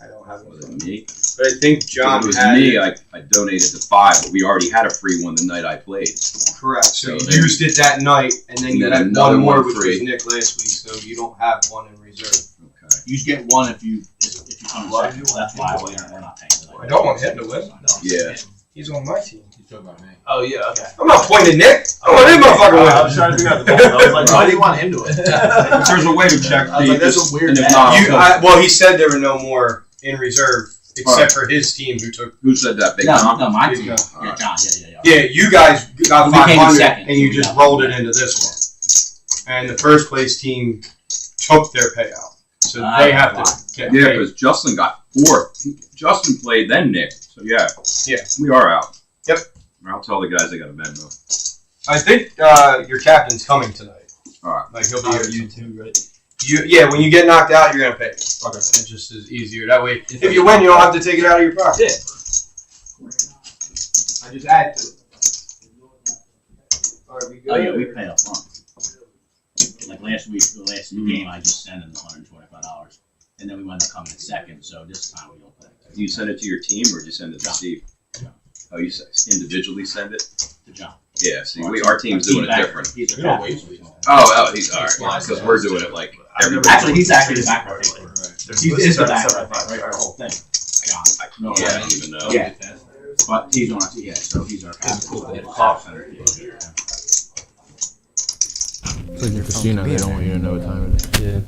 I don't have it. Was it me? But I think John it was had me. it. I donated to 5, but we already had a free one the night I played. Correct. So you used it that night, and then you had one more, which was Nick last week. So you don't have one in reserve. Okay. You just get one if you come second. That's why we're not paying tonight. I don't want him to win. Yeah. He's on my team. He's talking about me. Oh yeah, okay. I'm not pointing Nick. I want him motherfucker win. I was trying to figure out the ball. I was like, why do you want him to win? There's a way to check. I was like, that's a weird. And if not, well, he said there were no more in reserve except for his team who took. Who said that? Big No, Tom? my team. Yeah, Yeah, John. Yeah. Yeah, you guys got We came 500 second, and you so just rolled it into this one. And the first place team took their payout, so they have to get Yeah, paid. because Justin got 4th. Justin played, then Nick. So yeah, we are out. Yep. I'll tell the guys they got a Venmo. I think your captain's coming tonight. All right. Like he'll be here. You too, right? When you get knocked out, you're gonna pay. Okay. It just is easier that way. If you win, you don't have to take it out of your pocket. Yeah. I just add to it. Oh yeah, we paid up front. Like last week, the last game, I just sent him the $125, and then we wound up coming in second. So this time we don't pay. Do you send it to your team or do you send it to Steve? John. Oh, you individually send it? To John. Yeah, see, our team's doing it different. He's a Oh, he's all right. Because we're doing it like every Actually, he's actually the back row. He is the back row, right? Our whole thing. John. Yeah, I don't even know. Yeah. But he's on our team, yeah, so he's our captain. It's like your casino, they don't want you to know what time it is. Yeah.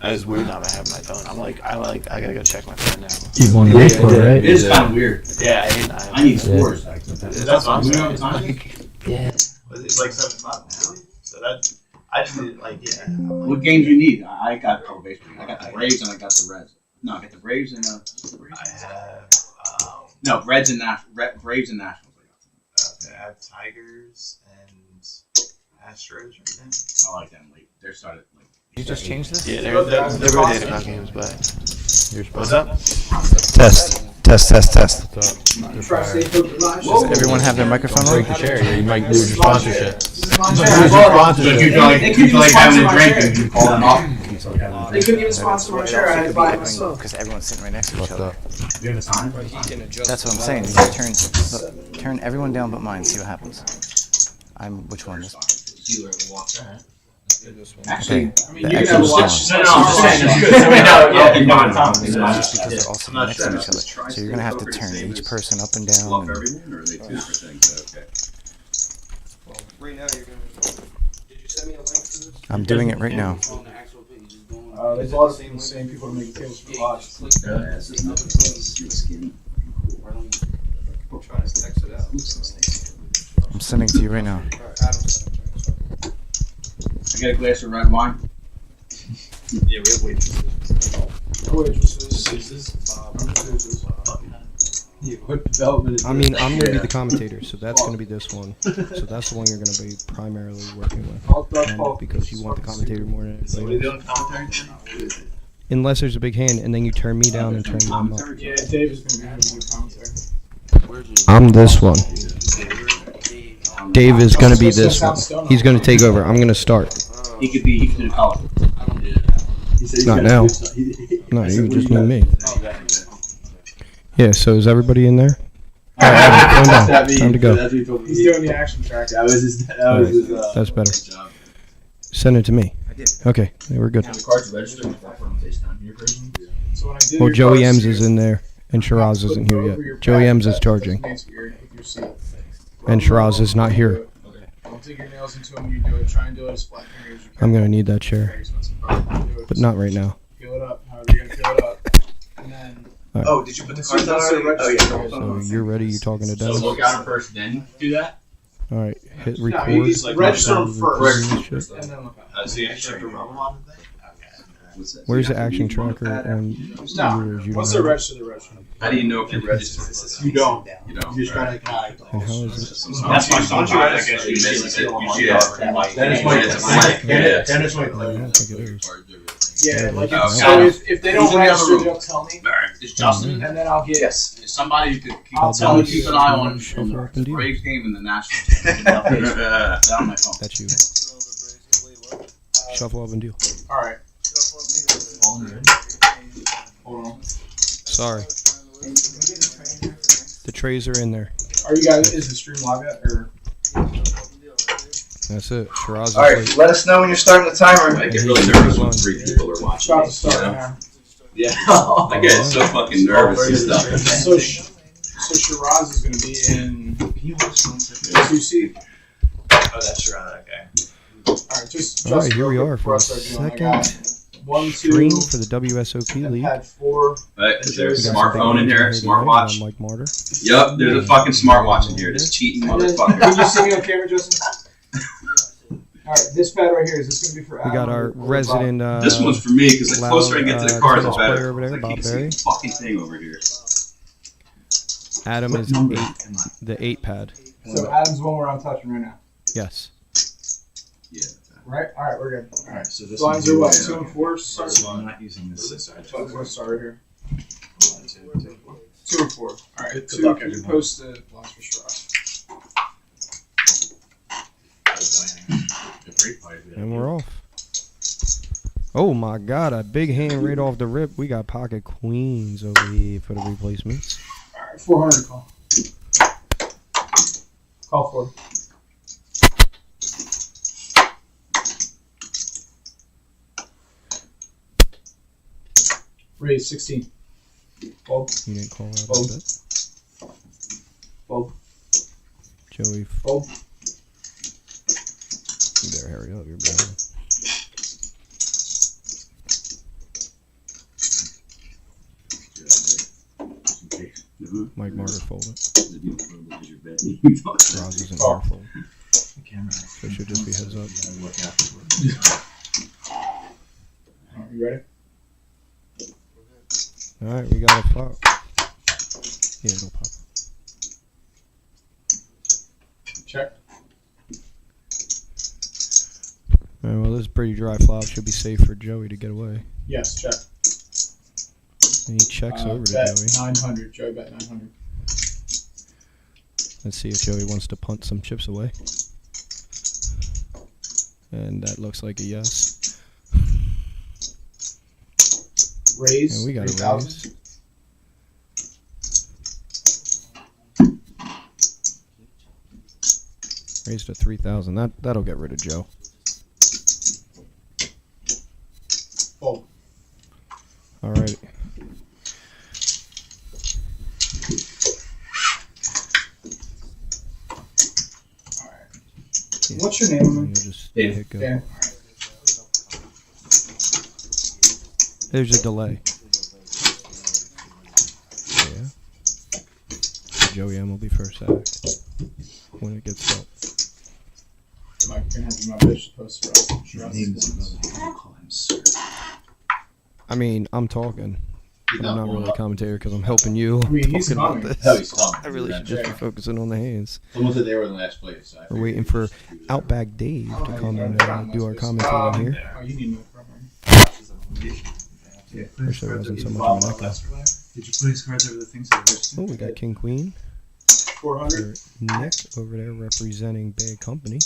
That is weird not to have my phone. I gotta go check my phone now. You want to wait for it, right? It is kind of weird. Yeah, I need scores. That's what I'm saying. Yeah. It's like 7 o'clock now. So that I just need What games you need? I got a couple baseball. I got the Braves and I got the Reds. No, I got the Braves and I have no Reds and Braves and Nationals. I have Tigers and Astros right now. I like them late. They're started like. You just changed this? Yeah, they're really about games, but what's up? Test. What's up? Does everyone have their microphone Break on? the share. You might lose your sponsorship. So if you feel like having a drink, you call them up. They couldn't even sponsor my chair. I had to buy it myself. Because everyone's sitting right next to each other. You have a time? That's what I'm saying. You turn everyone down but mine. See what happens. Which one? This one. Actually, The actual No, I'm just saying it's good. because they're all sitting next to each other. So you're gonna have to turn each person up and down. Love And everyone, or are they 2 different things? Okay. Right now, you're gonna. Did you send me a link to this? I'm doing it right now. There's a lot of the same people to make tables for lots. I'm trying to text it out. I'm sending to you right now. I get a glass of red wine. Yeah, we have waitresses. I mean, I'm going to be the commentator, so that's going to be this one. So that's the one you're going to be primarily working with. Because you want the commentator more than So what are you anybody else. doing commentary? Unless there's a big hand, and then you turn me down and turn them up. Yeah, Dave is going to be having a good commentary. I'm this one. Dave is going to be this one. He's going to take over. I'm going to start. He could do the color. Not now. No, you just need me. Yeah, so is everybody in there? Time to go. He's doing the action track. That's better. Send it to me. Okay, yeah, we're good. Well, Joey M's is in there, and Shiraz isn't here yet. Joey M's is charging, and Shiraz is not here. Don't dig your nails into them when you do it. Try and do it as flat fingers as you can. I'm gonna need that chair, but not right now. Peel it up, however you're going to peel it up. And then... Oh, did you put the cards on already? Oh, yeah. So you're ready? You talking to So Dennis? look out first, then do that. All right, hit No, record. you just register them first, Shit. and then look out. So you actually have to rub them on the thing? Where's the action tracker on yours? No, You once don't they're have it? registered, they're registered. How do you know if you're registered? You don't. You don't. You just try to hide. And how is it? That's my son. Once you register, you basically Dennis might I don't think it is. Yeah, like Oh, so okay. if they don't register, they'll tell me, It's Justin. and then I'll get. Yes. It's somebody who could I'll tell me tell keep an eye on Shuffle up the and deal. Braves game and the Nationals game. It's on my phone. That's you. Shuffle up and deal. All right. Hold on. Sorry. The trays are in there. Are you guys? Is the stream live yet? Or That's it. Shiraz is All right, late. let us know when you're starting the timer. I get really nervous when 3 people are watching. about to me, start you know? now. Yeah, I get so fucking nervous and stuff. So Shiraz is going to be in. Can you watch 2C? Oh, that's right. Okay. All right, just All right, here we real are quick for the before I start doing it. I second got 1, 2, stream for the WSOP and League. had 4. Is there a We got some smartphone in big here? names here Smartwatch? tonight. I'm Mike Martyr. Yup, there's a fucking smartwatch in here. This cheating Can you motherfucker. see me on camera, Justin? All right, this pad right here, is this going to be for We Adam got our or Bob? resident. This one's for me because the loud, closer I get to the cars, the tennis better. player over there, I Bob can't see Berry. the fucking thing over here. Adam is the 8 pad. So Adam's the one where I'm touching right now. Yes. Yeah. Right? All right, we're good. All right. So this Lines are what? 2 and 4? So I'm not using this side. So let's start right here. 2 and 4. All right. Good 2. luck, Can you everyone. post the lines for Shiraz? And we're off. Oh my god, a big hand right off the rip. We got pocket queens over here for the replacements. All right, 400 call. Call 4. Raise 16. Fold. You didn't call out Fold. a bit. Fold. Joey, Fold. you better hurry up. You're behind. Mike Martyr folded. Roz isn't here fold. So it should just be heads up. All right, you ready? Alright, we got a flop. Yeah, it'll pop. Check. Alright, well, this is pretty dry flop. Should be safe for Joey to get away. Yes, check. And he checks over to bet Joey. 900. Joey bet 900. Let's see if Joey wants to punt some chips away. And that looks like a yes. Raise. And we got a 3,000. raise. Raise to 3,000. That'll get rid of Joe. Fold. Alright. All right. What's your name, And man? you'll just Dan. hit go. Dan. There's a delay. Yeah. Joey M will be first act when it gets up. Mike, you're gonna have my bitch to post Shiraz. I mean, I'm talking. But I'm not really a commentator because I'm helping you. I mean, he's talking about coming. this. Hell, he's coming. I really should just be focusing on the hands. Someone said they were in the last place. So I We're waiting figured for you should do that. Outback Dave to come and do our commentating here. Oh, you need no problem. Wish there wasn't so much of an echo. Did you put his cards over the things that Oh, we got King Queen. 400. For Nick over there representing Bad Company.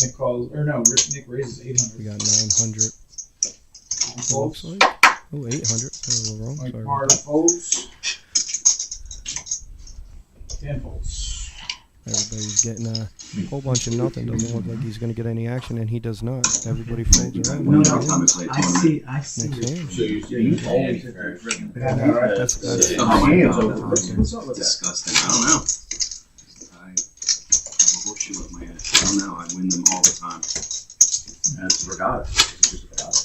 Nick calls, or no, Nick raises 800. We got 900. Folds. Looks like. Oh, 800. A little wrong. Mike Sorry. Martyr folds. Dan folds. Everybody's getting a whole bunch of nothing. Doesn't look like he's going to get any action, and he does not. Everybody folds around. No, How no. time is late? I see. Next hand. So you fold first. That's Oh my god, disgusting. I don't know. I have a horseshoe up my ass. I don't know. I win them all the time. That's regatta. It's just regatta.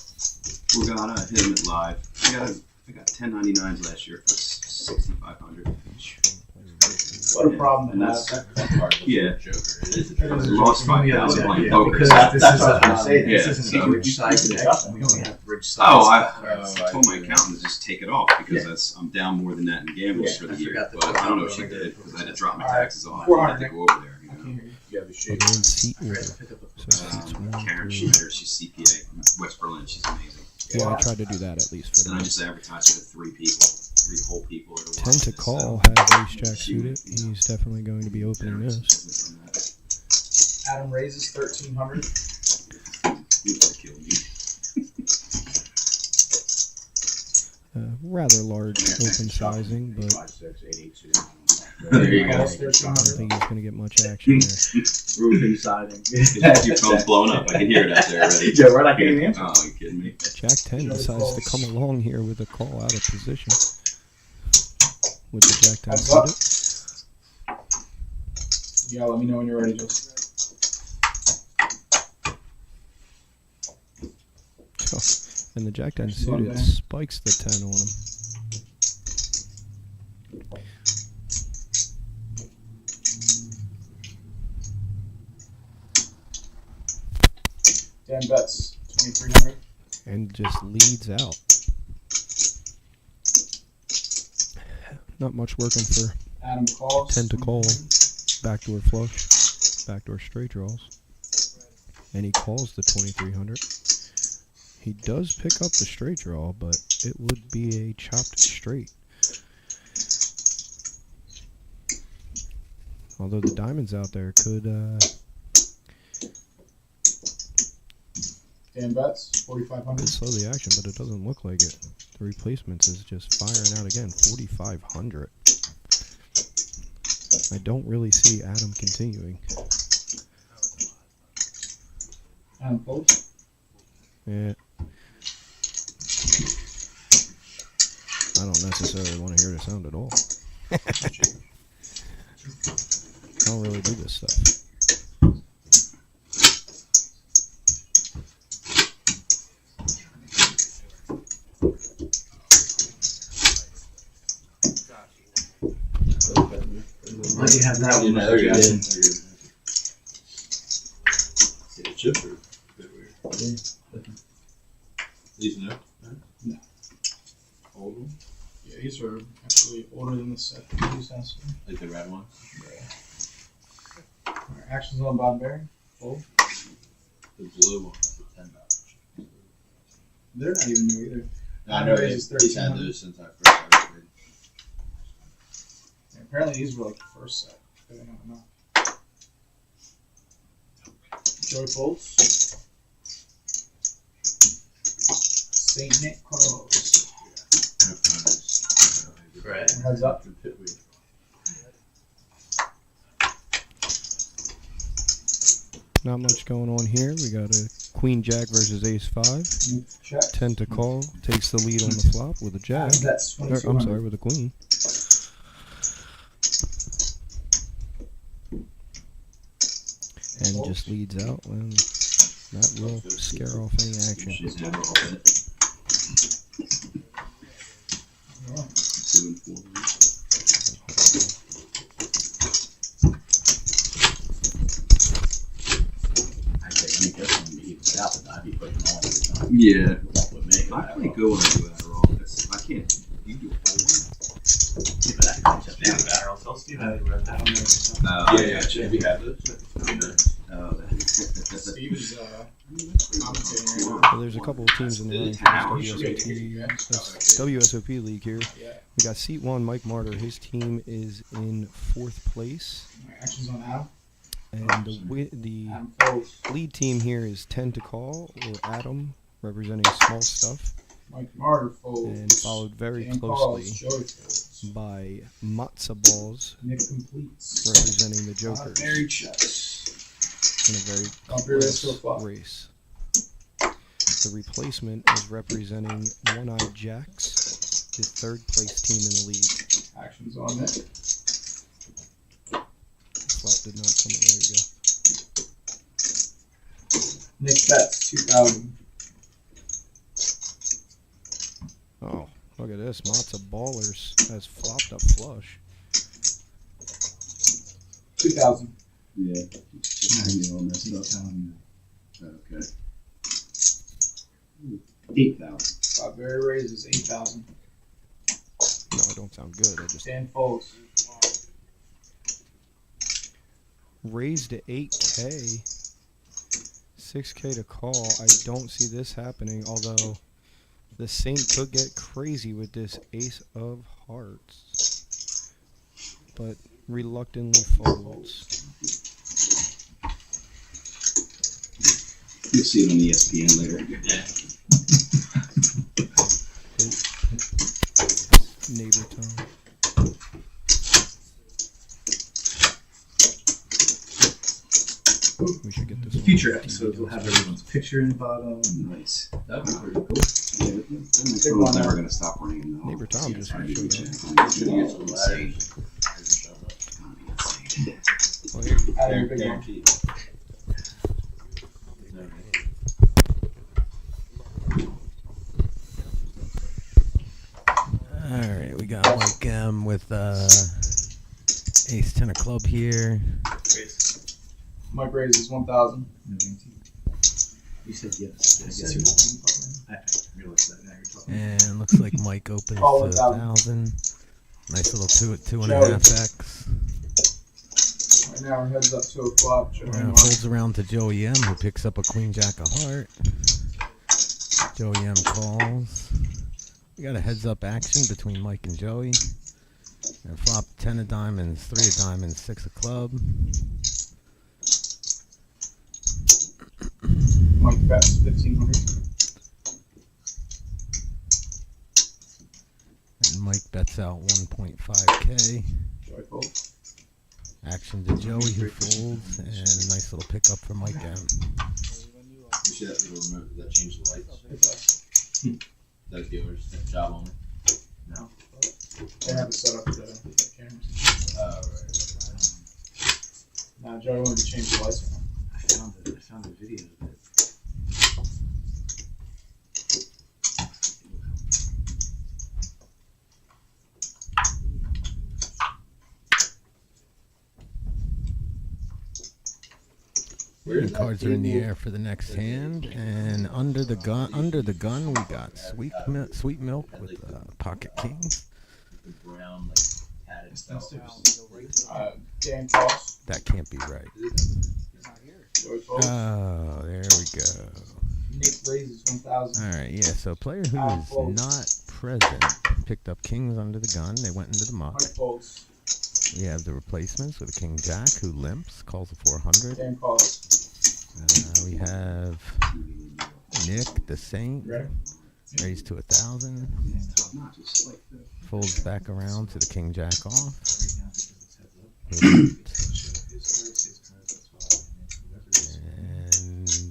Regatta, I hit them at live. I got 1099s last year for 6,500. What a problem And to that's have. That card was Yeah. a joker. It is a I joker. lost 5,000 playing Yeah, poker. because this That's is what I was gonna say. This yeah, isn't so- a bridge side deck. We only have bridge side. Oh, I cards. told my accountant to just take it off because I'm down more than that in gambles for the I year. forgot But I don't know if she did because I had to drop my taxes off. I had to go over there. I can't hear you. You have a We're shape. in seat order. Forgot to pick up the So seats 1 Karen through. Schneider, she's CPA from West Berlin. She's amazing. Yeah, I tried to do that at least for And I the just advertised for 3 people, 3 whole people. At a 10 to once. call. Has ace jack suited. He's definitely going to be opening this. Adam raises 1,300. You would kill me. rather large open sizing, but 5'6", 8'2". There you go. I don't think he's going to get much action there. Roofing, siding. Your phone's blowing up. I can hear it out there already. Yeah, right. I can't even answer. Oh, you kidding me? Jack 10 decides to come along here with a call out of position. With the Jack 10 Heads up. suited. Yeah, let me know when you're ready, Joseph. And the Jack 10 Actually, one suited there. spikes the 10 on him. Dan bets 2,300. And just leads out. Not much working for Adam calls. 10 to call. Backdoor flush. Backdoor straight draws. And he calls the 2,300. He does pick up the straight draw, but it would be a chopped straight. Although the diamonds out there could Dan bets 4,500. slow the action, but it doesn't look like it. The replacements is just firing out again. 4,500. I don't really see Adam continuing. Adam folds. Yeah. I don't necessarily want to hear the sound at all. I don't really do this stuff. Why do you have that one? There you go. See the chip or a bit weird. These new? Old one? Yeah, these are actually older than the set that these has. Like the red one? Alright, actions on Bob Berry. Fold. The blue one for $10. They're not even new either. I know He's he's had 1,300. those since I first started. Yeah, apparently these were like the first set. But I don't know. Joey folds. St. Nick calls. Right. Heads up. Not much going on here. We got a Queen Jack versus Ace 5. Check. 10 to call. Takes the lead on the flop with a Jack. Adam bets Or, 2,200. I'm sorry, with a Queen. And just leads out, and that will scare off any action. She's never all it. 2 and 4. I think this one would be out, but I'd be putting them all the time. Yeah. With me. I play good when I do that wrong. I can't. You do a whole Yeah, but I can just Steve Barrel, tell Steve how to run that. one. Should we have this? Steve is commentating right now. So there's a couple of teams in the running for this WSOP league here. Yeah. We got seat 1, Mike Martyr. His team is in 4th place. Alright, actions on Adam. And the Adam folds. lead team here is 10 to call, or Adam, representing small stuff. Mike Martyr folds. And followed very Dan closely calls. Joey folds. by Matzo Balls, Nick completes. representing the Bob Jokers Berry checks. in a very Bob Berry close so far. race. The replacement is representing One-Eyed Jacks, the 3rd place team in the league. Actions on Nick. Flop did not come in. There you go. Nick bets 2,000. Oh, look at this. Matzo Ballers has flopped up flush. 2,000. Yeah. You all messed up. Okay. 8,000. Bob Berry raises 8,000. No, I don't sound good. I just Dan folds. raised to 8K. 6K to call. I don't see this happening, although the Saint could get crazy with this Ace of Hearts. But reluctantly folds. You'll see it on ESPN later. future episodes will have everyone's picture in the bottom. Nice. That'd be pretty cool. Yeah, my phone's never gonna stop ringing though. Neighbor Tom just It's showed gonna be insane. Well, here, Out of your big one. Guaranteed. Alright, we got Mike M with Ace 10 of club here. Mike raises 1,000. You said yes. I guess you I realized that now you're talking. And looks like Mike opens to Call 1,000. Nice little 2.5x. Right now, our heads up to a flop. Joey Now Mark. folds around to Joey M, who picks up a Queen Jack of Heart. Joey M calls. We got a heads up action between Mike and Joey. And flop 10 of diamonds, 3 of diamonds, 6 of club. Mike bets 1,500. And Mike bets out 1.5k. Joey folds. Action to Joey, who folds, and a nice little pickup for Mike M. You see that little remote? Does that change the lights? That's dealers. That job only. No. They have it set up for the cameras. Right. Now, Joey wanted to change the lights around. I found a video of it. And cards are in the air for the next hand, and under the gun, we got sweet milk with pocket kings. The brown, like, padded stuff. Dan calls. That can't be right. Joey folds. Oh, there we go. Nick raises 1,000. All right, yeah. So player who is not present picked up kings under the gun. They went into the muck. Mike folds. We have the replacements with a king jack who limps, calls a 400. Dan calls. We have Nick the Saint, Ready? raised to 1,000. Folds back around to the king jack off. And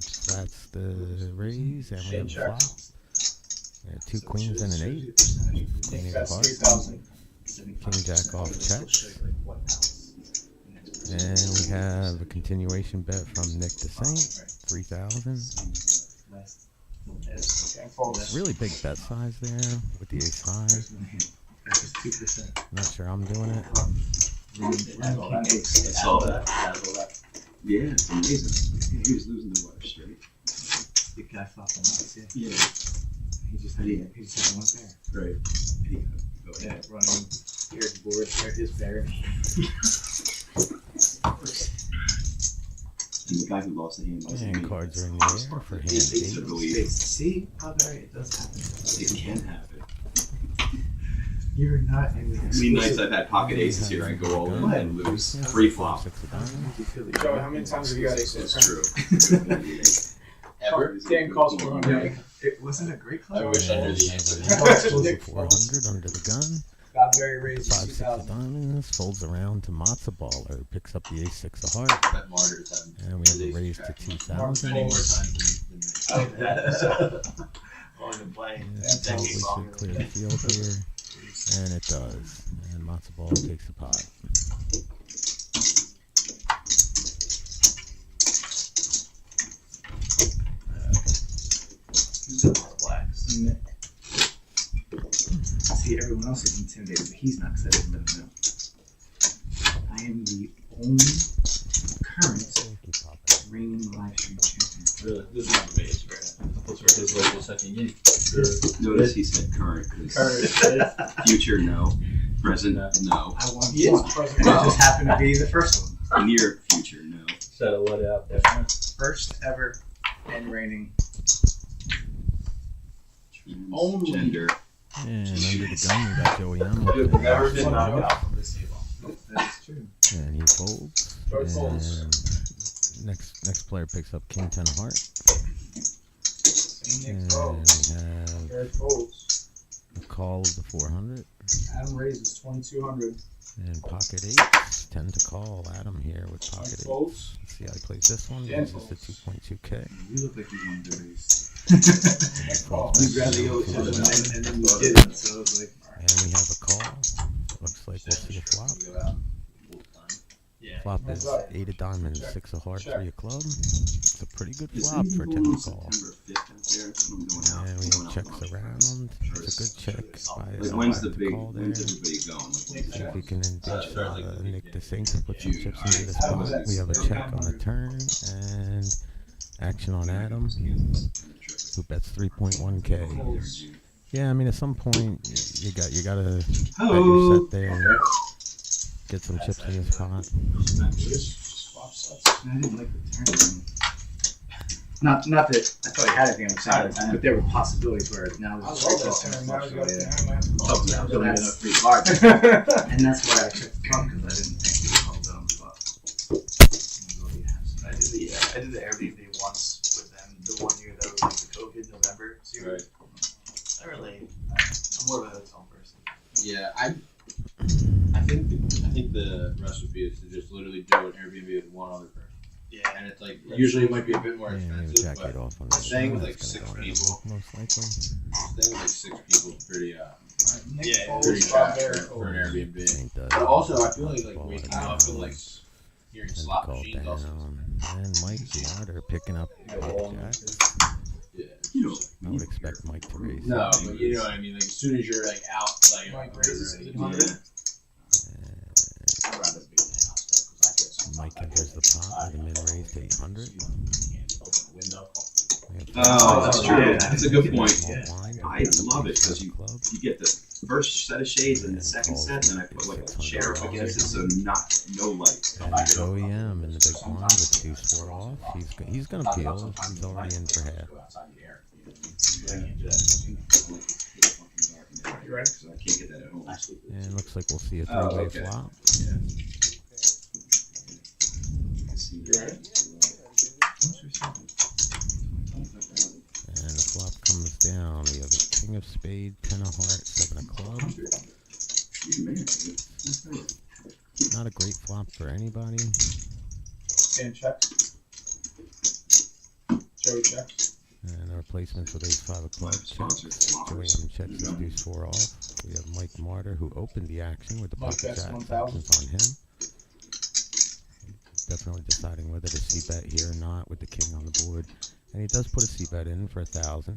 flats the raise, and we have a flop. There are 2 queens and an 8. Queen eight of Bets hearts. 3,000. King jack off checks. And we have a continuation bet from Nick the Saint, 3,000. Dan folds. Really big bet size there with the ace high. Not sure I'm doing it. I saw that. Yeah, it's amazing. He was losing the water straight. The guy flopped them out, yeah. Yeah. He just had one pair. Right. Yeah, running here's board, here's pair. And the guy who lost the hand was And me. cards are in the air for hand 8. See how very it does happen. It can happen. You're not in the How many nights I've had pocket aces here, I go all in and lose. Yeah, Free flop. 6 of diamonds. Joey, how many times have you got aces? That's true. Ever? Dan calls 400. It wasn't a great club. I wish I knew the answer. Folds a Nick 400 under the gun. Godberry raises 5, 6 of 2,000. diamonds. Folds around to Matzo Baller. Picks up the ace 6 of heart. Bet martyrs haven't. And we have a raise to 2,000. Many more times than I like that. On the play. And probably should clear the field here. And it does. And Matzo Baller takes the pot. Blacks. See, everyone else is intimidated, but he's not because I didn't let him know. I am the only current reigning live stream champion. Really? This is not the base, right? That's right. His local second game. Notice he said current. 'Cause future, no. Present, no. I won He is one. president. It just happened to be the first one. Near future, no. Settle it out there. First ever and reigning. Only. Gender. And under the gun, we got Joey M. You've never been knocked out from this table. That is true. And he folds. Joey folds. And next player picks up king 10 of heart. And And Nick folds. we have Garrett folds. a call of the 400. Adam raises 2,200. And pocket 8s, 10 to call. Adam here with pocket 8. Folds. Let's see how he plays this one. Yeah, This is the 2.2K. You look like you wanted to raise. Folds You'd back rather down, go to folds the back. and then you didn't, so it's like. And we have a call. Looks like we'll see a flop. Flop is 8 of diamonds, 6 of hearts, 3 of club. It's a pretty good flop for 10 to call. And we have checks around. It's a good check by Like, when's the to big? call there. When's everybody going? See if we can induce Nick the Saint to put some chips into this pot. We have a check on the turn and action on Adam, who bets 3.1K. Yeah, I mean at some point you gotta bet your set there and get some chips in this pot. I didn't like the turn. Not that I thought he had anything on the side, but there were possibilities where now I there's love a that turn. turn. Now he's got a Yeah. turn. So that's pretty large. And that's why I checked the front because I didn't think he was called down the spot. I did the Airbnb once with them the 1 year that was like the COVID November series. I really, I'm more of a hotel person. Yeah, I think the recipe is to just literally do an Airbnb with one other person. Yeah. And it's like usually it might be a bit more Yeah, we expensive, jack but it off on staying with the like that's 6 gonna go people, most likely. staying with like 6 people is pretty Yeah. pretty trash for an Airbnb. Saint does. But also I feel like Call waking down. up and like hearing And slot call machines also. down. And Mike Martyr picking up pocket jacks. Yeah. You know, I would expect Mike to raise. No, but you know what I mean. Like as soon as you're like out, like Mike raises right, 800. I'd rather be in the house though, because I get some. Mike enters the pot with a min raise to 800. Oh, that's true. That's a good point. Small blind. I love it because you Club. get the first set of shades and the second set, and then I put like a chair up against it, so no light. And OEM in the big blind with 2-4 off. He's gonna peel. He's already in for half. You ready? I can't get that at home. And looks like we'll see a Oh, three-way okay. flop. And the flop comes down. We have a king of spade, 10 of hearts, 7 of club. Not a great flop for anybody. And check. Joey check. And the replacements with ace 5 of club checks. Joey checks his deuce 4 off. We have Mike Martyr, who opened the action with the Mike pocket bets jack 1,000. actions on him. Definitely deciding whether to c-bet here or not with the king on the board. And he does put a c-bet in for 1,000.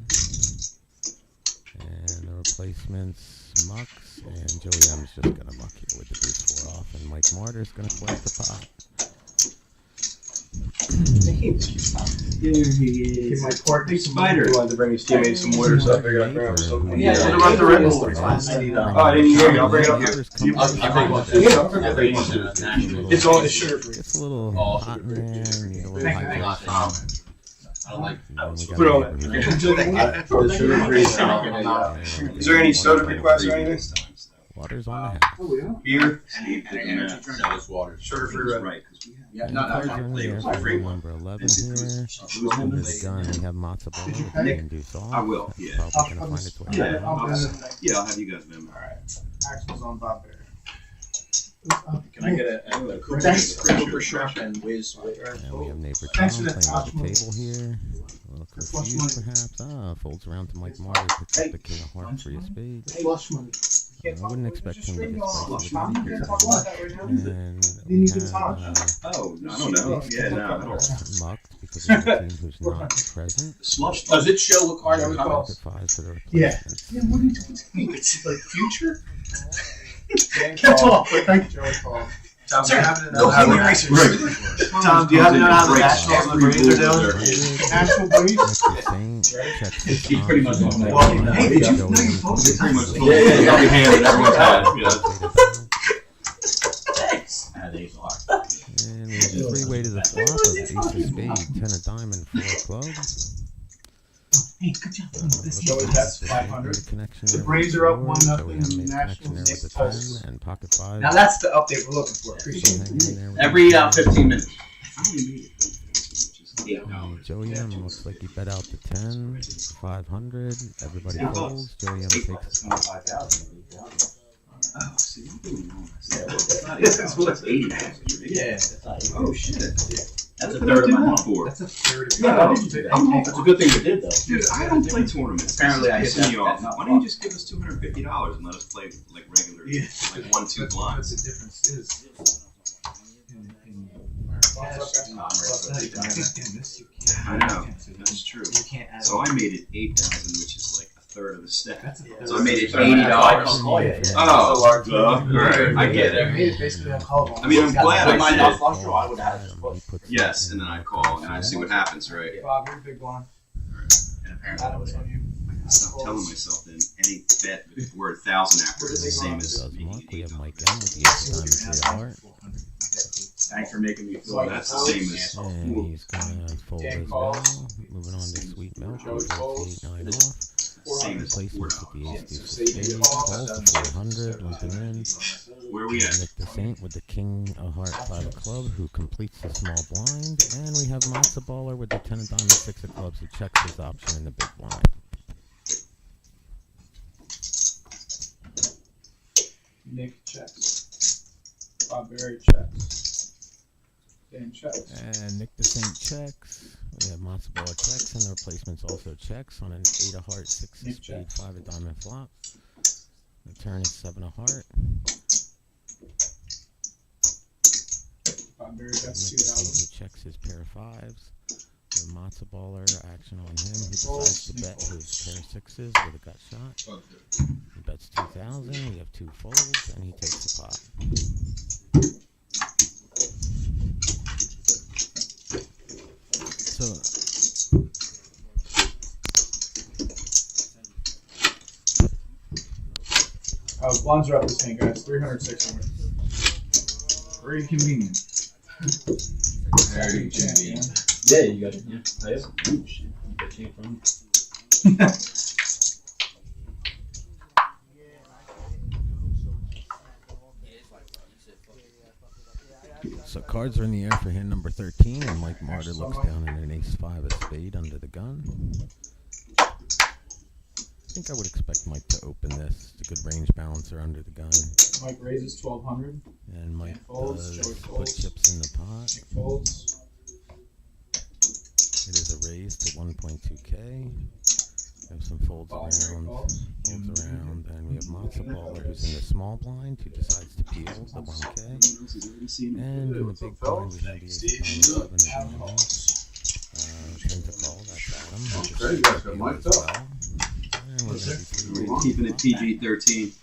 And the replacements, Mucks, and Joey M's just going to muck here with the deuce 4 off. And Mike Martyr's going to flag the pot. There he is. My pork Spider. He wanted to bring his teammates some water, so I figured I'd bring him something. Yeah, Yeah, run the Red Bull. I didn't hear you. I'll bring it up here. It's all it's sugar free. Gets a little hot in there, need a little hydration. I don't like. Put it on the sugar free. Is there any soda requests or anything? Water's on the house. Beer, No, it's water. sugar free red. Right, because we have. Yeah, Cards are in there for number 11 here. Under the gun, we have matzo ball with the induce off. I will, yeah. Probably gonna find its way Yeah, out. I'll have you guys remember. Axel's on Bob Bear. Can I get a Cooper shrimp and whiz with And we have neighbor Tom Thanks playing for with that the table here. A little confused perhaps. Folds around to Mike Martyr, picks up the king of hearts for your spade. Flush money. I wouldn't expect him to get spicy Mom, you with can't the talk about that right now. And You we need to have talk. Oh, I don't know. Yeah, no. Mucked because of the team who's not present. Slush. Does it show what card every call? Pocket 5 for the Yeah. replacements. Yeah, what are you doing? It's like future? Can't Can't talk. talk. Thank you, Joey Paul. Tom, do you happen to know Don't how give me the research. Tom, do you happen to know how the Nationals and the Braves are doing? National Breeze? Mr. Saint checks his He's pretty much on that. Well, Hey, did you know Joey you M's posted Pretty much. Yeah, you got your hand in everyone's head. And we have a three-way to the flop of ace of spade, 10 of diamond, 4 of clubs. Hey, good job. Joey bets 500. The Braves are up 1-0. Nationals Nationals with a 10 and pocket 5. Now that's the update we're looking for. Appreciate it. Hanging in there with Every the 15 minutes. Joey M looks like he bet out the 10, 500. Everybody folds. Joey M takes. See, I'm doing wrong. Yeah, That's not $8. That's $80. Yeah, that's not even. Oh shit. That's a What did I third of do my that month. for? That's a third of No, your why did you do that? That's a good thing you did, though. Dude, I don't play tournaments. Apparently I This hit is pissing me that off. not Why don't you just give us $250 and let us play like regular, Yeah. like 1-2 What blinds? the difference is. In this you can't. I know, that's true. You can't add. So I made it 8,000, which is like a third of the stack. That's a So I made it So that's why I $80. don't call you. Oh, alright, I get I it. made it basically on call. I mean, I'm glad If I my did. not flush draw, I would have had it split. Yes, and then I call and I see what happens, right? Bob, you're a big blind. And apparently. Adam, it's on you. I stop telling myself then any bet worth 1,000 after is the same as Does making Mark. We have 800. Mike M with the ace time and 3 of heart. Thanks for making me feel Well, that's the same as And he's gonna fold Dan as calls. well. Moving on to sweet milk. Joey calls. 8-9 off. same as Placements with $4. the ace deuce So of you spades. call, Calls for 400. Limping in. Where are we at? Nick the Saint with the king of heart 5 of club who completes the small blind. And we have Matza Baller with the 10 of diamonds 6 of clubs who checks his option in the big blind. Nick checks. Bob Berry checks. Dan checks. And Nick the Saint checks. We have Matza Baller checks, and the replacements also checks on an 8 of heart, 6 of Nick spade, checks. 5 of diamond flop. The turn is 7 of heart. Bob Berry Nick bets the Saint 2,000. who checks his pair of 5s. The Matza Baller action on him. He decides to bet his pair of 6s with a gut shot. He bets 2,000. We have 2 folds, and he takes the pot. So, Blinds are up the same, guys. 300, 600. Very convenient. Very Champ, convenient. Yeah, you got it. Yeah. Oh, yeah. Ooh, shit. That came from. So cards are in the air for hand number 13, and Mike Martyr looks down at an ace-5 of spade under the gun. I think I would expect Mike to open this. It's a good range balancer under the gun. Mike raises 1,200. And Mike Folds, does Joey put folds. chips in the pot. Nick folds. It is a raise to 1.2k. We have some folds Bob around, Berry calls. and we have Matza Baller who's in the small blind who decides to peel the 1k. And in the big blind we have the ace of diamonds, 7 of diamonds. 10 to call, that's Adam. who just Okay, you guys got peeled mic'd as up. well. And we're ready to We're keeping it PG-13.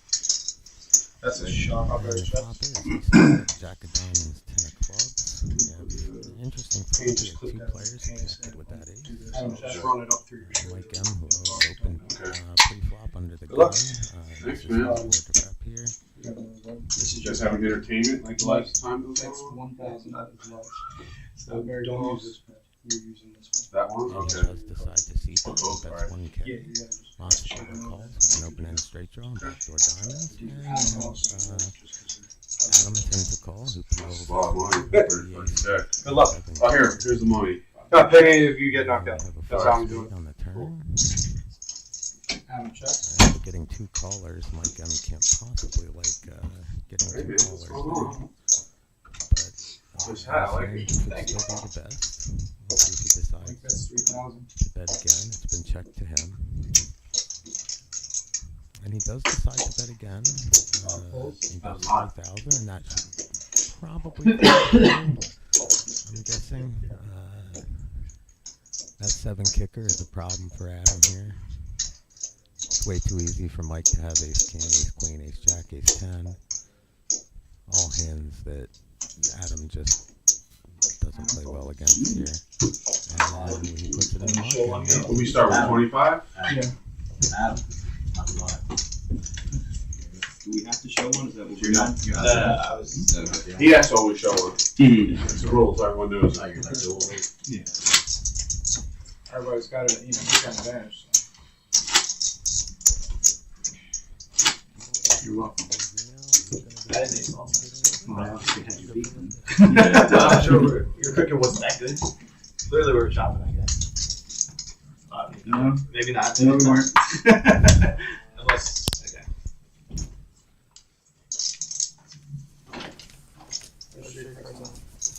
That's a shock. Bob Berry And checks. flop is Jack of diamonds, 10 of clubs. We have an interesting flop. You We just have click 2 that. players connected with that ace. Adam, just run it up through your Mike M, who opened pre-flop under the Good gun. luck. This Thanks, is man. his board to rep here. You guys having entertainment like the last time? That's 1,000. That is large. So Very don't close. use this. You're using this That one? He Okay. does decide to see that. Oh, He bets alright. 1k. Yeah, you gotta just. Lots of short calls with an open-end straight draw and backdoor diamonds. And Adam 10 to call, who That's peels a lot of money. the Pretty check. Good luck. Oh, here's the money. Not pay me if you get knocked out. We have a That's four how I'm spade doing. on the turn. Adam checks. After getting 2 callers, Mike M can't possibly like getting Hey, 2 man, what's callers. going on? But This hat, I like it. this hand Thank could you. still be the best. We'll see if he decides Mike bets 3,000. to bet again. It's been checked to him. And he does decide to bet again. He bets 3,000, and that should probably be I'm guessing. That 7 kicker is a problem for Adam here. It's way too easy for Mike to have ace king, ace queen, ace jack, ace 10. All hands that Adam just doesn't play well against here. And he puts it in the market. Will we start with 25? Adam, not to lie. Do we have to show one? Is that what You're we're not. You're not. I was. He has to always show one. doing? It's the rules. Everyone knows. Oh, you're not the old lady. Everybody's got it, he's got an advantage. You're welcome. I didn't think so. Well, I obviously had you beat them. I'm sure your cooking wasn't that good. Clearly, we were chopping, I guess. No. Maybe not. No, we weren't. Unless, okay.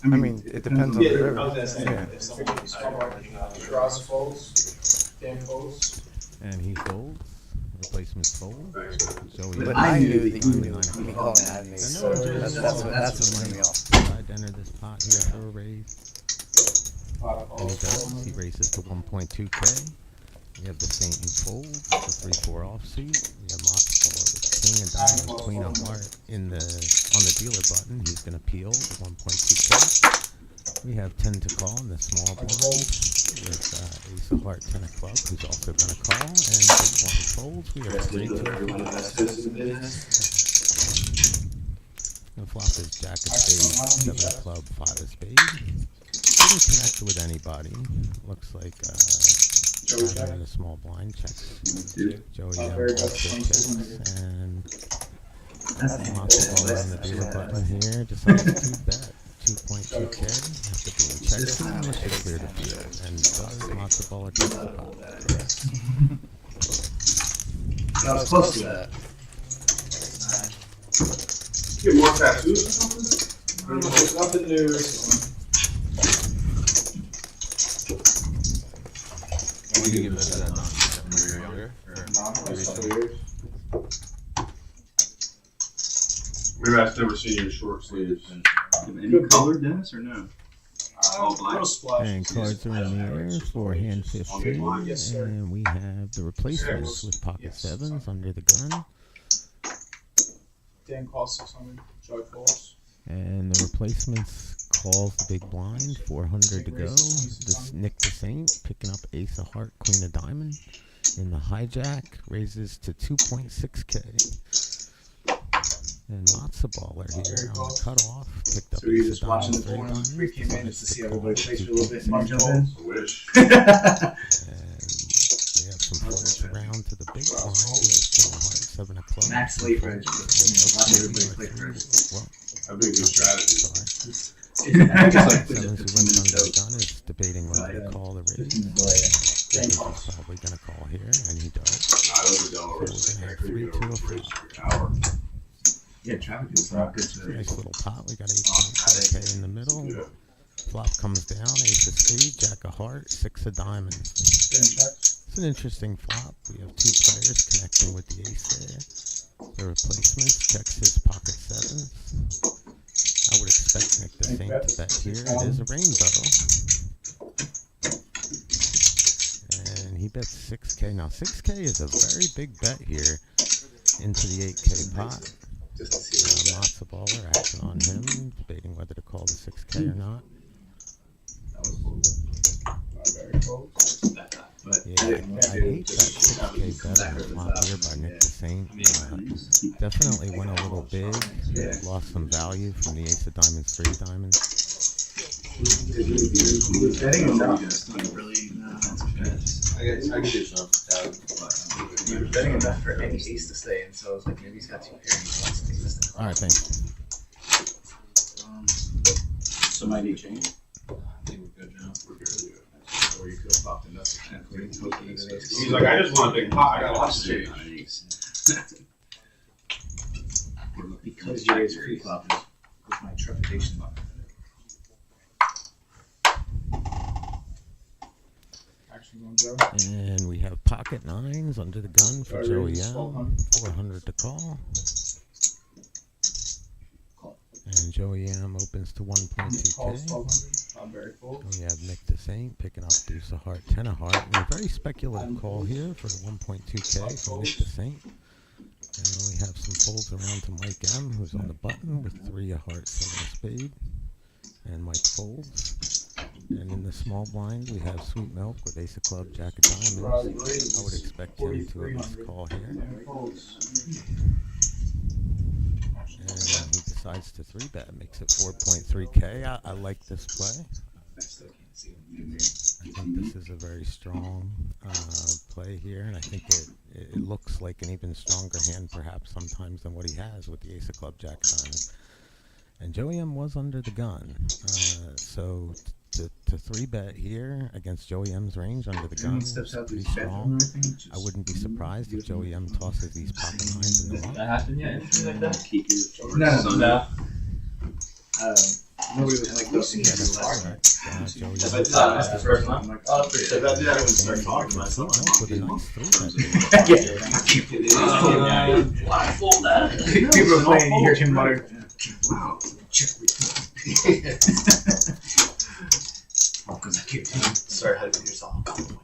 I mean, it depends on the river. I was gonna say, Yeah. if somebody Shiraz folds, Dan folds. And he folds. Replacements fold. Joey. But I knew that you knew he called and had an ace. That's what threw me off. Tried to enter this pot here for a raise. And he does. He raises to 1.2k. We have the Saint who folds, the 3-4 offsuit. We have Moxball with King of Diamonds, Queen of Heart on the dealer button. He's going to peel to 1.2k. We have 10 to call in the small blind with Ace of Heart, 10 of Club, who's also going to call. And big blind folds. We have 3 to and flop is Jack of Spades, 7 of Club, 5 of Spades. Didn't connect with anybody. Looks like in a small blind checks. Joey also checks, and Moxball on the dealer button here decides to bet 2.2k after being checked. And this is clear to field, and does Moxball check the pot? I was close to that. Get more tattoos or something? There's nothing new. We can give it to that when we were younger. Maybe I've never seen your short sleeves. Any color, Dennis, or no? All black. Little splash. And cards are in the air for hand 15, Yes, sir. and we have the replacements with pocket sevens under the gun, Dan calls 600. Joey folds. and the replacements calls the big blind, 400 to go. This Nick the Saint picking up Ace of Heart, Queen of Diamond in the hijack, raises to 2.6k. And Matzaballer here on the cutoff, picked up So you're Ace just of watching the Diamonds, 3 forums, diamonds, 3 minutes to see everybody plays for a little bit and and jump in. I wish. we have some folds around to the big blind. We have King of Hearts, 7 of Clubs. Max late range, but watch everybody play first. Well, That'd be a good strategy. sorry. Like, Sevens who runs under the gun is debating whether to call the raise. He's probably going to call here, and he does. I don't know. So we're going to have 3 to a 4. Hour. Yeah, traffic is not good to Nice little pot. We got 8.4k in the middle. Yeah. Flop comes down, Ace of Spades, Jack of Hearts, 6 of Diamonds. Dan checks. It's an interesting flop. We have 2 players connecting with the ace there. The replacements checks his pocket sevens. I would expect Nick the Saint to bet here. It is a rainbow. And he bets 6k. Now 6k is a very big bet here into the 8k pot. just to see what Matzaballer action on him, debating whether to call the 6k or not. Very close. But Yeah, I hate that 6k bet on the flop here by Nick the Saint. Definitely went a little big. Lost some value from the Ace of Diamonds, 3 diamonds. betting enough. I can do some. He was betting enough for any ace to stay in, so I was like, maybe he's got 2 pairs. He wants to take this. Alright, thanks. So might he change? I think we're good now. We're good. Or you could have popped enough to kind of He's like, I just want a big pot. I got lots of change. because you raised pre-flop was my trepidation button. Action on Joe. And we have pocket 9s under the gun for Joey M. 400 to call. And Joey M opens to Calls 1.2k. 1200. I'm very full. We have Nick the Saint picking up Deuce of Heart, 10 of Heart. And a very speculative call here for the 1.2k from Nick the Saint. And then we have some folds around to Mike M, who's on the button with 3 of Hearts, 7 of Spade. And Mike folds. And in the small blind, we have Sweet Milk with Ace of Club, Jack of Diamonds. I would expect him to at least call here. And he decides to 3-bet, makes it 4.3k. I like this play. I still can't see him. I think this is a very strong play here, and I think it looks like an even stronger hand perhaps sometimes than what he has with the Ace of Club, Jack of Diamonds. And Joey M was under the gun, so to 3-bet here against Joey M's range under the gun is pretty strong. I wouldn't be surprised if Joey M tosses these pocket 9s in the That line. happened yet? Anything like that? Keep your No. Nobody was like, those Yeah, things that's are right. Joey That's Milk that's the first one. I'm like, Oh, that's pretty good. That didn't even start talking to myself. with a nice 3-bet. yeah. Blindfold that. People are playing, you hear him mutter, Wow. oh, because I kept Start hyping yourself.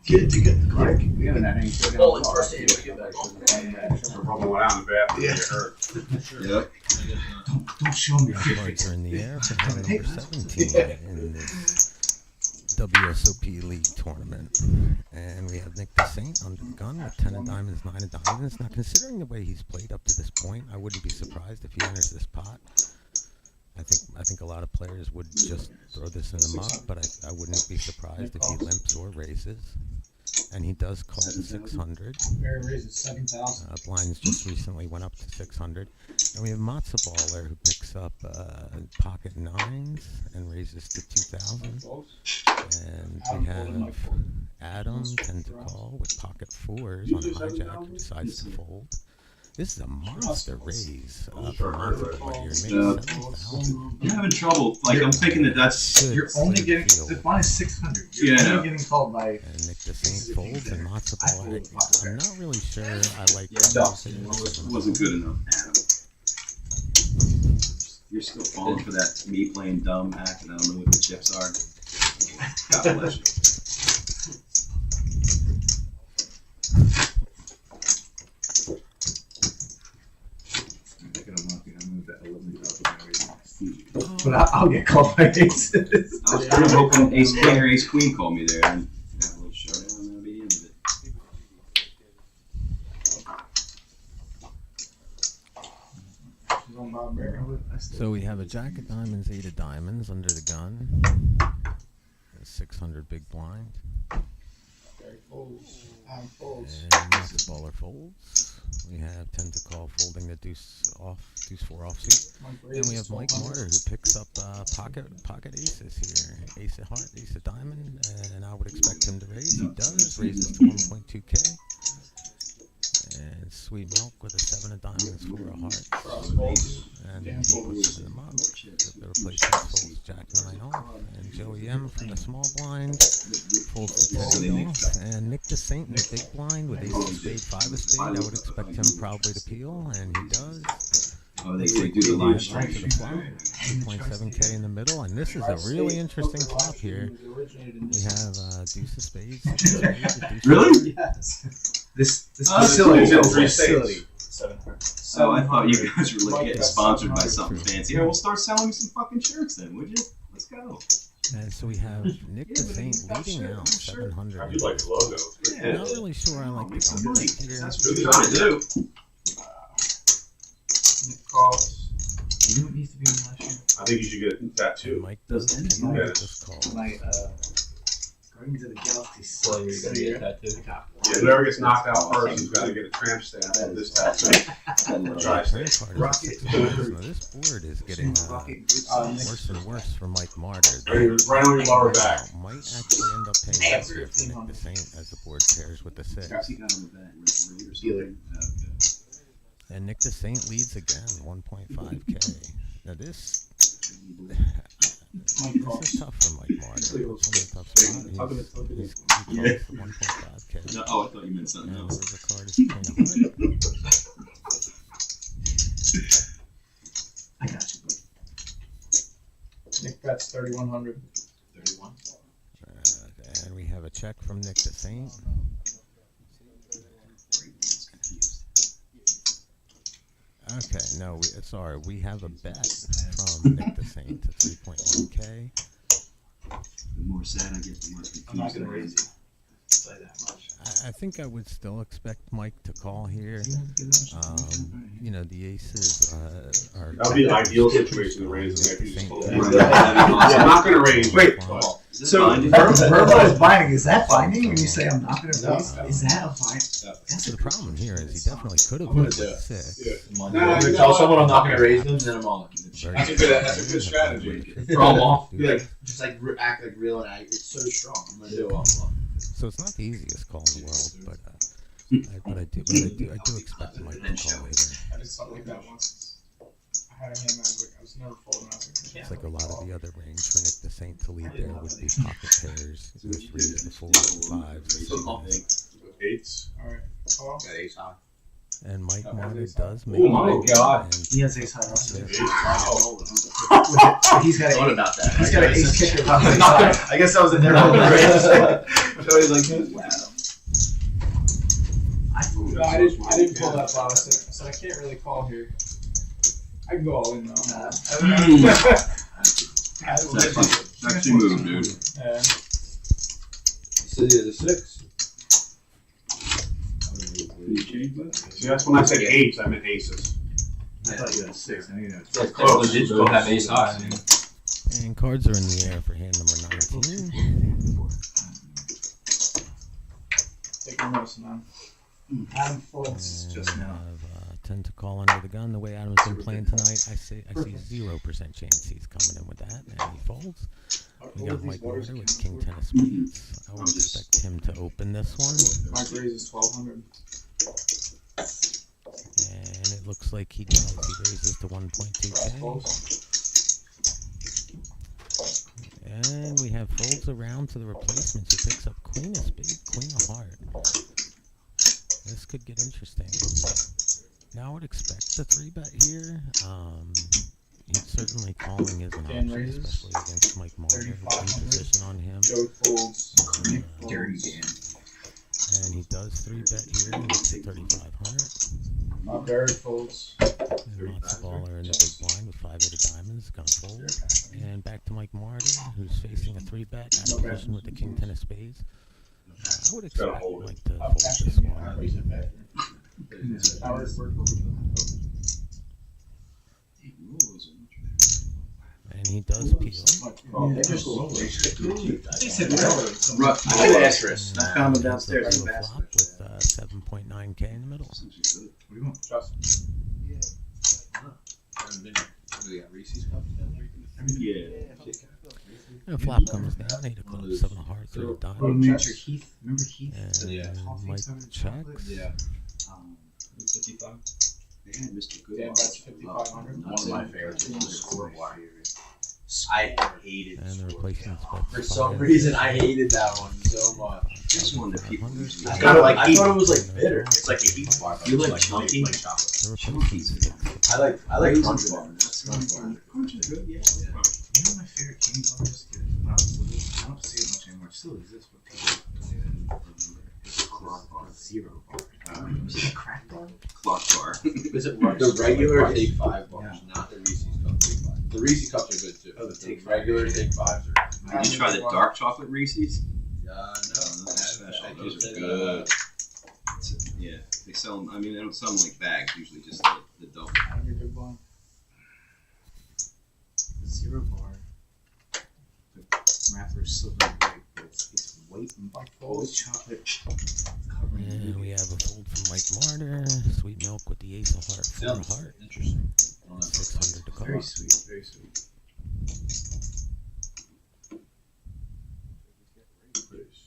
get it together, Clark. Yeah, and that ain't still got Well, a it's car. first aid to get back. Rubbing one out in the bathroom. Yeah. Get hurt. Yep. Don't show me your Cards figures. are in the air for number 17 in this WSOP League tournament. And we have Nick the Saint under the gun with 10 of diamonds, 9 of diamonds. Now, considering the way he's played up to this point, I wouldn't be surprised if he enters this pot. I think a lot of players would just throw this in the muck, but I wouldn't be surprised if he limps or raises. And he does call the 600. Barry raises 7,000. Blinds just recently went up to 600. And we have Matzo Baller who picks up pocket 9s and raises to 2,000. And we have Adam, 10 to call, with pocket 4s on hijack, who decides to fold. This is a monster raise for Matzo Baller here. Maybe 7,000. I'm having trouble. Like, I'm thinking that's. Good You're only played getting, field. the fine is 600. You're Yeah, I know. only getting called by, And Nick the Saint folds and Matzo Baller. I'm not really sure I like Yeah, that. Wasn't good enough, Adam. You're still falling for that me playing dumb act, and I don't know what the chips are. God bless you. I'm thinking I'm not gonna move that 11,000. But I'll get called by aces. I was kind of hoping Ace King or Ace Queen called me there and have a little showdown and that'll be the end of it. She's on Bob Barry. So we have a jack of diamonds, 8 of diamonds under the gun. A 600 big blind. Barry folds. Adam folds. And Matzo Baller folds. We have 10 to call, folding the deuce 4 offsuit. Mike And raises we have Mike 1,200. Martyr who picks up pocket aces here. Ace of heart, ace of diamond, and I would expect him to raise. He does, raises to 1.2k. And Sweet Milk with a 7 of diamonds, 4 of hearts. Cross folds. And Dan he folds. puts it in the mug. The replacement folds Jack 9 off. And Joey M from the small blind folds the 10 off. And Nick the Saint in the big blind with ace of spade, 5 of spade. I would expect him probably to peel, and he does. Oh, they do the live Straight to stream. the flop. 2.7k in the middle, and this is a really interesting flop here. We have deuce of spades. Deuce of spades, a deuce of Really? Yes. This Oh, facility cool. is a 3 facility. states. 700. So I thought you guys were like getting sponsored by something fancy. Yeah, we'll start selling me some fucking shirts then, would you? Let's go. And so we have Nick the Saint leading out 700. I do like the logo. Yeah. Not really sure I like Make the some money. numbers here. That's what you're trying to do. Nick calls. You know what needs to be in last year? I think you should get a tattoo. Mike does Yeah. this call. My Guardians of the Galaxy So you're gonna get that too. Yeah, whoever gets knocked out first has got to get a tramp stamp of this tattoo. Try Player stamp. card is 6 points. Now this board is getting worse and worse for Mike Martyr. Right on your lower back. Might actually end up paying off here for Nick the Saint as the board pairs with the 6. And Nick the Saint leads again, 1.5k. Now this is tough for Mike Martyr. It's one of the tough spots. He calls for 1.5k. No, oh, I thought you meant something And else. the card is King of Hearts. I got you, buddy. Nick bets 3,100. 31. And we have a check from Nick the Saint. Okay, no, sorry, we have a bet from Nick the Saint to 3.1k. The more sad I get, the more confused I'm not gonna I raise get. you. Say that much. I think I would still expect Mike to call here. You know, the aces are. That would be the ideal situation to raise and make you just hold it. Right. Yeah, I'm not going to raise. Wait. but- Is this So binding? Verbo is binding. Is that binding when you say I'm not going to raise? No. Is that a bind? So the problem here is he definitely could have won with 6. Yeah. Tell someone I'm not gonna raise them, then I'm all in. Very That's a good strategy. For all off. Do Be that. like, just like act like real and it's so strong. I'm gonna do it all. So it's not the easiest call in the world, but I do expect Mike to call later. I did something like that once. I had a hand, I was never folding. I was like, looks like a lot of the other range for Nick the Saint to lead there would be pocket pairs, the threes, the fours, the fives, the sevens. Eights. Alright. Call. Got ace high. And Mike Marner does make Oh my God. and He has ace high also. Wow. He's got Thought an about that. he's got an ace kicker. I guess that was a different range. Joey's like, No, I didn't pull that flop. I said I can't really call here. I can go all in though. Sexy move, dude. Yeah. He said he had a 6. See, that's when I said eights, I meant aces. I thought you had a 6. I knew that. That's close. You still have ace high. I mean, And cards are in the air for hand number 19. Taking notes now. Adam folds And just we now. have 10 to call under the gun. The way Adam's been playing tonight, I see 0% chance he's coming in with that, and he folds. We got Mike Marder with King 10 of spades. I would expect him to open this one, Mike raises 1200. and it looks like he does. He raises to 1.2k. And we have folds around to the replacements. He picks up Queen of spades, Queen of heart. This could get interesting. Now I would expect the 3-bet here. He's certainly calling is an Dan option, raises. especially against Mike Marder, who's in 3,500. position on him. Joey folds. Dirty Dan. And he does 3-bet here, and it's 3,500. Barry folds. And Matzo Baller in the big blind with 5-8 of diamonds, gonna fold. And back to Mike Marder, who's facing a 3-bet out of position with the King 10 of spades. I would expect Mike to fold this one. And he does peel. I did ask for us. I found him downstairs in the Flop basement. with 7.9k in the middle. What do you want? we got Reese's cups. Yeah. And flop comes down, 8 of clubs, 7 of hearts, 3 of Oh, diamonds. Mr. Heath. Remember Heath? And Yeah. Mike checks. Yeah. 55. They had Mr. Good. Dan bets 5,500. One of my favorites is the scoreboard. I hated And the scoreboard. replacements bet For some reason, I hated that one so much. This one that people usually I thought it was like bitter. It's like a heat bar. but You it's like chunky? like chocolate. The replacements I like crunch bar. Crunch is good, yeah. You know my favorite candy bars? I don't see it much anymore. It still exists, but people don't even remember. It's a crack bar. Zero bar. Was it a crack bar? Clock bar. Is it the regular take 5 bars, Yeah. not the Reese's cup take 5? The Reese's cups are good too. Oh, the The take regular five. take 5s are. Did you try the dark chocolate Reese's? No. Those are special. I Those just are did, good. Yeah, they sell them. I mean, they don't sell them like bags. Usually, just the double. Your big blind. The zero bar. The wrapper is silver and white, but it's white and Mike white folds. chocolate. Covering And the we have a fold from Mike Marder. Sweet milk with the ace of heart, 4 of heart. Interesting. I don't know. 600 to call. Very sweet, very sweet.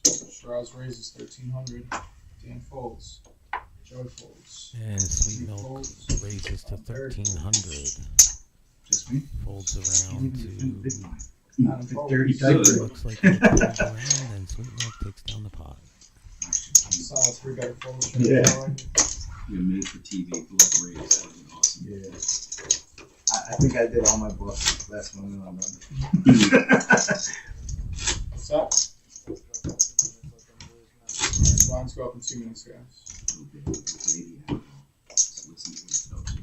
Strauss raises 1,300. Dan folds. Joey folds. And Sweet He Milk folds. raises to 1,300. Just me? Folds Can't around even defend the big to. blind. Adam The folds. dirty So- diaper. Looks like he folds around, and Sweet Milk takes down the pot. Solid 3-bet fold. Yeah. You're made for TV. Blood rays. That would be awesome. Yeah. I think I did all my bluffs last one. No, What's up? Blinds go up in 2 minutes, guys. Okay, baby. Just listen to what it tells you.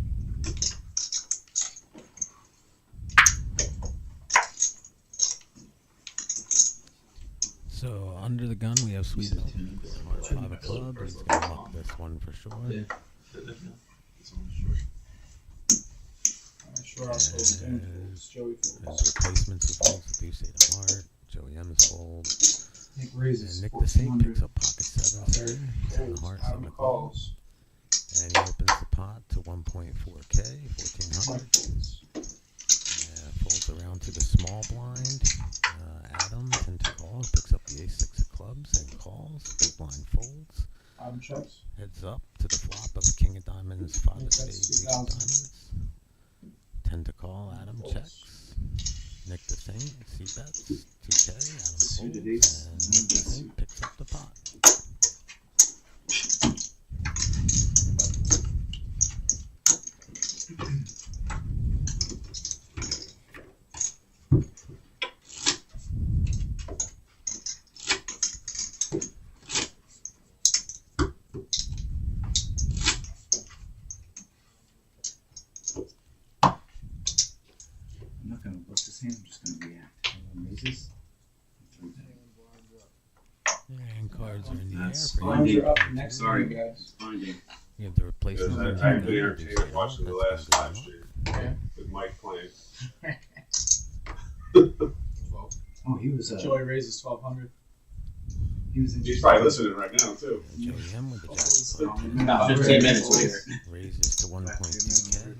So under the gun, we have Sweet Milk. 5 of clubs. He's gonna lock this one for sure. Yeah. Strauss folds. Dan folds. Joey There's folds. replacements. He folds the deuce, 8 of heart. Joey M's fold. Nick And raises Nick the Saint 1,400. picks up pocket 7s. 10 of hearts, 7 Adam of clubs. calls. And he opens the pot to 1.4k, 1,400. Mike folds. Folds around to the small blind. Adam, 10 to call, picks up the ace 6 of clubs and calls. Big blind folds. Adam checks. Heads up to the flop of king of diamonds, 5 of That's spades, ace of 2,000. diamonds. 10 to call, Adam Folds. checks. Nick the Saint, C-Bets, 2K, Adam Folds, and Nick the Saint picks up the pot. I'm not gonna bust his hand, I'm just gonna react. Raises. And cards are in the air That's for Lines you. are up next Sorry. to you guys. Finding. You have the replacement. Because I been entertained watching the last live stream Yeah. with Mike playing. Oh, he was Joey raises 1,200. he was He's probably listening right now too. Joey M with the jack of clubs. About 15 minutes later. Raises to 1.2K.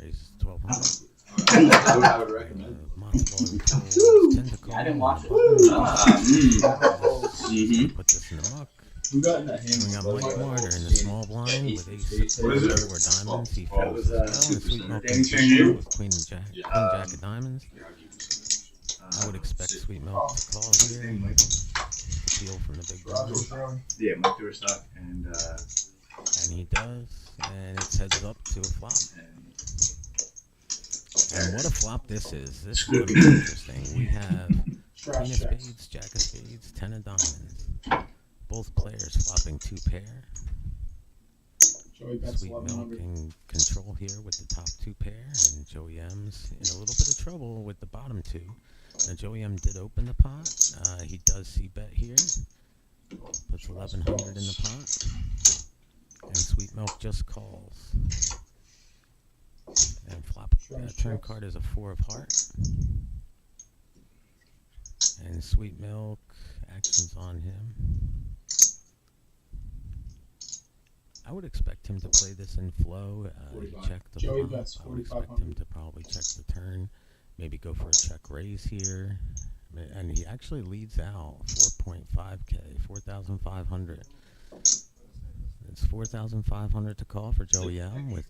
Raises to 1,200. I would recommend. I didn't watch it. Put this in the muck. Who got in that hand? We got Mike Martyr in the small blind with ace What is it? 4 diamonds. He Oh, folds as well. And Sweet Milk Danny continues with queen jack of diamonds. I would expect Sweet Milk to call here. Steal from the big blind. Yeah, Mike Durstock and And he does. And it's heads up to a flop. And what a flop this is. This is going to be interesting. We have Queen of Spades, Jack of Spades, 10 of Diamonds. Both players flopping 2 pair. Joey bets Sweet Milk 1,100. in control here with the top 2 pair. And Joey M's in a little bit of trouble with the bottom 2. Now Joey M did open the pot. He does see bet here. Puts 1,100 in the pot. And Sweet Milk just calls. And flop turn card is a 4 of hearts. And Sweet Milk, actions on him. I would expect him to play this in flow. He checked the Joey flop. bets I would expect him 4,500. to probably check the turn. Maybe go for a check raise here. And he actually leads out 4.5K, 4,500. It's 4,500 to call for Joey M with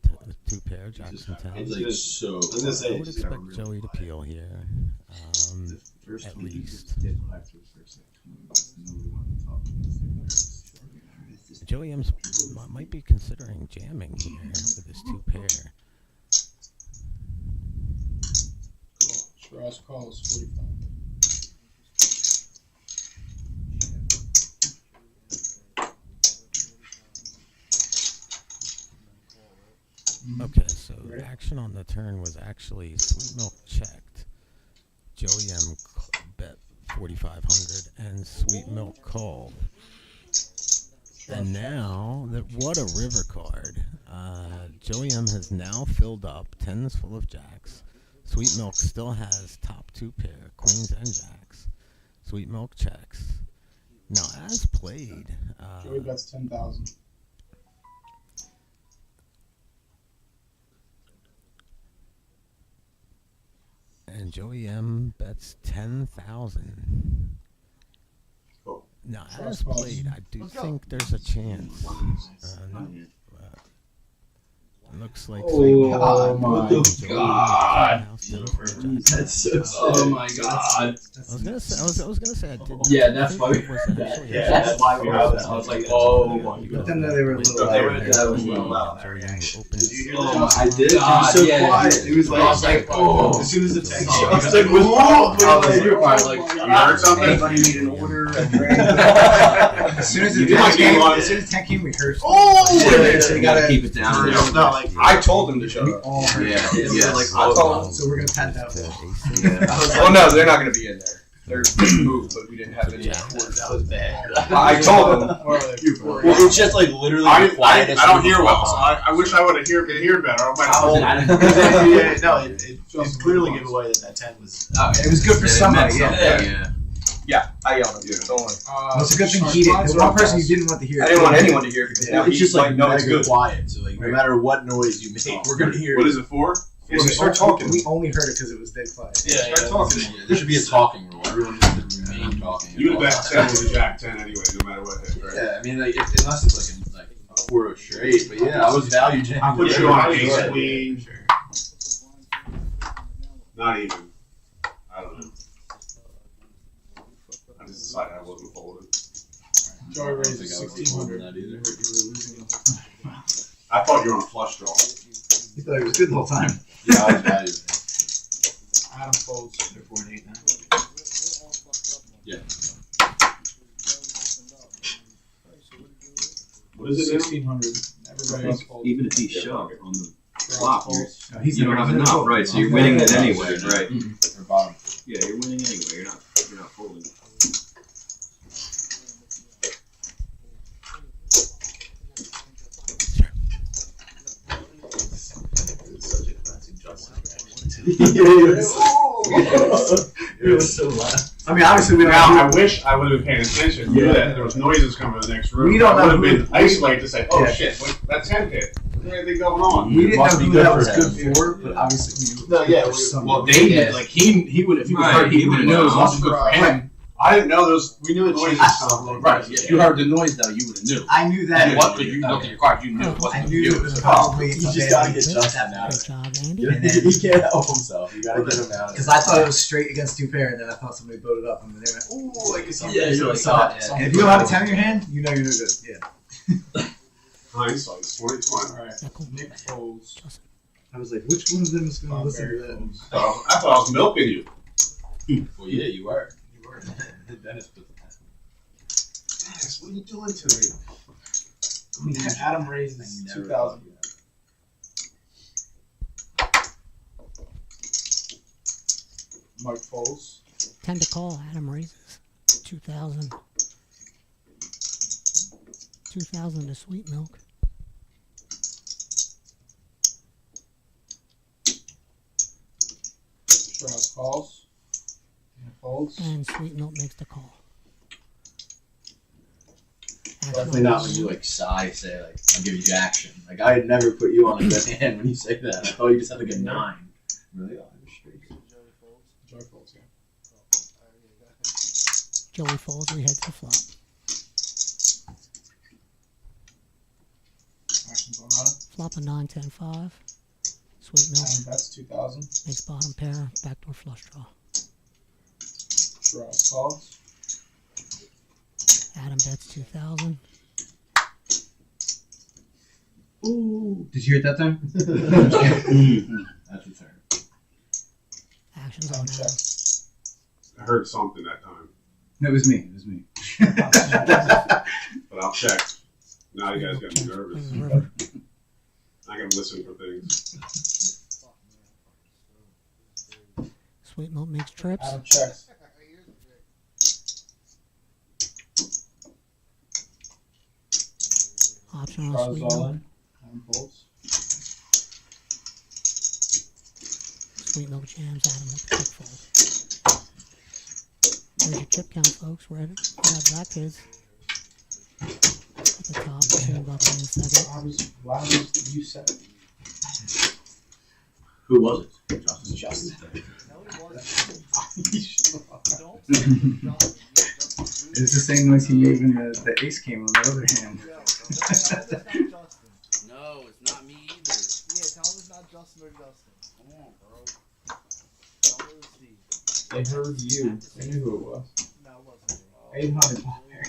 2 pair, jacks and 10s. It's like so. I would expect Joey to peel here, at least. Joey M might be considering jamming here with his 2 pair. Strauss calls 45. Okay, so the action on the turn was actually Sweet Milk checked. Joey M bet 4,500 and Sweet Milk called. And now, what a river card. Joey M has now filled up 10s full of jacks. Sweet Milk still has top 2 pair, queens and jacks. Sweet Milk checks. Now, as played, Joey bets 10,000. and Joey M bets 10,000. Cool. Now, as played, I do think there's a chance. Looks like Oh my god! That's so. Oh my god! I was gonna say I did. Yeah, that's why we. Yeah, that's why we heard that. I was like, oh my god. But then they were a little That louder. was a little loud. Joey M opens. Oh, I did. It was so quiet. It was like, oh. As soon as the tank I was started, like, whoa! You're fine. Like, you heard something? Everybody need an order. As soon as the You might tank be on came, it. as soon as the tank came, we heard. You gotta keep it down. No, like I told them to shut up. All heard. Yeah, it. yeah. Like, I told them. So we're gonna pat that To wall. ace. Well, no, they're not going to be in there. They're moved, but we didn't have any. That was bad. I told them. Or like, Well, it's just like literally I the quietest. don't hear well, so I wish I would have could hear better. I might have Yeah, no, it clearly gave away that 10 was. It was good for somebody. Yeah. Yeah. Yeah, I yelled at you. Don't worry. It's a good thing he didn't. The one person you didn't want to hear. I didn't want anyone to hear because now It's he's just like no, it's mega good. quiet. So like no matter what noise you make, we're gonna hear. What is it for? Yeah, so start talking. We only heard it because it was dead quiet. Yeah, Start talking. There should be a talking rule. Everyone needs to remain talking. You would bet 10 with a jack 10 anyway, no matter what hit, right? Yeah, I mean, like unless it's like a 4 straight, but yeah, I was value jamming. I put you on ace queen. Not even. I don't just decided I wasn't folding. Joey raises I was 1600. that either. I thought you were on a flush draw. You thought it was good the whole time. Yeah, I was value. Adam folds. They're 4 and 8 now. What is it now? 1600. Everybody else folds. Even if he shoved on the Joey flop, folds. you don't have enough, right? So you're winning it anyway, right? Or bottom. Yeah, you're winning anyway. You're not folding. It's such a classic Justin reaction. It was so loud. I mean, obviously we don't Now, I know. wish I would have been paying attention. Yeah. Yeah. That there was noises coming from the next room. We don't I know would have who- been isolated to say, oh Yeah. shit, what, that's hand hit. Is there anything going on? We didn't know Must be who good that for was him. good for, but obviously we knew. No, yeah, for we- some Well, reason. David, Yeah. like he would, if he was Right, hurt, he he would have would've known. It known. was good for him. I didn't know those. We knew the noises sounded Right, if you heard the noise though, you would have knew. I knew that. And what, but you looked at your card, you knew it I wasn't knew you. it was probably You a just bad gotta beat. get Justin out. Good job, Andy. And then- He can't help himself. You gotta get him out. Because I thought it was straight against 2 pair, and then I thought somebody voted up, and then they went, "Ooh, I can see." Yeah, you saw it. And if you don't have a 10 in your hand, you know you're no good. Yeah. hindsight. 2020. Alright. Nick folds. I was like, which one of them is going to Bob listen Barry to that? folds. I thought I was milking you. Well, yeah, you were. You were. Dennis put the Yes, what are you doing to me? Adam raises 2000. Mike folds. 10 to call. Adam raises 2,000. 2,000 to sweet milk. Strauss calls. And folds. And sweet milk makes the call. Definitely not when you like sigh, say like, I'll give you action. Like I had never put you on a good hand when you say that. I thought you just had like a 9. Really? Oh, you're straight. Joey folds, yeah. Joey folds. We head to the flop. Actions on Adam. Flop a 9, 10, 5. Sweet milk. Adam bets 2000. Makes bottom pair. Backdoor flush draw. Strauss calls. Adam bets 2,000. Ooh. Did you hear it that time? That's your turn. Actions Adam on Adam. checks. I heard something that time, No, it was me. It was me. but I'll check. Now you guys got me nervous. Bring the river. I gotta listen for things. Sweet milk makes trips. Adam checks. Option on Strauss sweet all milk. in. Adam folds. Sweet milk jams. Adam with the quick fold. There's your chip count, folks. We're at Black Kids. At the top, 2 bucks in second. Why was you set? Who was it? Justin. It's the same noise he made when the ace came on the other hand. No, it's not me either. Yeah, tell him it's not Justin or Justin. Come on, bro. Tell him it's Steve. They heard you. They knew who it was. No, it wasn't. 800 Bob Barry.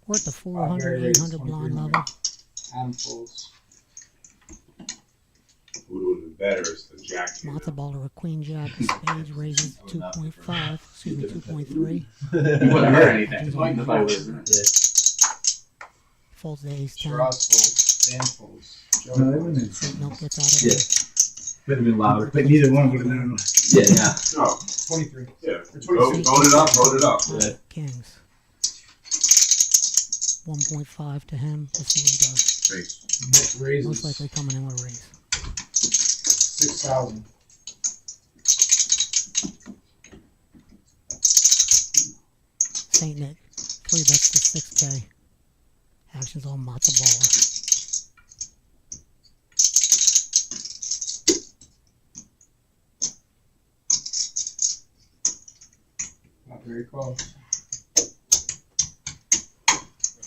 We're at the Bob 400, Barry raises 800 blind 2300. level. Adam folds. Who would have been better is the jack. Matzo ball or a queen jack. Spades raises 2.5. Excuse me, 2.3. You wouldn't hurt anything. Actions Like on the Adam. Folds the ace 10. Strauss folds. Dan folds. No, Joey they folds. wouldn't. Sweet milk gets out of Yeah. there. Could have been louder. But neither one would have known. Yeah. No, 23. yeah. Vote it up. Vote it up. Yeah. Kings. 1.5 to him. Let's see what he does. Nick raises Most likely coming in with a raise. 6,000. St. Nick. 3 bets to 6K. Actions on Matzo Baller. Not very close.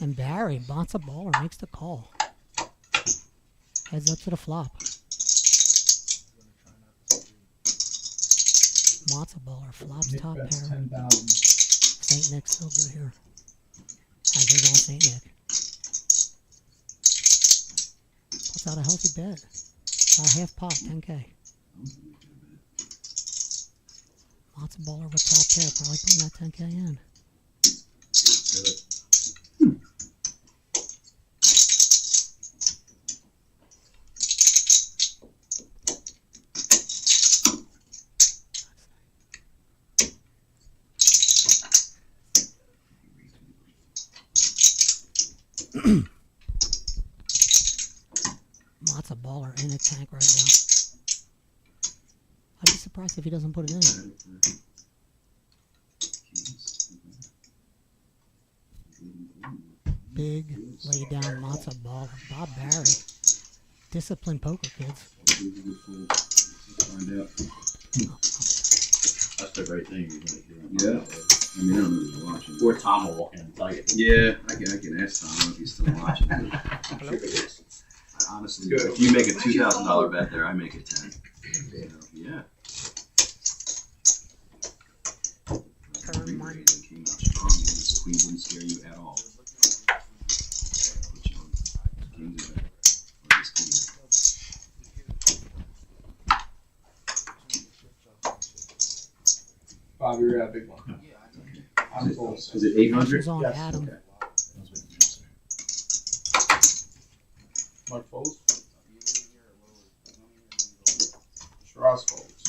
And Barry, Matzo Baller makes the call. Heads up to the flop. Matzo Baller flops Nick top bets pair. 10,000. St. Nick's still good here. Hands on St. Nick. Puts out a healthy bet. About half pot, 10K. Lots of baller with top pair, probably putting that 10K in. Lots of baller in the tank right now. I'd be surprised if he doesn't put it in. Big, lay down, lots of baller. Bob Barry. Disciplined poker, kids. Find out. That's the great thing. Yeah. I mean, I don't know if he's watching. Or Tom will walk in and tell you. Yeah, I can ask Tom if he's still watching. Honestly, if you make a $2,000 bet there, I make it 10. Yeah. Turn one. Came out strong. This queen didn't scare you at all. Put you on kings of it. Or this queen. Bob, you're at a big one. I'm full. Is it 800? He's on Yes. Adam. Okay. Mike folds. Shiraz folds.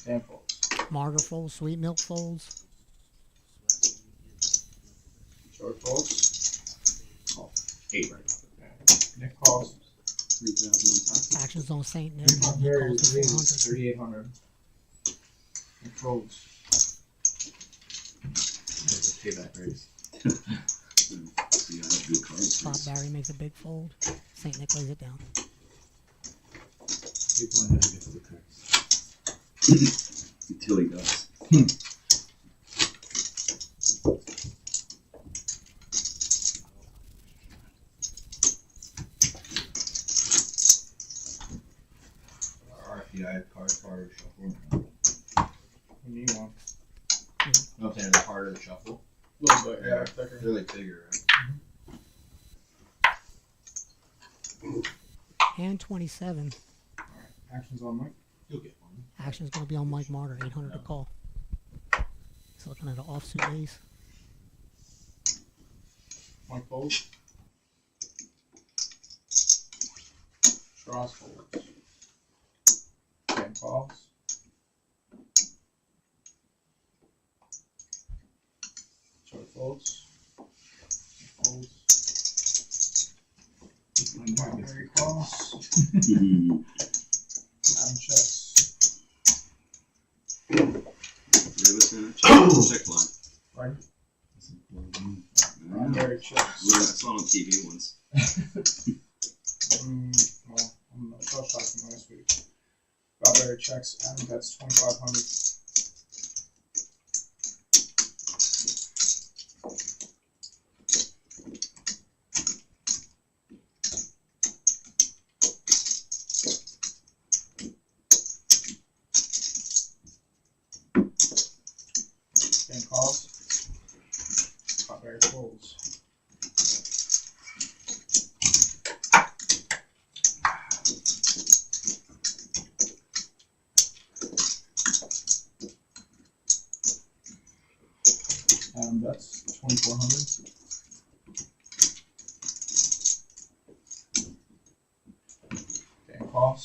Dan folds. Margar folds, Sweet Milk folds. Short folds. 8 right Nick calls. 3,000 on top. Actions on St. Nick. Nick calls very Calls to 400. 3,800. Nick folds. There's a payback race. See, I have good cards. Bob Barry makes a big fold. St. Nick lays it down. People never get to the cards. Until he does. RFPI card shuffle. We need one. No, I'm saying the harder the shuffle. A little bit, yeah, thicker. They're like bigger, right? Hand 27. Actions on Mike. You'll get one. Action's going to be on Mike Martyr, 800 to call. He's looking at an offsuit ace. Mike folds. Shiraz folds. Dan calls. Short folds. Folds. Mary calls. Adam checks. Check line. Right. Well, Mary checks. I saw it on TV once. Well, I'm not shell shocking last week. Barry checks. Adam bets 2,500. Dan calls. Barry folds. Adam bets 2,400. Dan calls.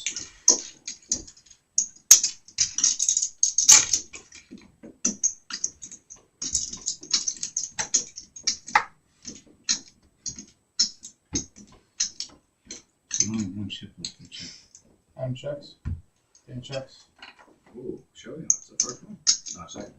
Only one chip left to check. Adam checks. Dan checks. Ooh, showdown. It's the first one. No, second.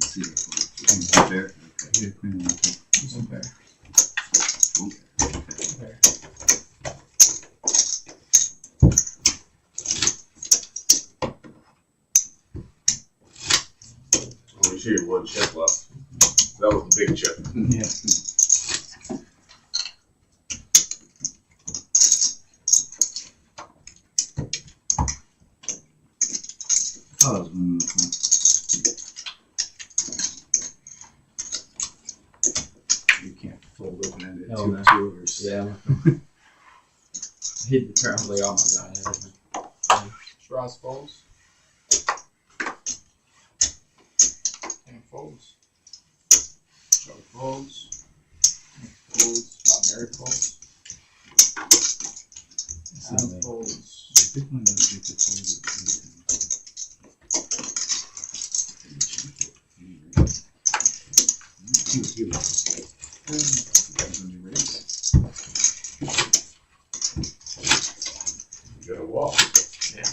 See that one. Fair. Okay. Yeah, queen on top. He's in pair. Okay. Pair. Oh, you see your one chip left. That was the big chip. Yeah. Hell two, no. two overs. Yeah. I hit the turn. I was like, oh my god. Strauss folds. And folds. Joe folds. Nick folds. Mary folds. Adam folds. I think mine does make the fold. You gotta walk. Yeah.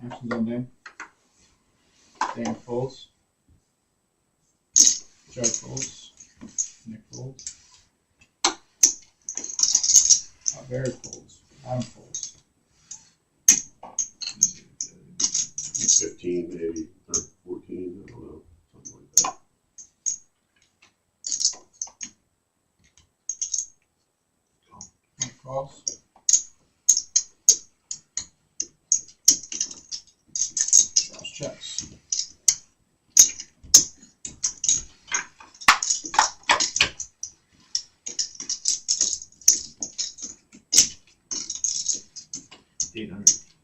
Actions on Dan. Dan folds. Joe folds. Nick folds. Barry folds. Adam folds. 15 maybe, or 14, I don't know, something like that. Nick calls. Strauss checks.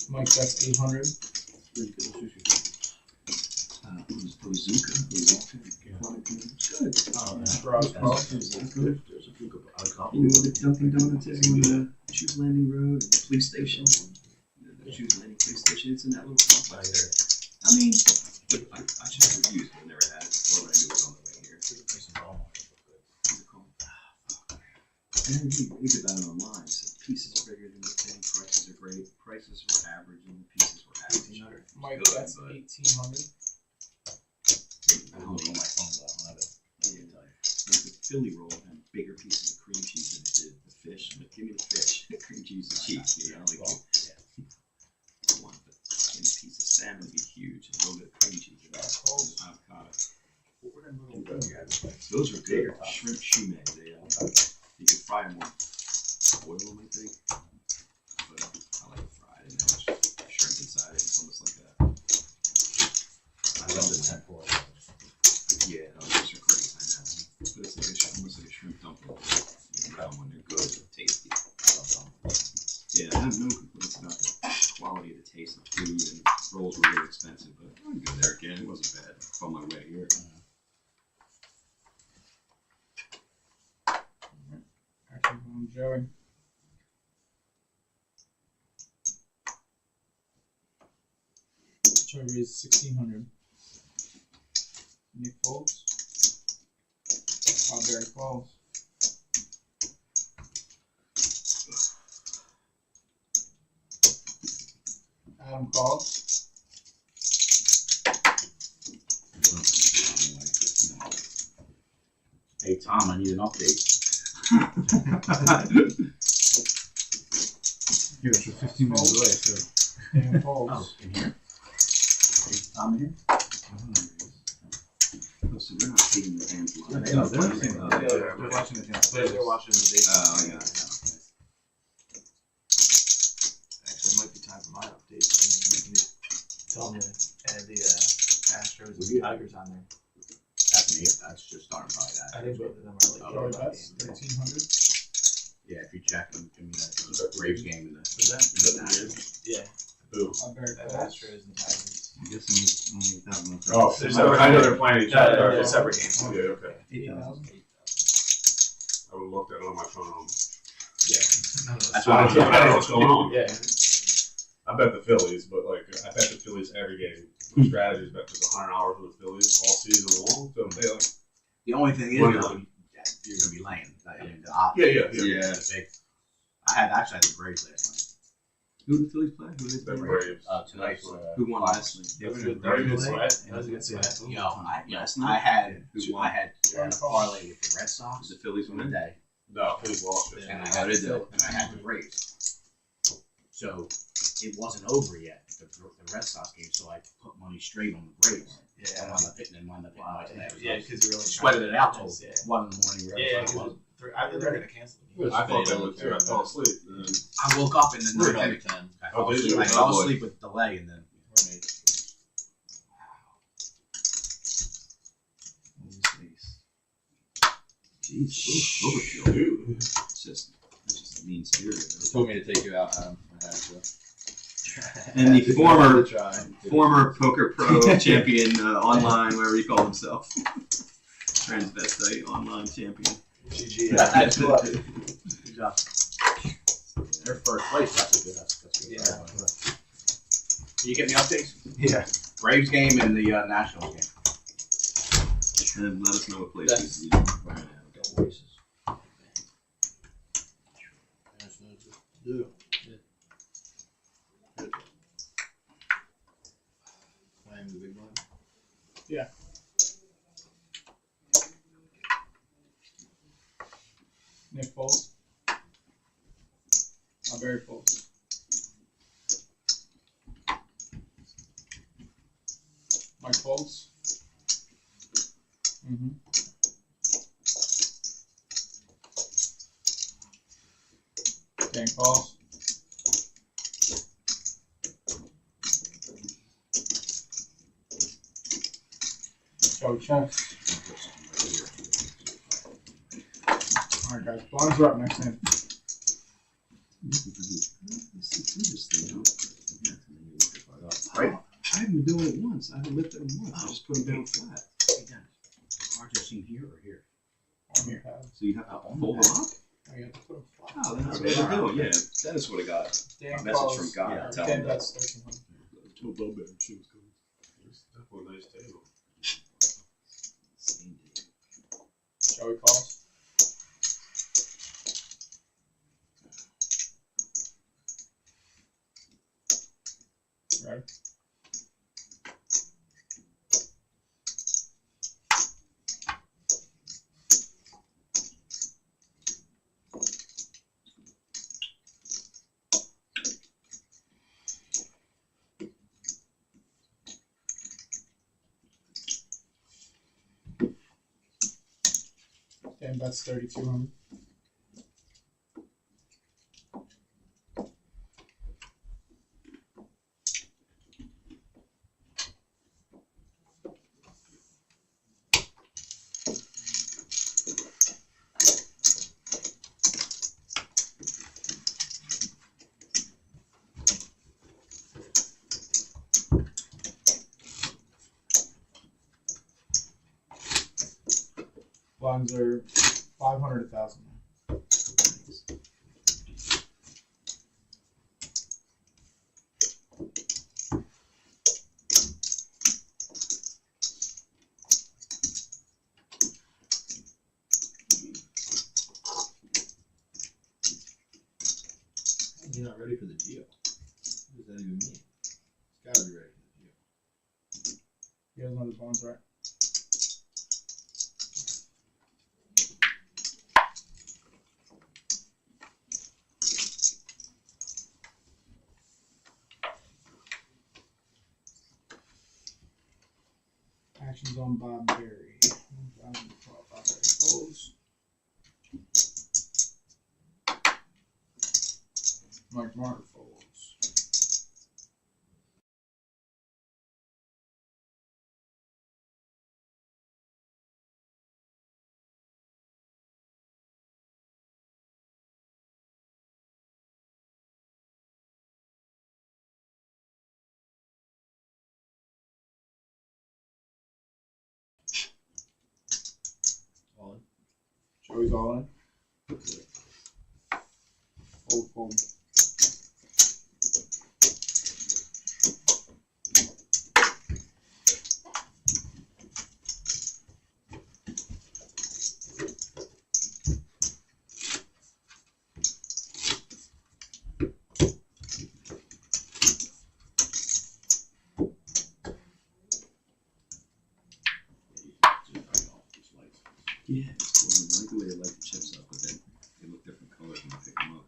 Mike bets 800. Bazooka. Good. Strauss calls. Good. There's a few good. You know what the Dunkin' Donuts is on the Shoes Landing Road, the police station? The Shoes Landing police station, it's in that little complex there. I mean, I checked reviews, but I never had it before, but I knew it was on the way here. What's it called? And I read about it online. So pieces are bigger than the thing, prices are great. Prices were average and the pieces were average. Mike bets 1800. I don't know my phone, but I don't have it. I can't tell you. Like the Philly roll had bigger pieces of cream cheese than it did the fish. But give me the fish. Cream cheese is cheap, you know. Like I want the piece of salmon to be huge and a little bit of cream cheese and avocado. Those are good. Shrimp shume. They you can fry them or boil them, I think. But I like it fried, and then shrimp inside it. It's almost like a. I love the tempura. Yeah, those are great. I know. But it's like almost like a shrimp dumpling. You know, when they're good, they're tasty. I love dumplings. Yeah, I have no complaints about the quality of the taste of the food, and rolls were really expensive, but I'm good there again. It wasn't bad on my way here. Actions on Joey. Joey raised 1600. Nick folds. Barry folds. Adam calls. Hey Tom, I need an update. You're 15 minutes away, so. Dan folds. Oh, in here. Hey Tom in here? Oh, so they're not taking the hands live. They're watching the thing. They're watching the date. Oh, yeah. Actually, it might be time for my update. Tell me to add the Astros and Tigers on there. That's me. That's just starting by that. I think both of them are Joey like bets 1300. Yeah, if you check them, give me that Braves game in the. Was that? Yeah. Who? Barry That folds. Astros and Tigers. I'm guessing it's only that one. Oh, They're separate. I know they're playing each other. They're separate games. Yeah, okay. 8,000. I would look at it on my phone. Yeah. That's I what don't know what's going on. Yeah. I bet the Phillies, but like I bet the Phillies every game. My strategy is bet just $100 for the Phillies all season long. So they like The only thing is, Money though, line. you're gonna be laying. I mean, the odds. Yeah. The big. I had the Braves last night. Who did the Phillies play? Who did they The play? Braves. Tonight. Who won last night? That was a good sweat. That was a good sweat. You know, Last I night? had Who won? a parlay with the Red Sox The Phillies on the won? day, No, Phillies lost it. and I had the Braves. So it wasn't over yet, the Red Sox game. So I put money straight on the Braves, I wound up hitting and wound up hitting Mike today. Yeah, because you really Sweated it out till Yeah. 1 in the morning. wherever Yeah, I was. because I think they're gonna cancel it. I thought that was too. I fell asleep. And then, I woke up and then We're I number 10. fell did asleep. you? I fell Oh, boy. asleep with delay and then. Jeez, overkill. dude. It's just mean spirited. They told me to take you out. I had to. And the former Try. former poker pro champion online, whatever you call himself, transvestite online champion. GG. Good job. Their first place. That's good. That's good. Yeah. You get me updates? Yeah. Braves game and the Nationals game. And let us know what place this is. I am the big one. Yeah. Nick Foles. I'm very Foles. Mike Foles. Mm-hmm. Dan Foles. Joey Chess. Alright guys, blinds are up next name. Right. I haven't been doing it once. I haven't lifted them once. I just put them down flat. Cards are seen here or here? On your pad. So you have to fold them up? Oh, you have to put them flat. Oh, then that's what I do. Yeah, Dennis would have got Dan a message Foles, from God or telling Dan, him that's 1300. Told Bubba she was coming. It's definitely a nice table. Joey calls. Right. And that's 3,200. Blinds are 500 to 1,000. You're not ready for the deal. What does that even mean? It's gotta be ready for the deal. You guys know the blinds, right? Actions on Bob Berry. Bob Berry folds. Mike Martin folds. All in. Joey's all in. Fold, fold. Yeah, it's cool. I like the way they light the chips up, but then they look different colors when you pick them up.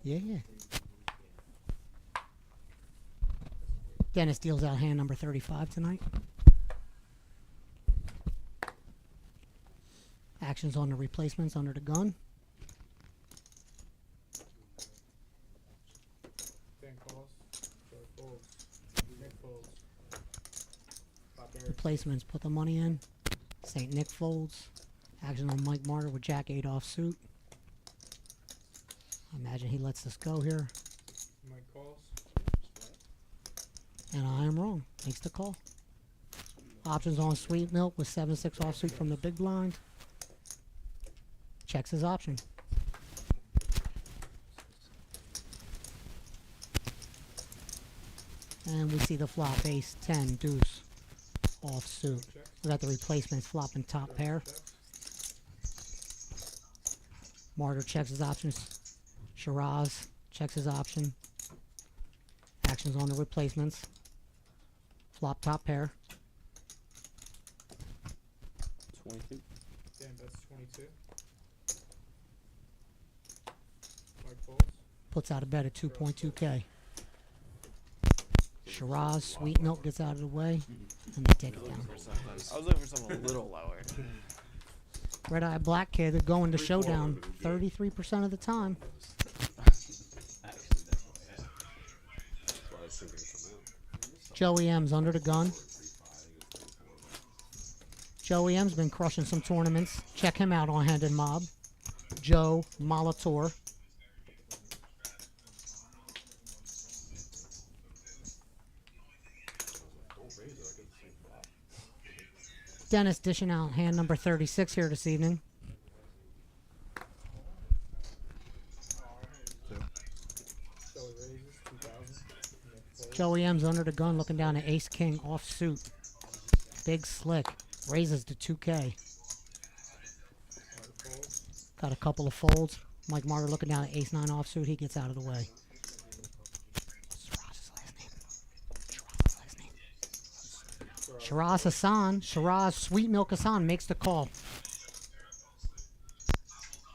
Yeah. Dennis deals out hand number 35 tonight. Actions on the replacements under the gun. Dan calls. Joe folds. Nick folds. Pop Eric. Replacements, put the money in. St. Nick folds. Action on Mike Martyr with Jack 8 offsuit. I imagine he lets this go here. Mike calls. And I am wrong. Makes the call. Options on Sweet Milk with 7-6 offsuit from the big blind. Checks his option. And we see the flop ace 10 deuce offsuit. We got the replacements flopping top pair. Martyr checks his options. Shiraz checks his option. Actions on the replacements. Flop top pair. 22. Dan bets 22. Mike folds. Puts out a bet at 2.2K. Shiraz, Sweet Milk gets out of the way, and they take it down. I was looking for something a little lower. Red Eye Black Kid are going to showdown 33% of the time. Joey M's under the gun. Joey M's been crushing some tournaments. Check him out on Handed Mob. Joe Molitor. Dennis dishing out hand number 36 here this evening. Joey raises 2000. Joey M's under the gun looking down at Ace King offsuit. Big slick. Raises to 2K. Got a couple of folds. Mike Martyr looking down at Ace 9 offsuit. He gets out of the way. Shiraz Hassan. Shiraz Sweet Milk Hassan makes the call.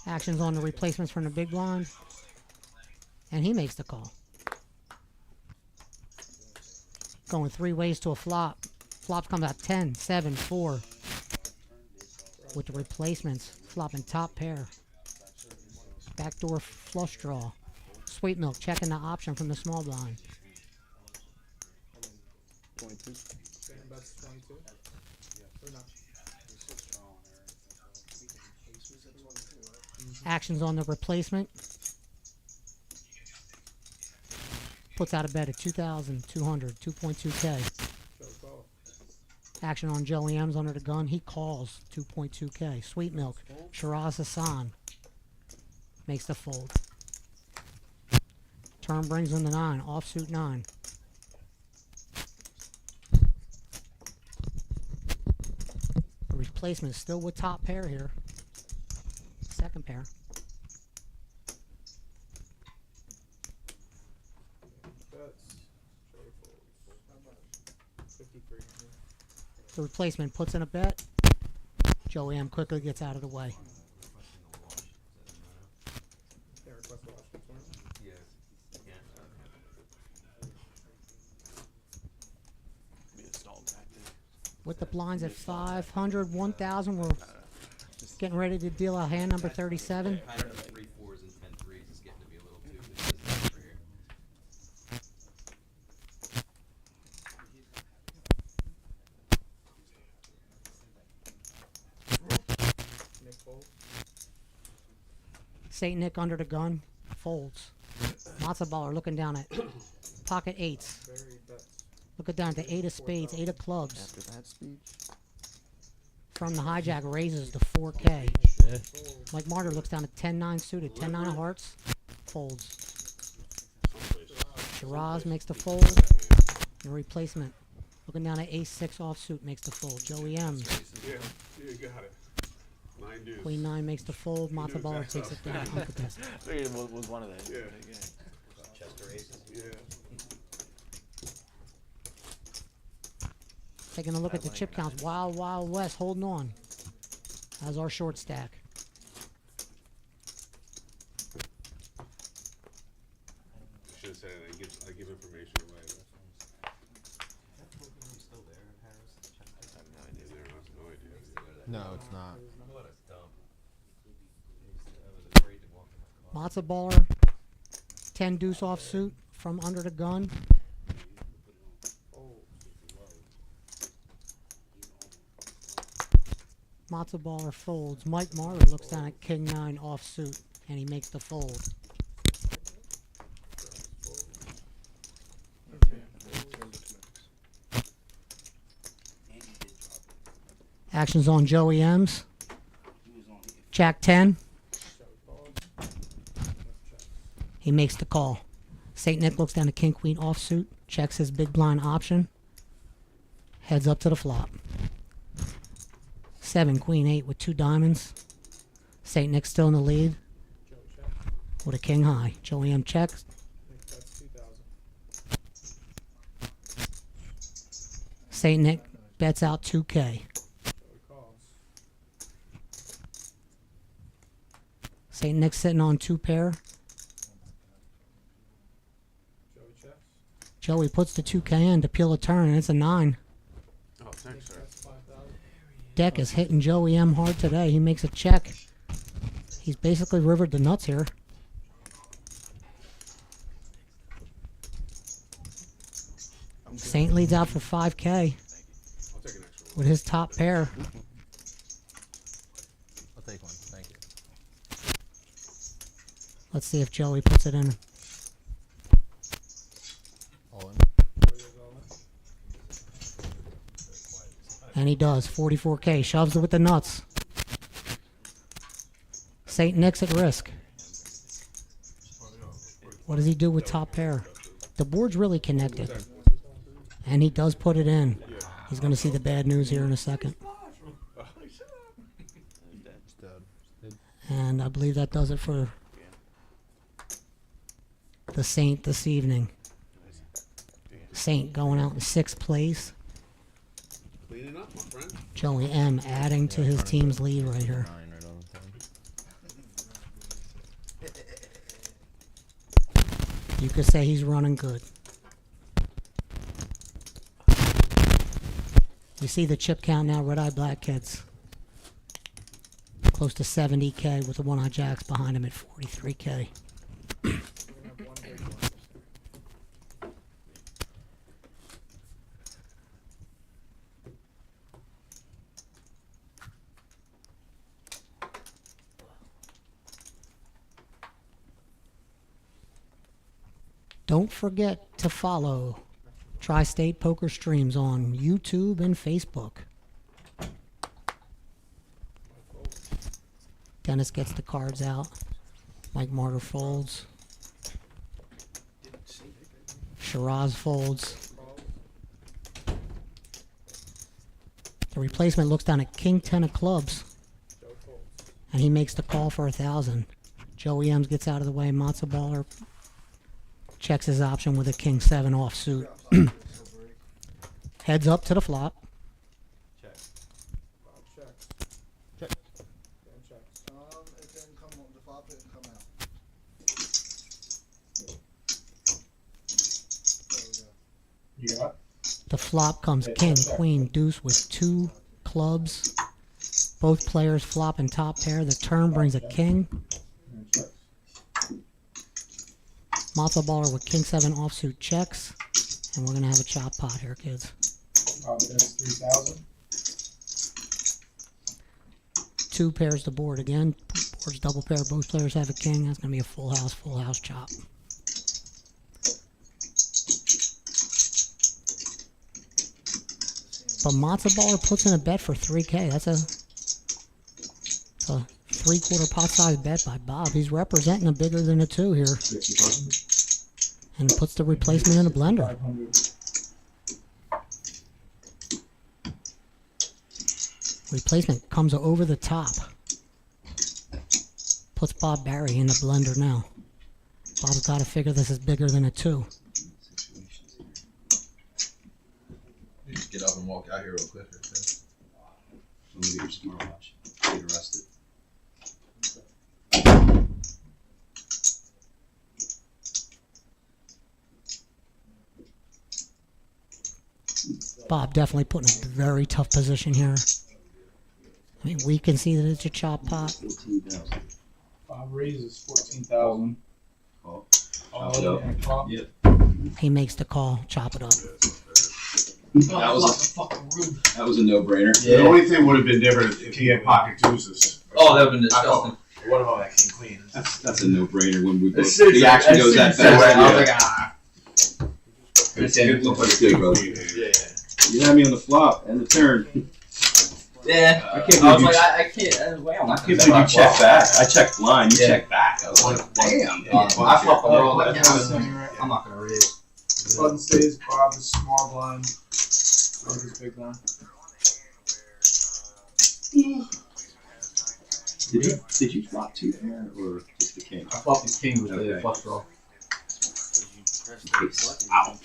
Actions on the replacements from the big blind. And he makes the call. Going three ways to a flop. Flops come out 10, 7, 4. With the replacements. Flopping top pair. Backdoor flush draw. Sweet Milk checking the option from the small blind. 22. Dan bets 22. Or not. Actions on the replacement. Puts out a bet at 2,200, 2.2K. Joe call. Action on Joey M's under the gun. He calls 2.2K. Sweet Milk. Shiraz Hassan makes the fold. Turn brings in the 9. Offsuit 9. The replacement is still with top pair here. Second pair. Bets. Joey folds. 53. The replacement puts in a bet. Joey M quickly gets out of the way. Dan requests to watch the tournament. Be a stall tactic. With the blinds at 500, 1,000, we're getting ready to deal out hand number 37. Kind of 3 4s and 10 3s is getting to be a little too consistent over here. Nick folds. St. Nick under the gun, folds. Matzo Baller looking down at pocket 8s. Very bets. Looking down at the 8 of spades, 8 of clubs. After that speech. From the hijack raises to 4K. Mike Martyr looks down at 10-9 suited, 10-9 of hearts, folds. Shiraz makes the fold. The replacement. Looking down at ace 6 offsuit makes the fold. Joey M. Yeah, you got it. 9 deuce. Queen 9 makes the fold. Matzo Baller takes it down. Uncontested. I figured it was one of those. Yeah. Chester aces. Yeah. Taking a look at the chip counts. Wild Wild West holding on. As our short stack. shouldn't say anything. I give information away. Still there, Harris? I have no idea. No idea. No, it's not. What a dump. I was afraid to walk in my car. Matzo baller, 10 deuce offsuit from under the gun. Matzo baller folds. Mike Marler looks down at king 9 offsuit, and he makes the fold. Action's on Joey M's. Jack 10. He makes the call. St. Nick looks down at king queen offsuit, checks his big blind option, heads up to the flop. 7 queen 8 with 2 diamonds. St. Nick's still in the lead with a king high. Joey M checks. St. Nick bets out 2K. St. Nick's sitting on 2 pair. Joey puts the 2K in to peel a turn, and it's a 9. Oh, thanks, sir. Deck is hitting Joey M hard today. He makes a check. He's basically rivered the nuts here. Saint leads out for 5K with his top pair. I'll take one. Thank you. Let's see if Joey puts it in. All in. And he does. 44K. Shoves it with the nuts. St. Nick's at risk. What does he do with top pair? The board's really connected. And he does put it in. He's going to see the bad news here in a second. And I believe that does it for the Saint this evening. Saint going out in 6th place. Cleaning up, my friend. Joey M adding to his team's lead right here. You could say he's running good. You see the chip count now, Red Eye Black Kids. Close to 70K with the One Eye Jacks behind him at 43K. Don't forget to follow Tri-State Poker Streams on YouTube and Facebook. Dennis gets the cards out. Mike Martyr folds. Shiraz folds. The replacement looks down at king 10 of clubs. And he makes the call for 1,000. Joey M's gets out of the way. Matzo baller checks his option with a king 7 offsuit. Heads up to the flop. Check. Check. It didn't come on the flop, it didn't come out. There we go. You got? The flop comes king, queen, deuce with 2 clubs. Both players flop in top pair. The turn brings a king. Matzo baller with king 7 offsuit checks. And we're going to have a chop pot here, kids. That's 3,000. 2 pairs to board again. Board's double pair. Both players have a king. That's going to be a full house chop. But Matzo baller puts in a bet for 3K. That's a 3/4 pot size bet by Bob. He's representing a bigger than a 2 here. And puts the replacement in a blender. Replacement comes over the top. Puts Bob Barry in the blender now. Bob's got to figure this is bigger than a 2. You just get up and walk out here real quick. Let me get your smartwatch. Get arrested. Bob definitely put in a very tough position here. I mean, we can see that it's a chop pot. 14,000. Bob raises 14,000. Call. All Chop it up. in, call. Yep. He makes the call, chop it up. That was a no-brainer. The only thing would have been different if he had pocket deuces. Oh, that would have been disgusting. What about that king queen? That's a no-brainer when we both. As soon as The I- action as goes soon that as I fast. said that, I was Yeah. like, ah. Good look like good, brother. Yeah. You had me on the flop and the turn. Yeah. I can't I was believe like, you. I can't. I'm not I gonna can't believe bet my you checked flop. back. I checked blind. You Yeah. checked back. I was like, damn. I flopped the world. Yeah, I'm not gonna raise. Button stays. Bob is small blind. Bob is big blind. Did you flop two pair or just the king? I flopped the king with the Okay. flush draw. Wow.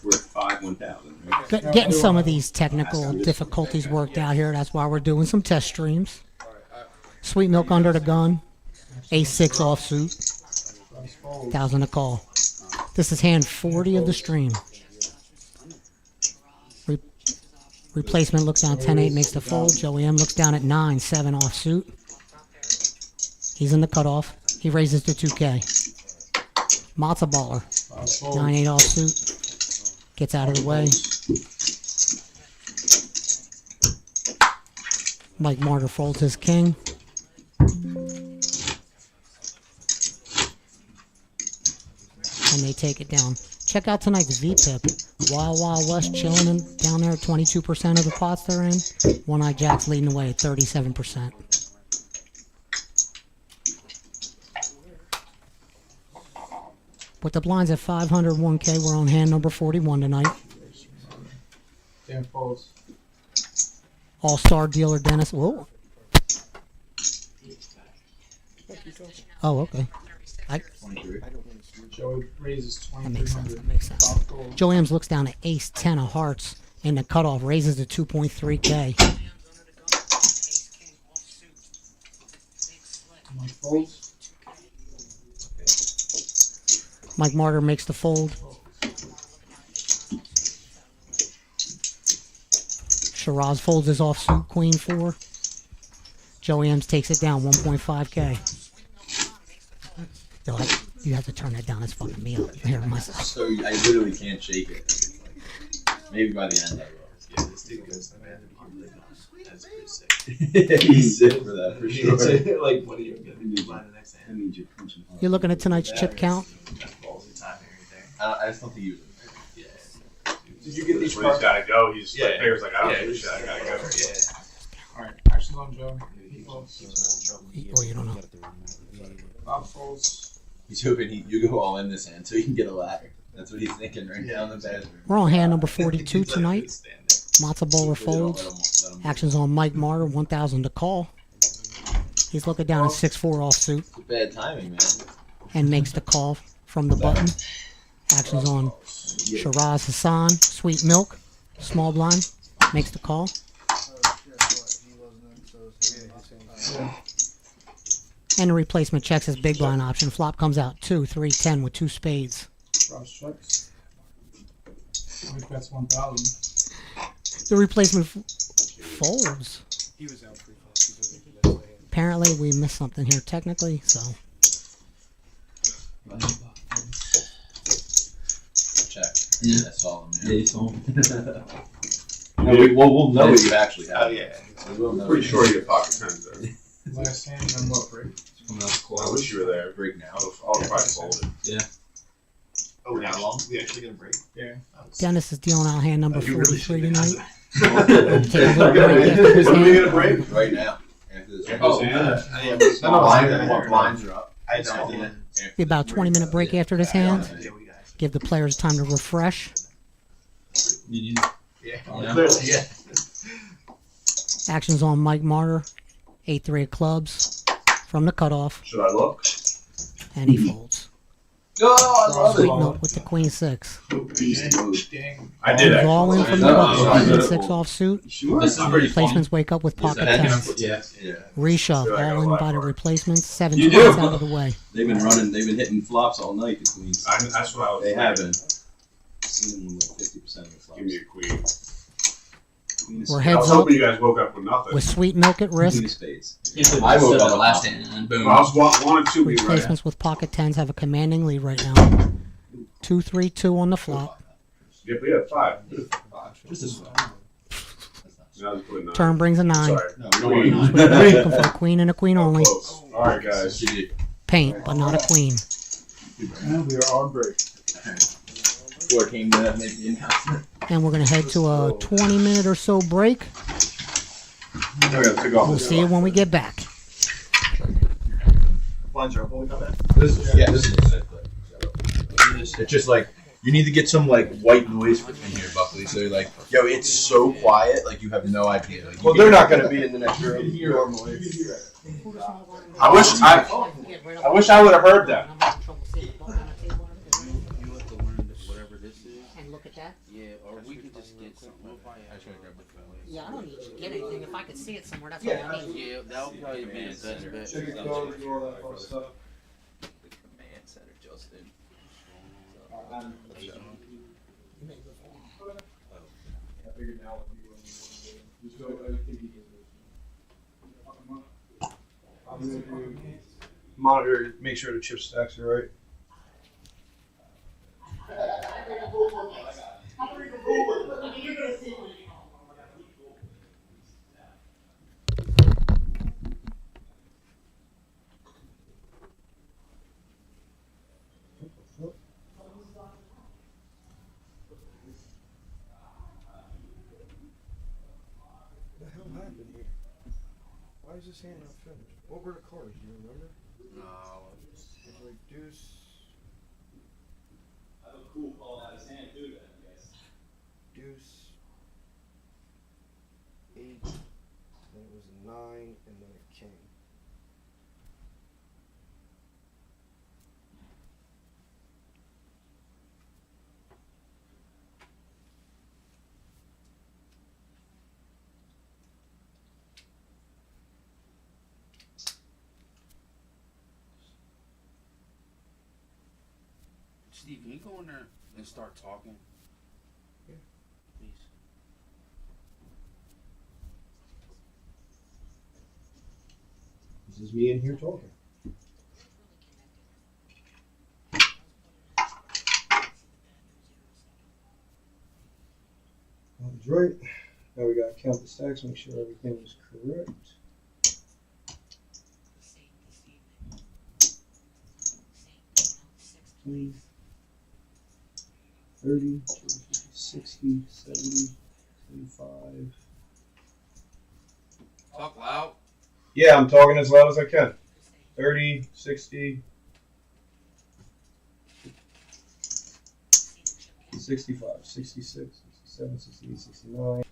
We're at 1,000. Right? Getting some of these technical difficulties worked out here. That's why we're doing some test streams. Sweet milk under the gun. Ace-6 offsuit. 1,000 to call. This is hand 40 of the stream. Replacement looks down 10-8, makes the fold. Joey M looks down at 9-7 offsuit. He's in the cutoff. He raises to 2K. Matza baller. 9-8 offsuit. Gets out of the way. Mike Martyr folds his king. And they take it down. Check out tonight's VPIP. Wild Wild West chilling down there at 22% of the pots they're in. One Eye Jack's leading away at 37%. With the blinds at 500, 1K, we're on hand number 41 tonight. Dan folds. All-star dealer Dennis. Whoa. Oh, okay. Joey raises That makes sense. 2,300. That makes sense. Bob folds. Joey M's looks down at ace-10 of hearts in the cutoff, raises to 2.3K. Mike folds. Mike Martyr makes the fold. Shiraz folds his offsuit, queen 4. Joey M's takes it down, 1.5K. They're like, you have to turn that down, it's fucking me up. Here, myself. So I literally can't shake it. Maybe by the end I will. Yeah, this dude goes, man, that's pretty sick. He's sick for that for sure. Like, what are you gonna do by the next hand? That means you're punching hard. You're looking at tonight's chip count. That's ballsy timing right there. I just don't think he was. Yeah. Did you get these When he's cards? gotta go, he's Yeah. like, figures like, I don't Yeah, give a shit, I gotta go. Yeah. Alright, actions on Joe. He folds. Oh, you don't know. Bob folds. He's hoping you go all in this hand so he can get a ladder. That's what he's thinking right now in the bedroom. We're on hand number 42 tonight. Matza bowler folds. Actions on Mike Martyr, 1,000 to call. He's looking down at 6-4 offsuit It's bad timing, man. and makes the call from the button. Actions on Shiraz Hassan, Sweet Milk, small blind, makes the call. And the replacement checks his big blind option. Flop comes out 2, 3, 10 with 2 spades. Cross checks. Mike bets 1,000. The replacement folds. He was out free flop. Apparently we missed something here technically, so. Check. Yeah. That's all, man. Yeah, you saw him. We'll know what you actually have. Oh, yeah. We will know. Pretty sure you get pocket tens there. Last hand, then what, break? I wish you were there. Break now. I'll probably fold it. Yeah. Oh, we're how long? We actually gonna break? Yeah. Dennis is dealing out hand number Oh, you really 43 should've tonight. done Take a little break after this When are we hand. gonna break? Right now. After this. Oh, hand. Yeah, but No, blinds are up. I don't. Be about a 20-minute break after this hand. Yeah, we got it. Give the players time to refresh. You need Yeah, Yeah. clearly, yeah. Actions on Mike Martyr, 8-3 of clubs from the cutoff, Should I look? and he folds. Oh, I love Sweet it. milk with the queen 6. Beast mode. Dang. I did He's all in actually. from the No, button. no, Queen no. 6 offsuit. Sure. This is pretty fun. Replacements wake up with pocket that 10s. Yeah. Yeah. Reshove, Feel like all I in got by the a lot. replacements. 7 You points do. out of the way. They've been running flops all night, the queens. That's what I was They thinking. have been. Seen them with 50% of the flops. Give me a queen. We're I heads was up hoping you guys woke up with nothing. with sweet milk at risk. I woke up last hand and boom. I was wanted to be right. Replacements with pocket tens have a commanding lead right now. 2-3-2 on the flop. Yep, we had 5. Just as Now let's put a 9. Turn brings a 9. Sorry. No, we don't want a 9. We're looking for a queen and a queen only. Close. All right, guys. Paint, but not a queen. And we are on break. Before it came to make the announcement. And we're going to head to a 20-minute or so break. We'll see you when we get back. Blinds are open. We come in. This is it. It's just like you need to get some like white noise in here, Buckley. So you're like, yo, it's so quiet, like you have no idea. Like, Well, they're not going to be in the next room normally. I wish I would have heard that. You have to learn this, whatever this is. And look at that. Yeah, or we could just get something. We'll probably have to grab the phone. Yeah, I don't need to get anything. If I could see it somewhere, that's all all I need. Yeah, that would probably be the best bet. Check your code, do all that fun stuff. the command center, Justin. I figured now would be when you just go. I think he did it. Monitor, make sure the chip stacks are right. What the hell happened here? Why is this hand not finished? What were the cards? Do you remember? No. It's like deuce. I have a cool call out his hand too, then, yes. Deuce. 8. Then it was a 9, and then a king. Steve, can you go in there and start talking? Yeah. Please. This is me in here talking. That's right. Now we got to count the stacks, make sure everything is correct. 30, 60, 70, 75. Talk loud. Yeah, I'm talking as loud as I can. 30, 60, 65, 66, 67, 68, 69.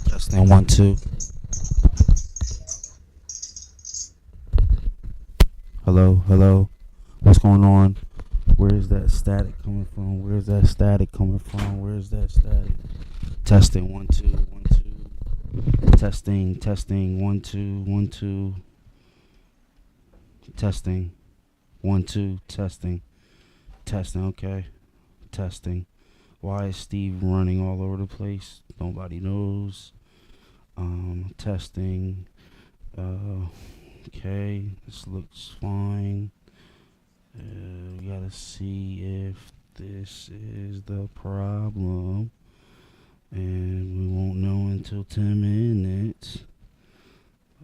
Justin, 1, 2. Hello, hello. What's going on? Where's that static coming from? Where's that static coming from? Where's that static? Testing, 1, 2, 1, 2. Testing, 1, 2, 1, 2. Testing. 1 2 testing. Testing, okay. Testing. Why is Steve running all over the place? Nobody knows. Testing. Okay, this looks fine. We gotta see if this is the problem. And we won't know until 10 minutes.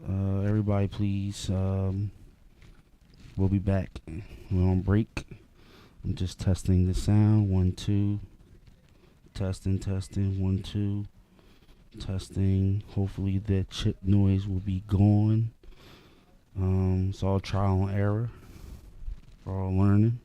Everybody, please. We'll be back. We're on break. I'm just testing the sound. 1 2. Testing, testing. 1 2. Testing. Hopefully the chip noise will be gone. It's all trial and error. We're all learning.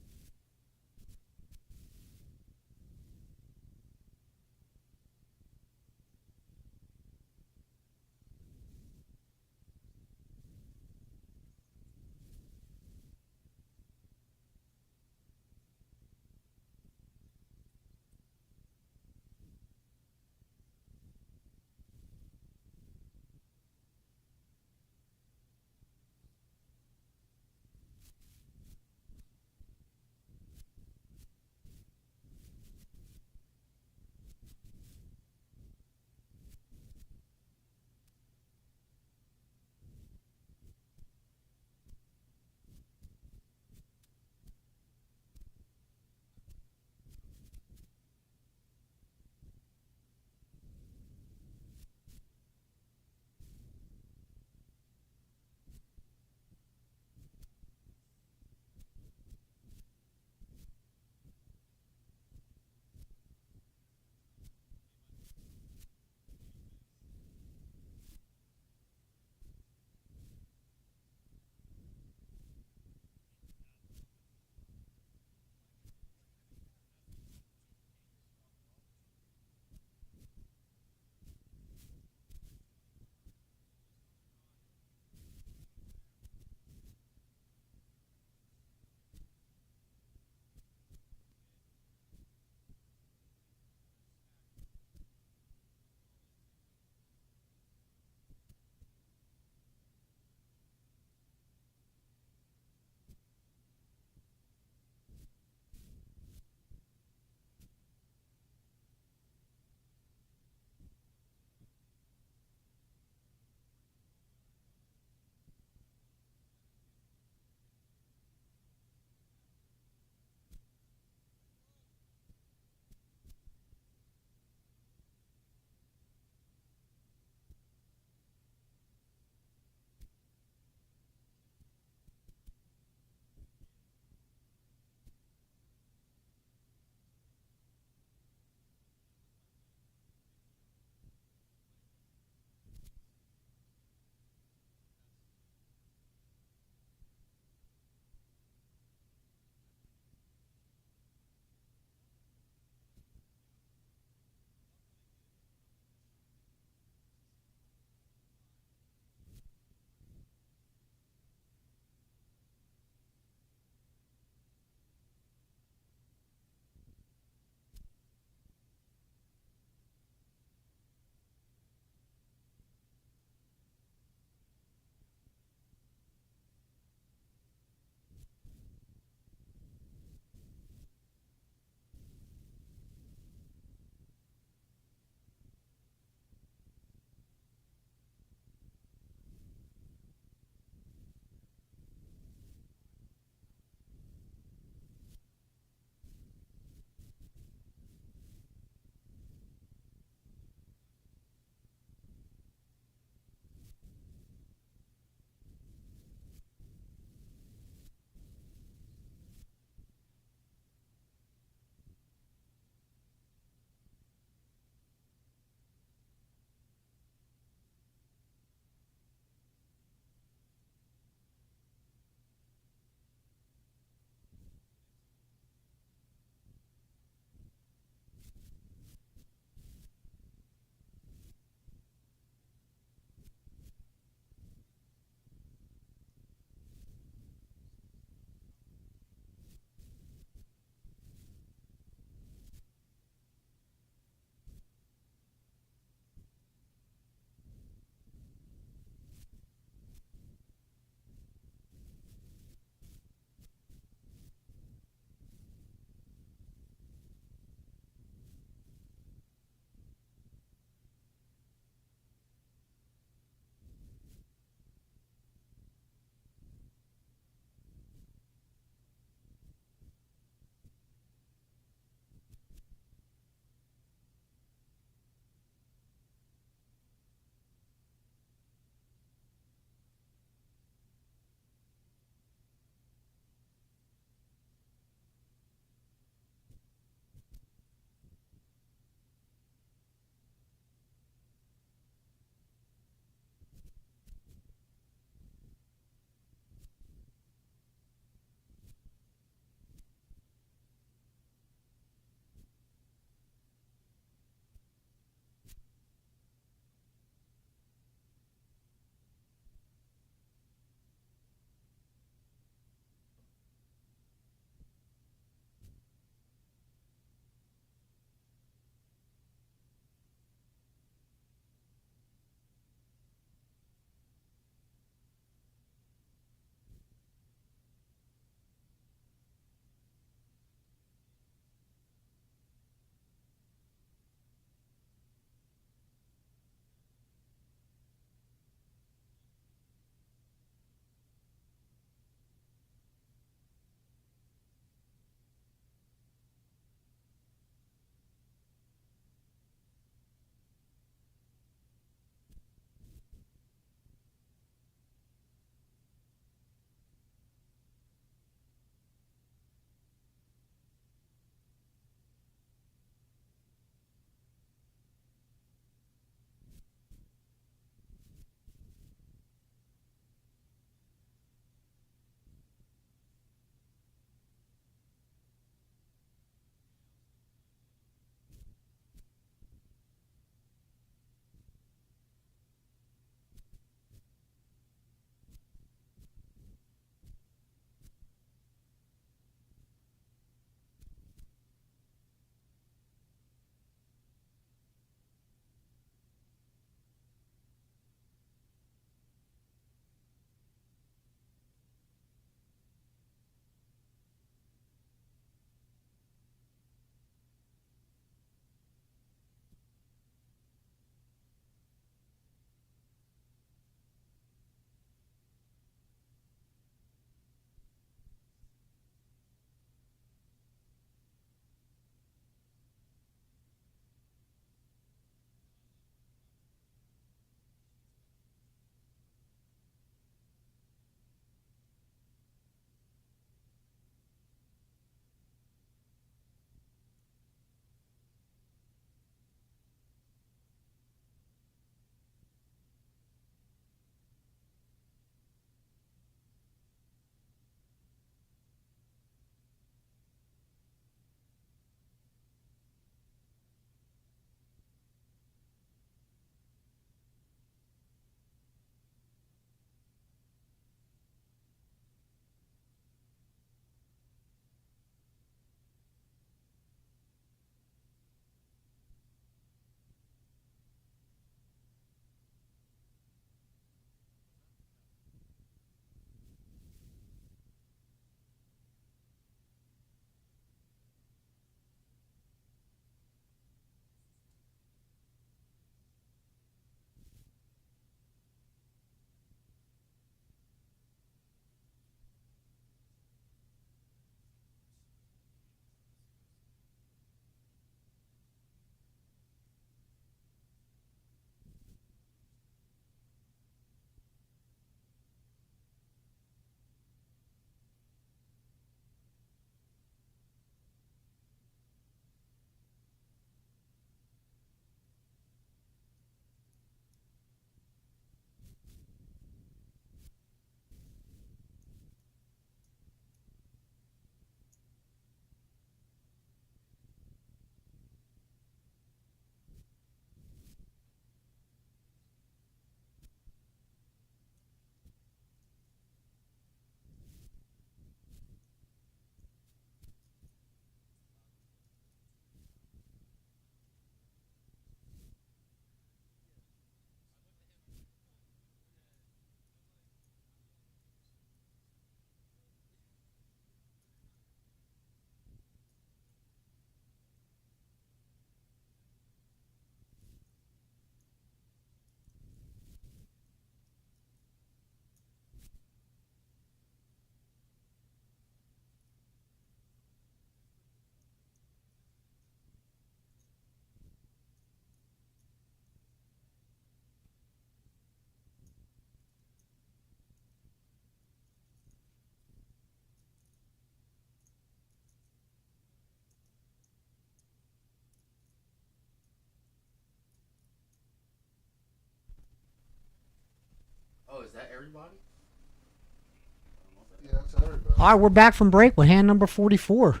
Yeah, that's everybody. All right, we're back from break with hand number 44.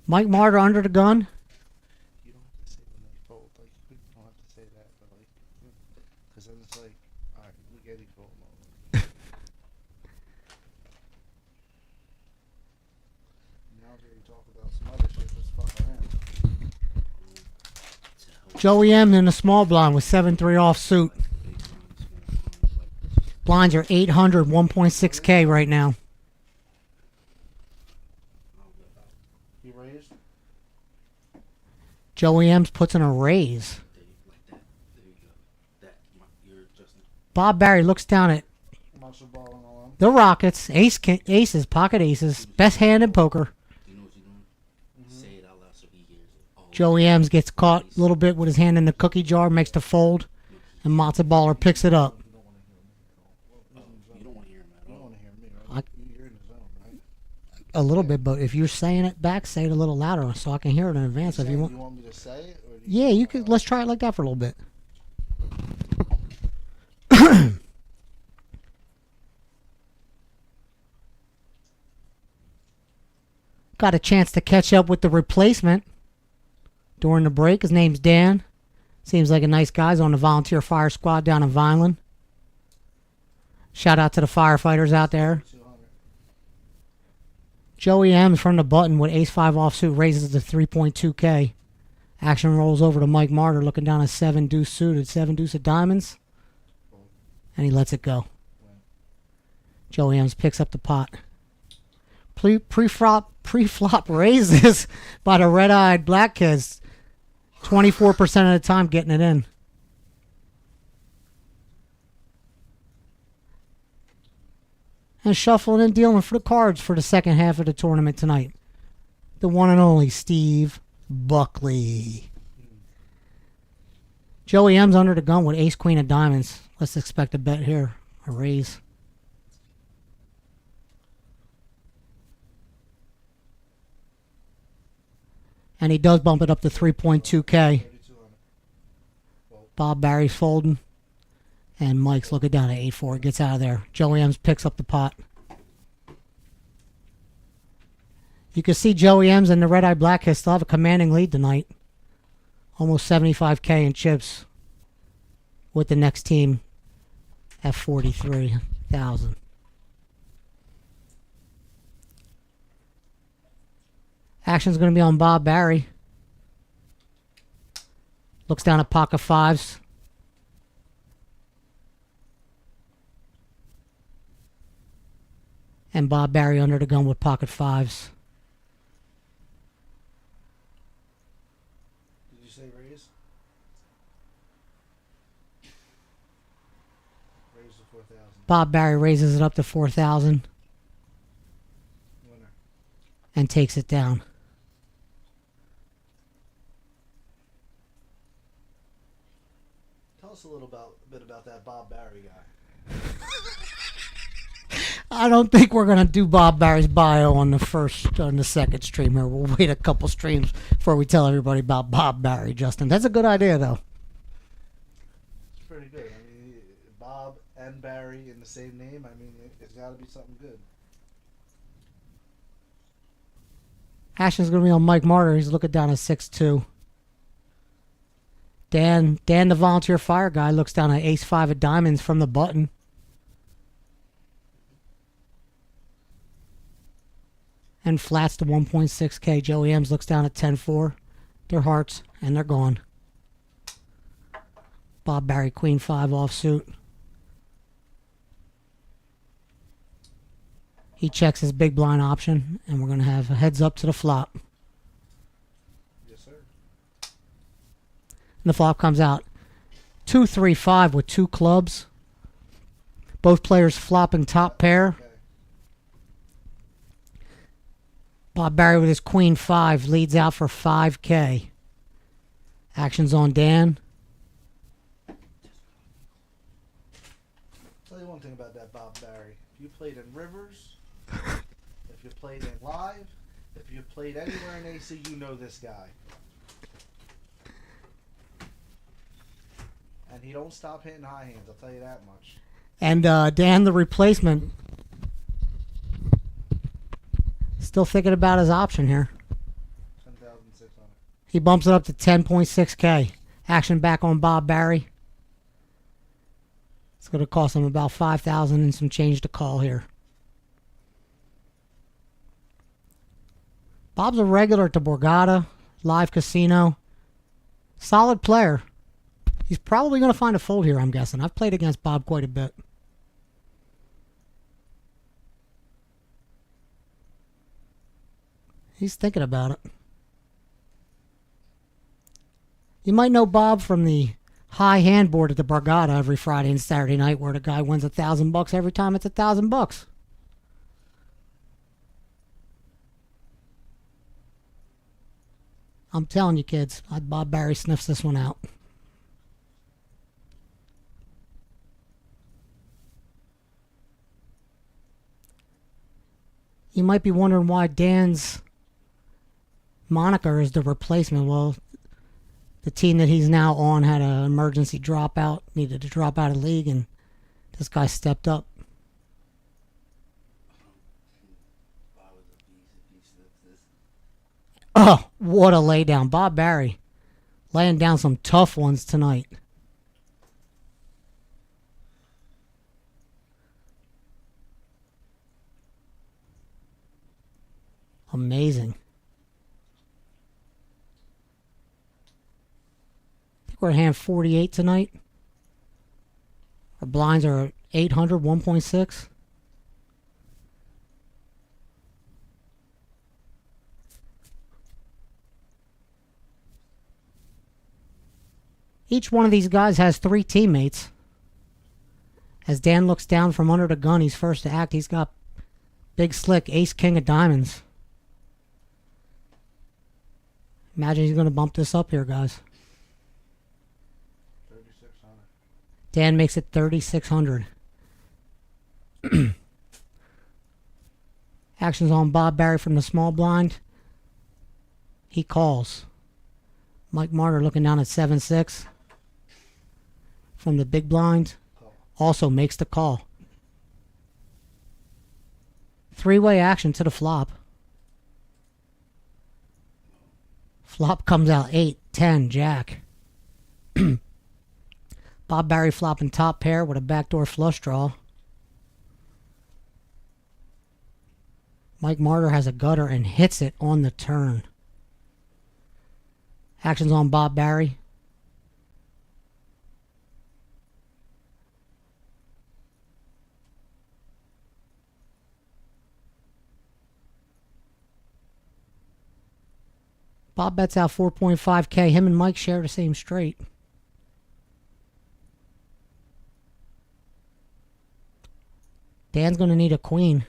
Mike Martyr under the gun. You don't have to say when they fold. Like, you don't have to say that, but like, because then it's like, all right, we get it going on. Now we're going to talk about some other shit that's fucking around. Joey M in the small blind with 7-3 offsuit. Blinds are 800, 1.6K right now. He raised? Joey M's puts in a raise. Bob Barry looks down at Muscle ball and all the Rockets, aces, pocket aces, best hand in poker. Joey M's gets caught a little bit with his hand in the cookie jar, makes the fold, and Matzo Baller picks it up. A little bit, but if you're saying it back, say it a little louder so I can hear it in advance. If you want. You want me to say it? Or Yeah, you could. Let's try it like that for a little bit. Got a chance to catch up with the replacement during the break. His name's Dan. Seems like a nice guy. He's on the volunteer fire squad down in Vineland. Shout out to the firefighters out there. Joey M's from the button with ace-5 offsuit raises to 3.2K. Action rolls over to Mike Martyr looking down a 7-deuce suited, 7-deuce of diamonds. And he lets it go. Joey M's picks up the pot. Pre-flop raises by the red-eyed black kids. 24% of the time getting it in. And shuffling and dealing for the cards for the second half of the tournament tonight. The one and only Steve Buckley. Joey M's under the gun with ace queen of diamonds. Let's expect a bet here. A raise. And he does bump it up to 3.2K. Bob Barry's folding. And Mike's looking down at 8-4. Gets out of there. Joey M's picks up the pot. You can see Joey M's and the Red Eye Black Kids still have a commanding lead tonight. Almost 75K in chips. With the next team at 43,000. Action's going to be on Bob Barry. Looks down at pocket fives. And Bob Barry under the gun with pocket fives. Did you say raise? Raise to 4,000. Bob Barry raises it up to 4,000. Winner. And takes it down. Tell us a little bit about that Bob Barry guy. I don't think we're going to do Bob Barry's bio on the second stream here. We'll wait a couple streams before we tell everybody about Bob Barry, Justin. That's a good idea, though. It's pretty good. I mean, Bob and Barry in the same name. I mean, it's got to be something good. Action's going to be on Mike Martyr. He's looking down at 6-2. Dan, the volunteer fire guy, looks down at ace-5 of diamonds from the button. And flats to 1.6K. Joey M's looks down at 10-4. They're hearts, and they're gone. Bob Barry, queen 5 offsuit. He checks his big blind option, and we're going to have a heads up to the flop. Yes, sir. And the flop comes out 2-3-5 with 2 clubs. Both players flopping top pair. Okay. Bob Barry with his queen 5 leads out for 5K. Action's on Dan. Tell you one thing about that Bob Barry. If you played in Rivers, if you played in Live, if you played anywhere in AC, you know this guy. And he don't stop hitting high hands, I'll tell you that much. And Dan, the replacement, still thinking about his option here. 10,600. He bumps it up to 10.6K. Action back on Bob Barry. It's going to cost him about 5,000 and some change to call here. Bob's a regular at the Borgata Live Casino. Solid player. He's probably going to find a fold here, I'm guessing. I've played against Bob quite a bit. He's thinking about it. You might know Bob from the high hand board at the Borgata every Friday and Saturday night, where the guy wins $1,000 every time it's $1,000. I'm telling you, kids, Bob Barry sniffs this one out. You might be wondering why Dan's moniker is the replacement. Well, the team that he's now on had an emergency dropout, needed to drop out of the league, and this guy stepped up. Oh, what a laydown. Bob Barry laying down some tough ones tonight. Amazing. I think we're at hand 48 tonight. Our blinds are at 800, 1.6. Each one of these guys has 3 teammates. As Dan looks down from under the gun, he's first to act. He's got Big Slick, Ace King of Diamonds. Imagine he's going to bump this up here, guys. 3,600. Dan makes it 3,600. Action's on Bob Barry from the small blind. He calls. Mike Martyr looking down at 7-6 from the big blind. Also makes the call. 3-way action to the flop. Flop comes out 8, 10, jack. Bob Barry flopping top pair with a backdoor flush draw. Mike Martyr has a gutter and hits it on the turn. Action's on Bob Barry. Bob bets out 4.5K. Him and Mike share the same straight. Dan's going to need a queen.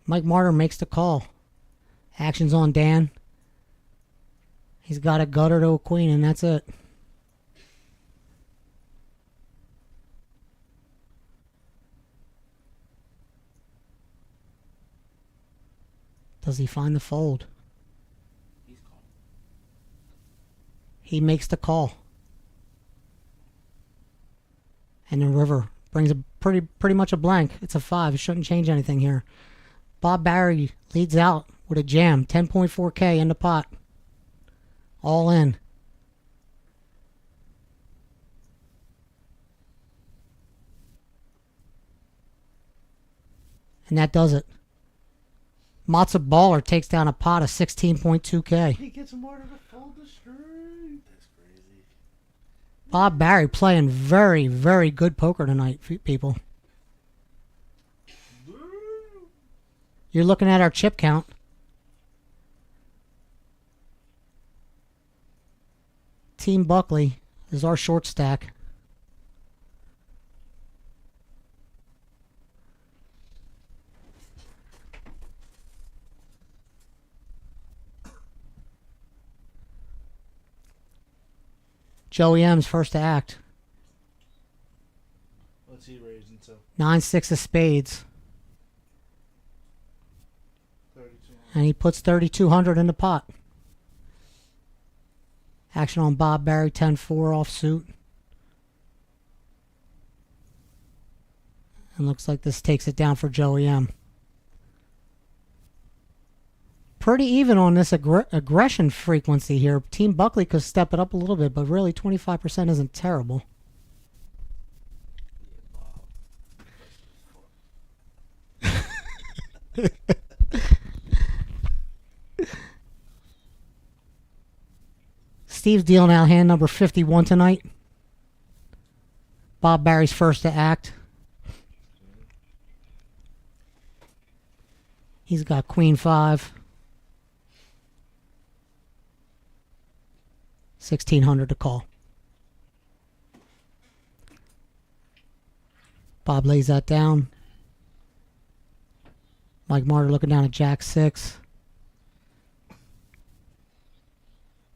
Mike Martyr makes the call. Action's on Dan. He's got a gutter to a queen, and that's it. Does he find the fold? He makes the call. And the river brings a pretty much a blank. It's a 5. It shouldn't change anything here. Bob Barry leads out with a jam. 10.4K in the pot. All in. And that does it. Matza Baller takes down a pot of 16.2K. He gets Martyr to fold the straight. That's crazy. Bob Barry playing very, very good poker tonight, people. You're looking at our chip count. Team Buckley is our short stack. Joey M's first to act. What's he raising to? 9-6 of spades. 3,200. And he puts 3,200 in the pot. Action on Bob Barry, 10-4 offsuit. And looks like this takes it down for Joey M. Pretty even on this aggression frequency here. Team Buckley could step it up a little bit, but really 25% isn't terrible. Steve's dealing out hand number 51 tonight. Bob Barry's first to act. He's got Queen 5. 1600 to call. Bob lays that down. Mike Martyr looking down at Jack 6.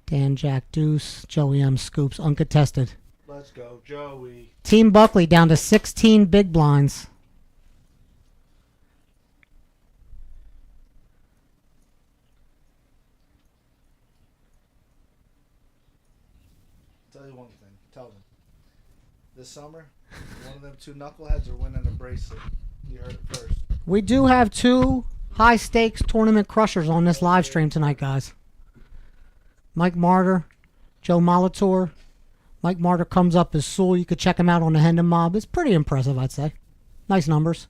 Dan Jack Deuce. Joey M scoops uncontested. Let's go, Joey. Team Buckley down to 16 big blinds. Tell you one thing. Tell them. This summer, one of them two knuckleheads are winning a bracelet. You heard it first. We do have 2 high stakes tournament crushers on this live stream tonight, guys. Mike Martyr, Joe Molitor. Mike Martyr comes up as Sewell. You could check him out on the Hendon Mob. It's pretty impressive, I'd say. Nice numbers.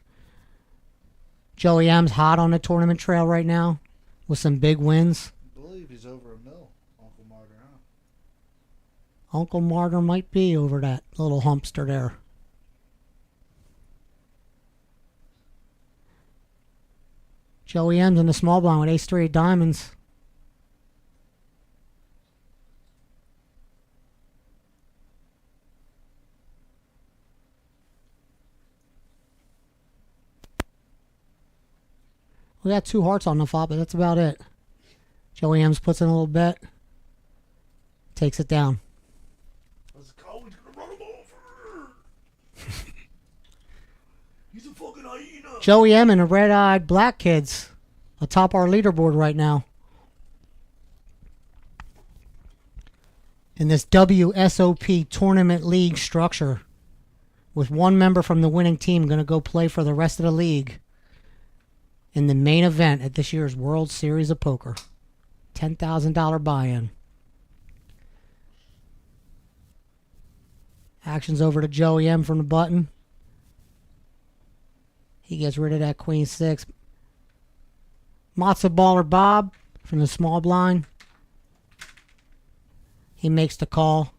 Joey M's hot on the tournament trail right now with some big wins. I believe he's over $1 million, Uncle Martyr, huh? Uncle Martyr might be over that little humpster there. Joey M's in the small blind with ace-3 of diamonds. We got 2 hearts on the flop, but that's about it. Joey M's puts in a little bet. Takes it down. Let's go. He's gonna run him over. He's a fucking hyena. Joey M and the red-eyed black kids atop our leaderboard right now. In this WSOP tournament league structure, with one member from the winning team going to go play for the rest of the league in the main event at this year's World Series of Poker. $10,000 buy-in. Action's over to Joey M from the button. He gets rid of that Queen 6. Matzo Baller Bob from the small blind. He makes the call.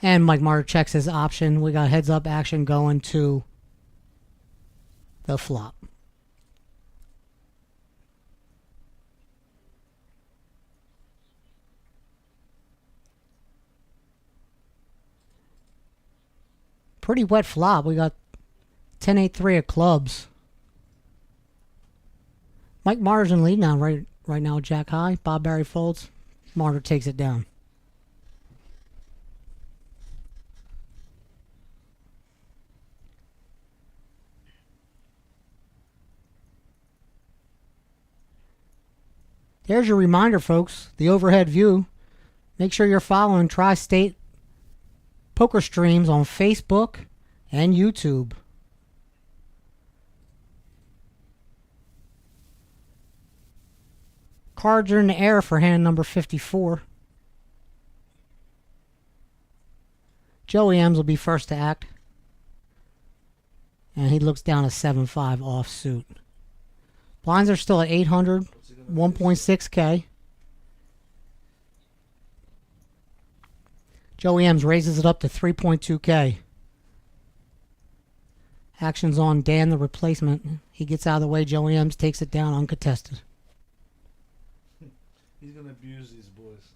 And Mike Martyr checks his option. We got heads up action going to the flop. Pretty wet flop. We got 10-8-3 of clubs. Mike Martyr's in lead now, right now, Jack high. Bob Barry folds. Martyr takes it down. There's your reminder, folks. The overhead view. Make sure you're following Tri-State Poker streams on Facebook and YouTube. Cards are in the air for hand number 54. Joey M's will be first to act. And he looks down at 7-5 offsuit. Blinds are still at 800, 1.6K. Joey M's raises it up to 3.2K. Action's on Dan the replacement. He gets out of the way. Joey M's takes it down uncontested. He's gonna abuse these boys.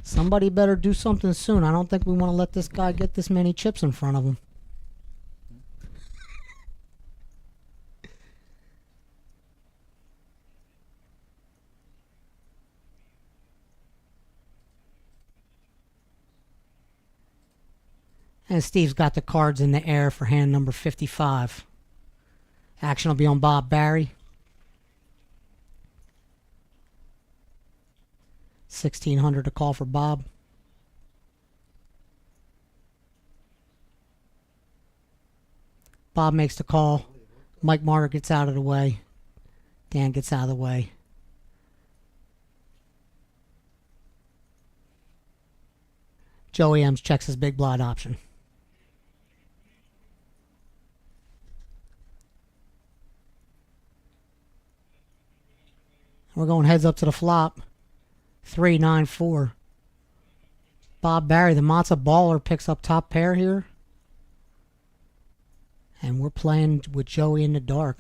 Somebody better do something soon. I don't think we want to let this guy get this many chips in front of him. And Steve's got the cards in the air for hand number 55. Action will be on Bob Barry. $1,600 to call for Bob. Bob makes the call. Mike Martyr gets out of the way. Dan gets out of the way. Joey M's checks his big blind option. We're going heads up to the flop. 3-9-4. Bob Barry, the Matza baller, picks up top pair here. And we're playing with Joey in the dark.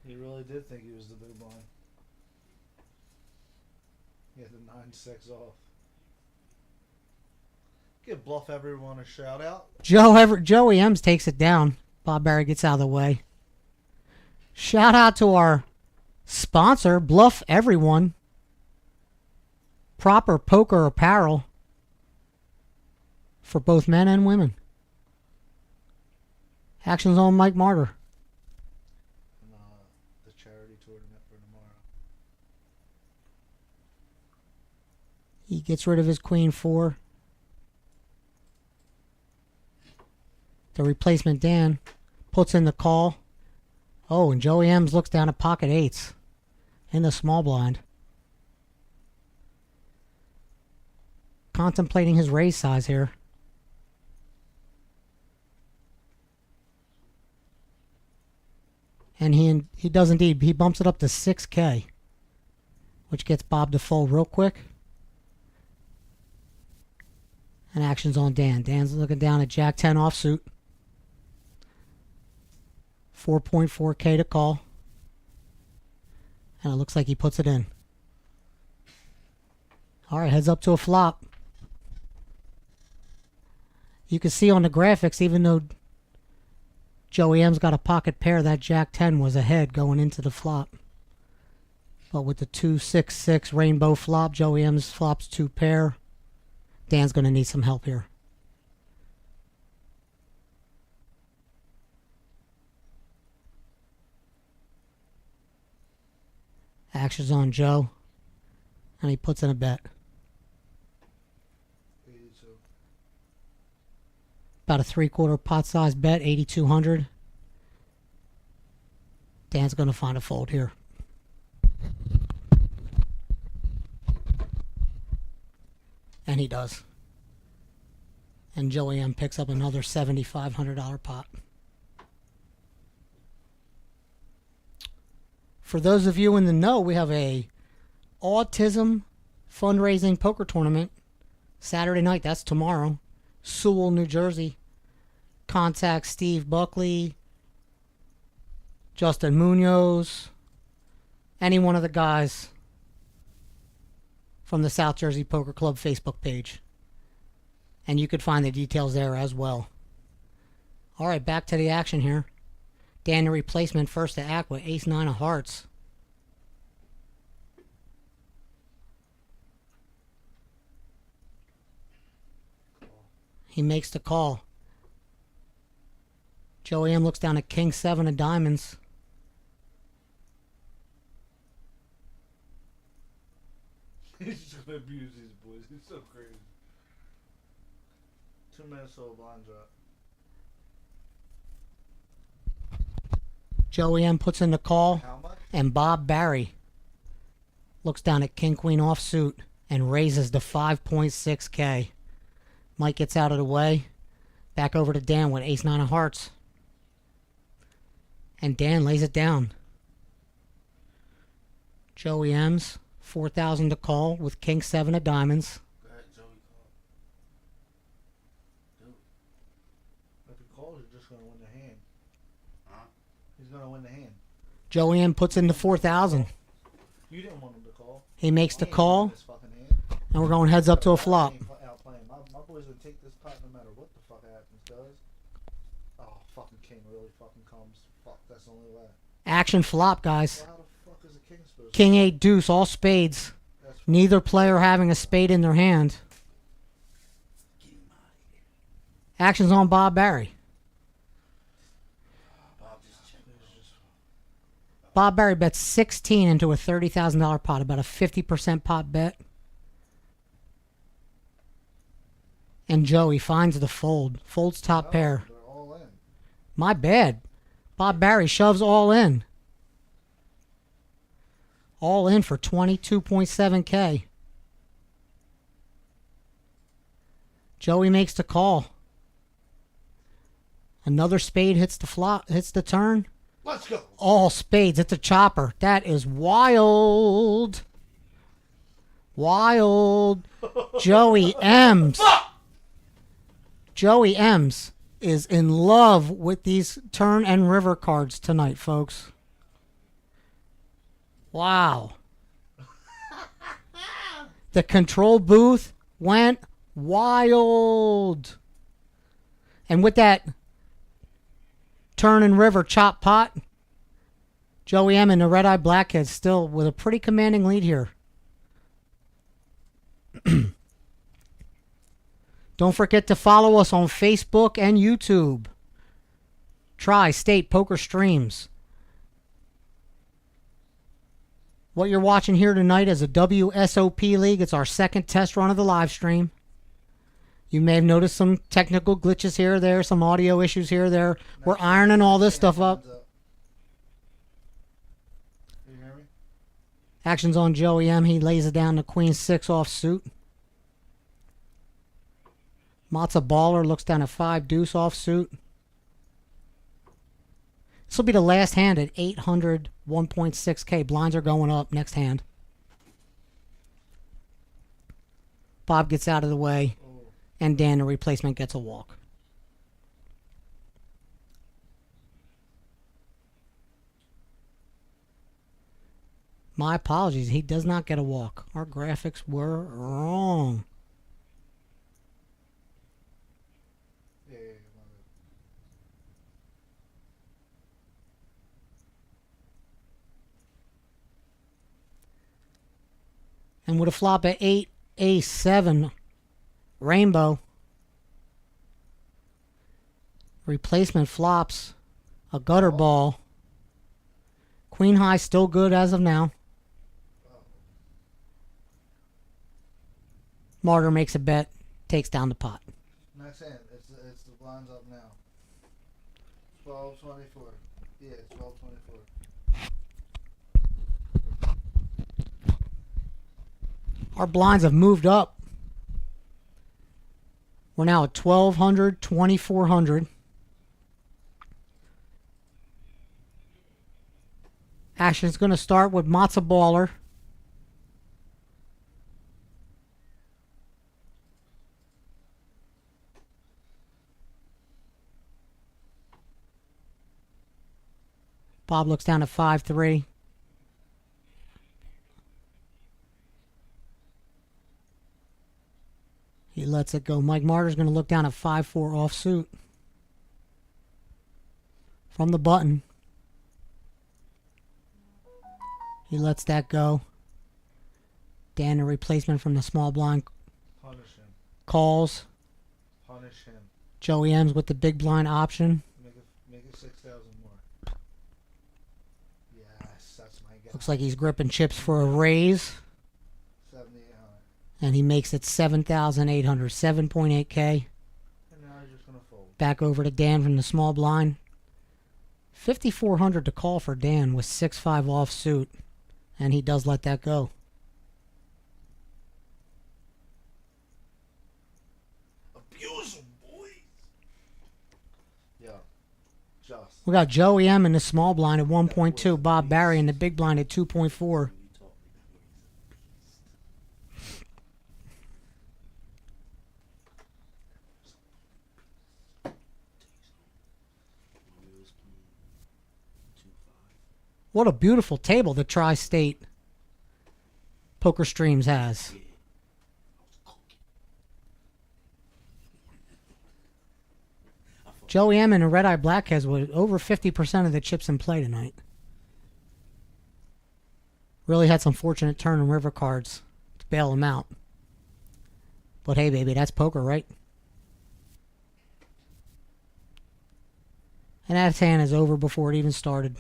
He really did think he was the big blind. He had the 9-6 off. Give Bluff Everyone a shout out. Joey M's takes it down. Bob Barry gets out of the way. Shout out to our sponsor, Bluff Everyone. Proper poker apparel for both men and women. Action's on Mike Martyr. And, the charity tournament for tomorrow. He gets rid of his queen 4. The replacement Dan puts in the call. Oh, and Joey M's looks down at pocket 8s in the small blind. Contemplating his raise size here. And he does indeed. He bumps it up to 6K, which gets Bob to fold real quick. And action's on Dan. Dan's looking down at Jack 10 offsuit. 4.4K to call. And it looks like he puts it in. Alright, heads up to a flop. You can see on the graphics, even though Joey M's got a pocket pair, that Jack 10 was ahead going into the flop. But with the 2-6-6 rainbow flop, Joey M's flops 2 pair. Dan's going to need some help here. Action's on Joe. And he puts in a bet. 82. About a 3/4 pot size bet, 8,200. Dan's going to find a fold here. And he does. And Joey M picks up another $7,500 pot. For those of you in the know, we have a autism fundraising poker tournament Saturday night. That's tomorrow. Sewell, New Jersey. Contact Steve Buckley, Justin Munoz, any one of the guys from the South Jersey Poker Club Facebook page. And you could find the details there as well. All right, back to the action here. Dan, the replacement, first to act with ace-9 of hearts. He makes the call. Joey M looks down at king-7 of diamonds. He's just gonna abuse these boys. He's so crazy. 2 minutes till a blind drop. Joey M puts in the call, and Bob Barry looks down at king-queen offsuit and raises to 5.6K. Mike gets out of the way. Back over to Dan with ace-9 of hearts. And Dan lays it down. Joey M's 4,000 to call with king-7 of diamonds. Go ahead, Joey, call. Do it. If he calls, you're just gonna win the hand. Huh? He's gonna win the hand. Joey M puts in the 4,000. You didn't want him to call. He makes the call, and we're going heads up to a flop. My boys would take this pot no matter what the fuck happens, guys. Oh, fucking king really fucking comes. Fuck, that's the only way. Action flop, guys. Well, how the fuck is a king supposed to? King 8 deuce, all spades. Neither player having a spade in their hand. Action's on Bob Barry. Bob Barry bets 16 into a $30,000 pot, about a 50% pot bet. And Joey finds the fold. Folds top pair. They're all in. My bad. Bob Barry shoves all in. All in for 22.7K. Joey makes the call. Another spade hits the flop, hits the turn. Let's go. All spades. It's a chopper. That is wild. Wild. Joey M's. Joey M's is in love with these turn and river cards tonight, folks. Wow. The control booth went wild. And with that turn and river chop pot, Joey M and the Red Eye Blackhead still with a pretty commanding lead here. Don't forget to follow us on Facebook and YouTube. Tri-State Poker Streams. What you're watching here tonight is a WSOP League. It's our second test run of the live stream. You may have noticed some technical glitches here or there, some audio issues here or there. We're ironing all this stuff up. You hear me? Action's on Joey M. He lays it down to Queen 6 offsuit. Matza Baller looks down at 5 deuce offsuit. This will be the last hand at 800 1.6K. Blinds are going up next hand. Bob gets out of the way, and Dan, the replacement, gets a walk. My apologies. He does not get a walk. Our graphics were wrong. And with a flop at 8, ace 7, rainbow, replacement flops, a gutter ball. Queen high still good as of now. Martyr makes a bet, takes down the pot. Next hand. It's the blinds up now. 12-24. Yeah, it's 12-24. Our blinds have moved up. We're now at 1,200, 2,400. Action's going to start with Matza Baller. Bob looks down at 5-3. He lets it go. Mike Martyr's going to look down at 5-4 offsuit. From the button. He lets that go. Dan, a replacement from the small blind. Punish him. Calls. Punish him. Joey M's with the big blind option. Make it 6,000 more. Yes, that's my guy. Looks like he's gripping chips for a raise. 7,800. And he makes it 7,800, 7.8K. And now he's just gonna fold. Back over to Dan from the small blind. 5,400 to call for Dan with 6-5 offsuit. And he does let that go. Abuse him, boys. Yeah. Just. We got Joey M in the small blind at 1.2. Bob Barry in the big blind at 2.4. What a beautiful table the Tri-State Poker Streams has. Joey M and a Red Eye Black has over 50% of the chips in play tonight. Really had some fortunate turn and river cards to bail him out. But hey, baby, that's poker, right? And that hand is over before it even started.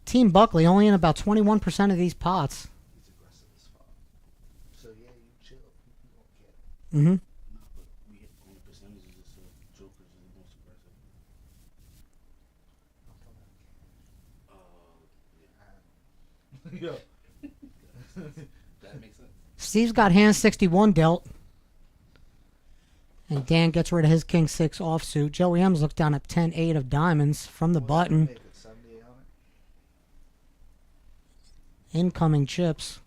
Team Buckley only in about 21% of these pots. He's aggressive as fuck. So yeah, you chill. Mm-hmm. Yeah. That makes sense. Steve's got hand 61 dealt. And Dan gets rid of his king 6 offsuit. Joey M's looks down at 10-8 of diamonds from the button. Make it 78 on it. Incoming chips.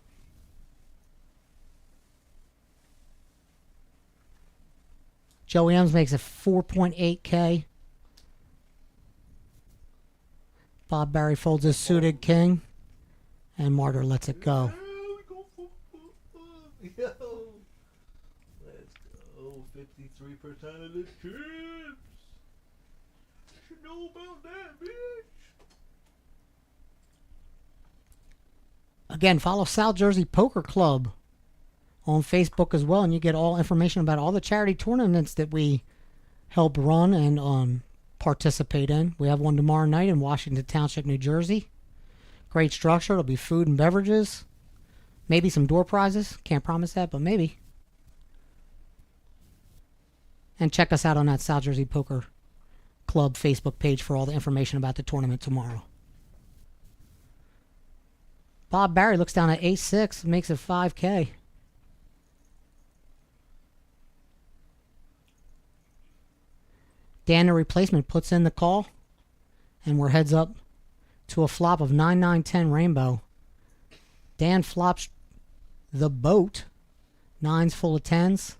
Joey M's makes it 4.8K. Bob Barry folds his suited king. And Martyr lets it go. Yo, let's go. 53% of the chips. You should know about that, bitch. Again, follow South Jersey Poker Club on Facebook as well, and you get all information about all the charity tournaments that we help run and participate in. We have one tomorrow night in Washington Township, New Jersey. Great structure. It'll be food and beverages. Maybe some door prizes. Can't promise that, but maybe. And check us out on that South Jersey Poker Club Facebook page for all the information about the tournament tomorrow. Bob Barry looks down at 8-6, makes it 5K. Dan, the replacement, puts in the call, and we're heads up to a flop of 9-9-10 rainbow. Dan flops the boat, 9s full of 10s.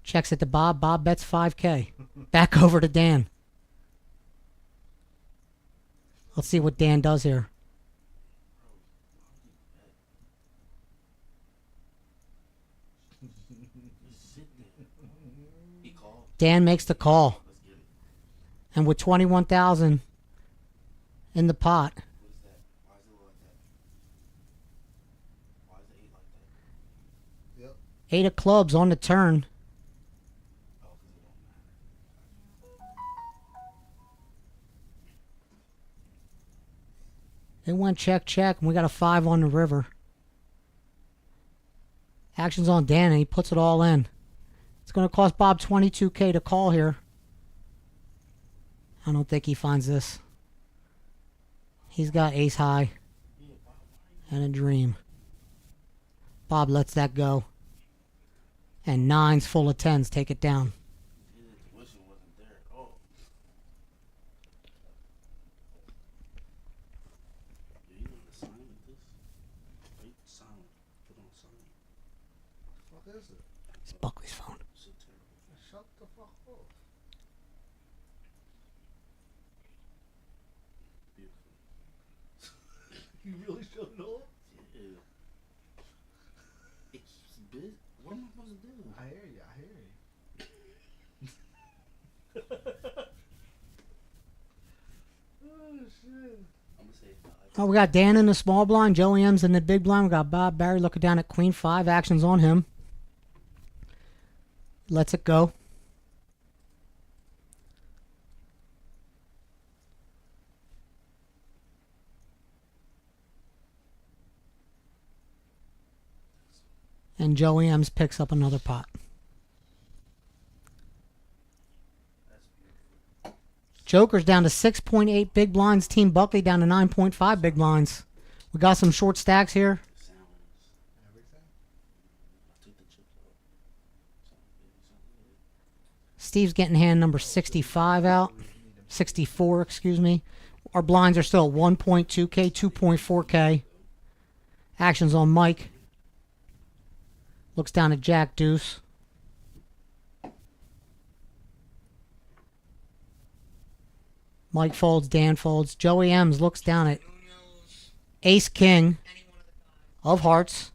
Checks it to Bob. Bob bets 5K. Back over to Dan. Let's see what Dan does here. Dan makes the call. And with 21,000 in the pot. Yep. 8 of clubs on the turn. It went check, check, and we got a 5 on the river. Action's on Dan, and he puts it all in. It's going to cost Bob 22K to call here. I don't think he finds this. He's got ace high and a dream. Bob lets that go. And 9s full of 10s take it down. What is it? It's Buckley's phone. Shut the fuck up. You really showed up? Yeah. It keeps busy. What am I supposed to do? I hear you. I hear you. Oh shit. I'm gonna say 5. Oh, we got Dan in the small blind. Joey M's in the big blind. We got Bob Barry looking down at Queen 5. Action's on him. Lets it go. And Joey M's picks up another pot. Joker's down to 6.8 big blinds. Team Buckley down to 9.5 big blinds. We got some short stacks here. Steve's getting hand number 65 out. 64, excuse me. Our blinds are still at 1.2K, 2.4K. Action's on Mike. Looks down at Jack Deuce. Mike folds, Dan folds. Joey M's looks down at Ace King of hearts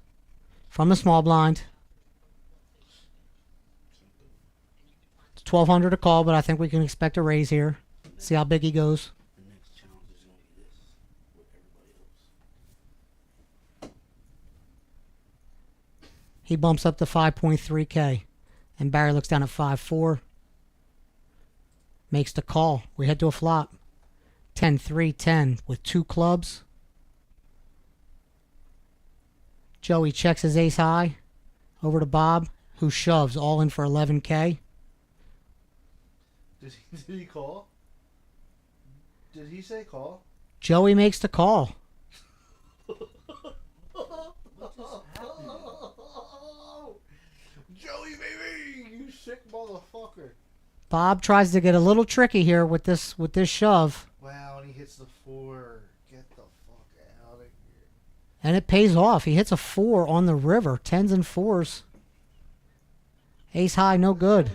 from the small blind. It's 1,200 to call, but I think we can expect a raise here. See how big he goes. He bumps up to 5.3K. And Barry looks down at 5.4. Makes the call. We head to a flop. 10-3-10 with 2 clubs. Joey checks his ace high. Over to Bob. who shoves all in for 11K. Did he call? Did he say call? Joey makes the call. Joey, baby, you sick motherfucker! Bob tries to get a little tricky here with this shove. Wow, and he hits the 4. Get the fuck out of here! And it pays off. He hits a 4 on the river. 10s and 4s. Ace high, no good.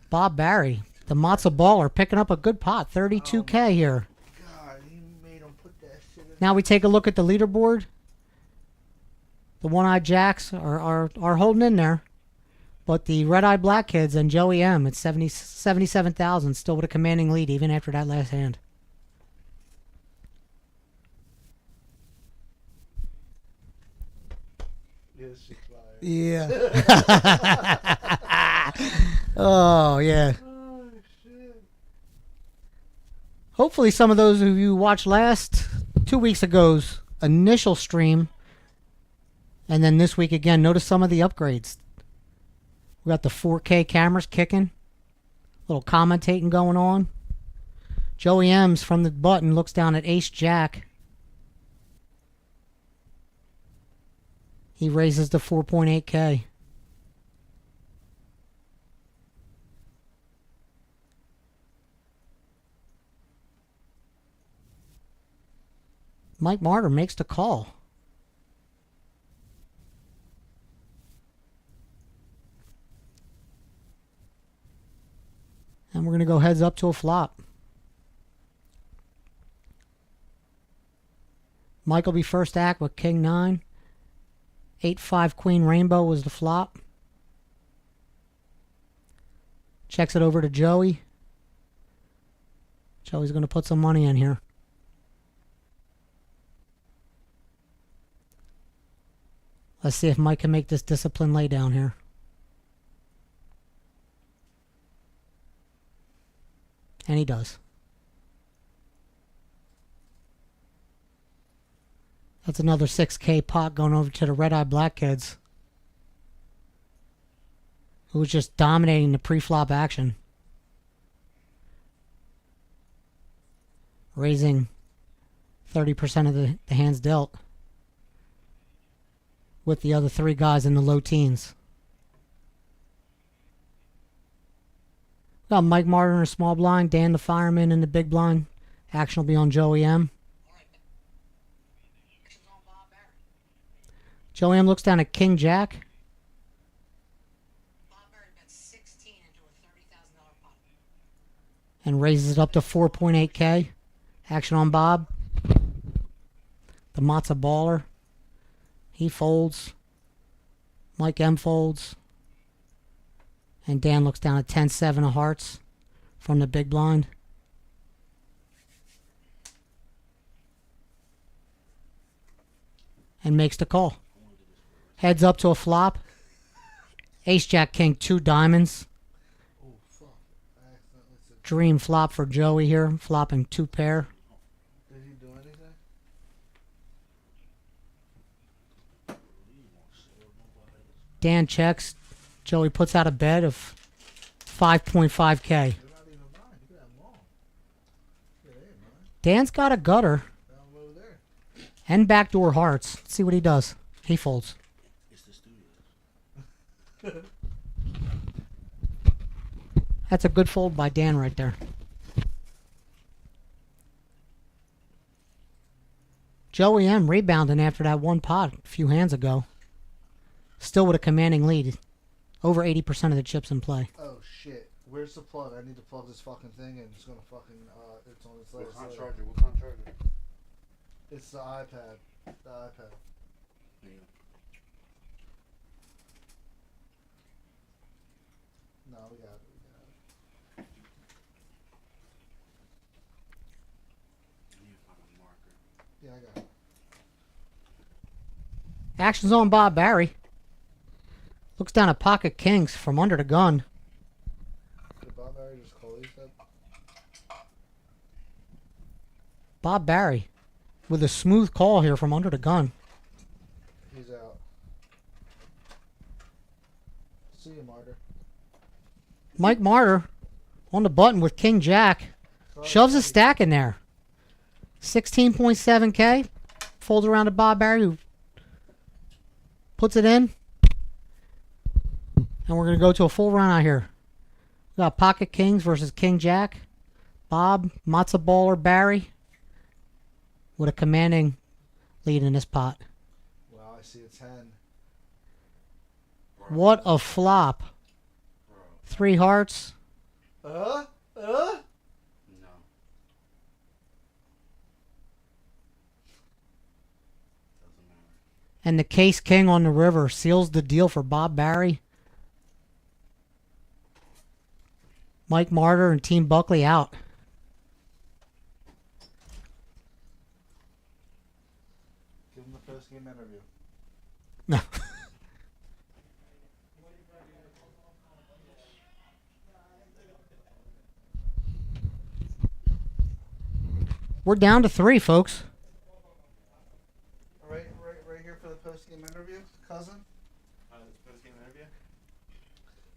Bob Barry, the matzo baller, picking up a good pot. 32K here. God, he made him put that shit in. Now we take a look at the leaderboard. The one-eyed Jacks are holding in there. But the red-eyed black kids and Joey M at 77,000 still with a commanding lead even after that last hand. Yeah. Oh, yeah. Oh, shit. Hopefully some of those of you watched 2 weeks ago's initial stream, and then this week again, notice some of the upgrades. We got the 4K cameras kicking, little commentating going on. Joey M's from the button looks down at Ace Jack. He raises to 4.8K. Mike Martyr makes the call. And we're going to go heads up to a flop. Mike will be first act with King 9. 8-5 Queen Rainbow was the flop. Checks it over to Joey. Joey's going to put some money in here. Let's see if Mike can make this discipline lay down here. And he does. That's another 6K pot going over to the red-eye black kids, who was just dominating the pre-flop action. Raising 30% of the hands dealt, with the other 3 guys in the low teens. Got Mike Martin in a small blind, Dan the fireman in the big blind. Action will be on Joey M. Joey M looks down at King Jack. And raises it up to 4.8K. Action on Bob. The matzo baller. He folds. Mike M folds. And Dan looks down at 10-7 of hearts from the big blind. And makes the call. Heads up to a flop. Ace Jack King 2 diamonds. Dream flop for Joey here. Flopping 2 pair. Did he do anything? Dan checks. Joey puts out a bet of 5.5K. Dan's got a gutter. And backdoor hearts. Let's see what he does. He folds. That's a good fold by Dan right there. Joey M rebounding after that one pot a few hands ago. Still with a commanding lead. Over 80% of the chips in play. Oh shit! Where's the plug? I need to plug this fucking thing in. It's gonna fucking it's on its last. What kind of charger? What kind of charger? It's the iPad. The iPad. No, we got it. We got it. Yeah, I got it. Action's on Bob Barry. Looks down at pocket kings from under the gun. Did Bob Barry just call you, said? Bob Barry with a smooth call here from under the gun. He's out. See you, Martyr. Mike Martyr on the button with King Jack. Shoves a stack in there. 16.7K. Folds around to Bob Barry, who puts it in. And we're going to go to a full run out here. We got Pocket Kings versus King Jack. Bob, Matzo Baller, Barry with a commanding lead in this pot. Wow, I see a 10. What a flop. 3 hearts. No. And the Case King on the river seals the deal for Bob Barry. Mike Martyr and Team Buckley out. Give him the post-game interview. No. We're down to 3, folks. Right here for the post-game interview, cousin. Post-game interview.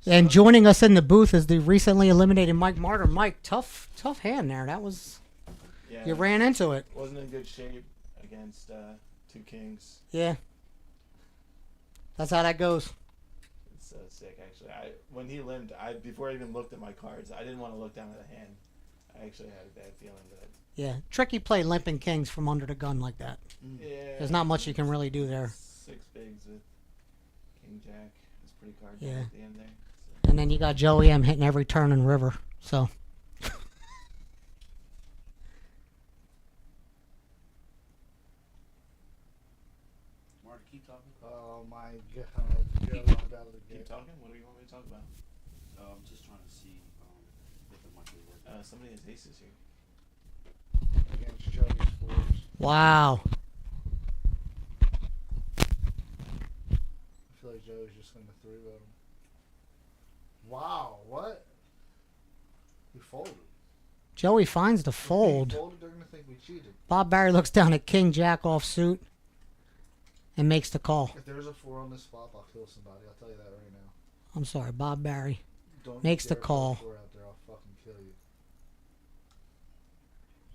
And joining us in the booth is the recently eliminated Mike Martyr. Mike, tough hand there. That was... Yeah, you ran into it. Wasn't in good shape against 2 kings. Yeah. That's how that goes. It's sick, actually. When he limped, before I even looked at my cards, I didn't want to look down at the hand. I actually had a bad feeling that... Yeah. Tricky play limping kings from under the gun like that. Yeah. There's not much you can really do there. 6 bigs with King Jack. It's pretty card Yeah. at the end there. And then you got Joey M hitting every turn in river. So... Keep talking. Oh my God. Keep talking? What do you want me to talk about? I'm just trying to see if it might be working. Somebody has aces here. Against Joey's 4s. Wow. I feel like Joey's just going to 3-bet him. Wow, what? He folded. Joey finds the fold. If he folded, they're going to think we cheated. Bob Barry looks down at King Jack offsuit and makes the call. If there's a 4 on this flop, I'll kill somebody. I'll tell you that right now. I'm sorry, Bob Barry Don't makes you the dare put a call. 4 out there. I'll fucking kill you.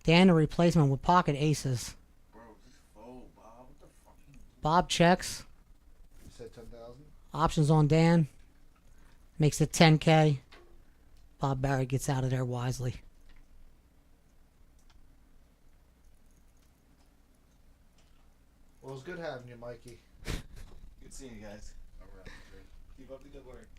Dan, a replacement with pocket aces. Bro, just fold, Bob. What the fuck? Bob checks. You said 10,000? Options on Dan. Makes it 10K. Bob Barry gets out of there wisely. Well, it was good having you, Mikey. Good seeing you guys. All right. Keep up the good work.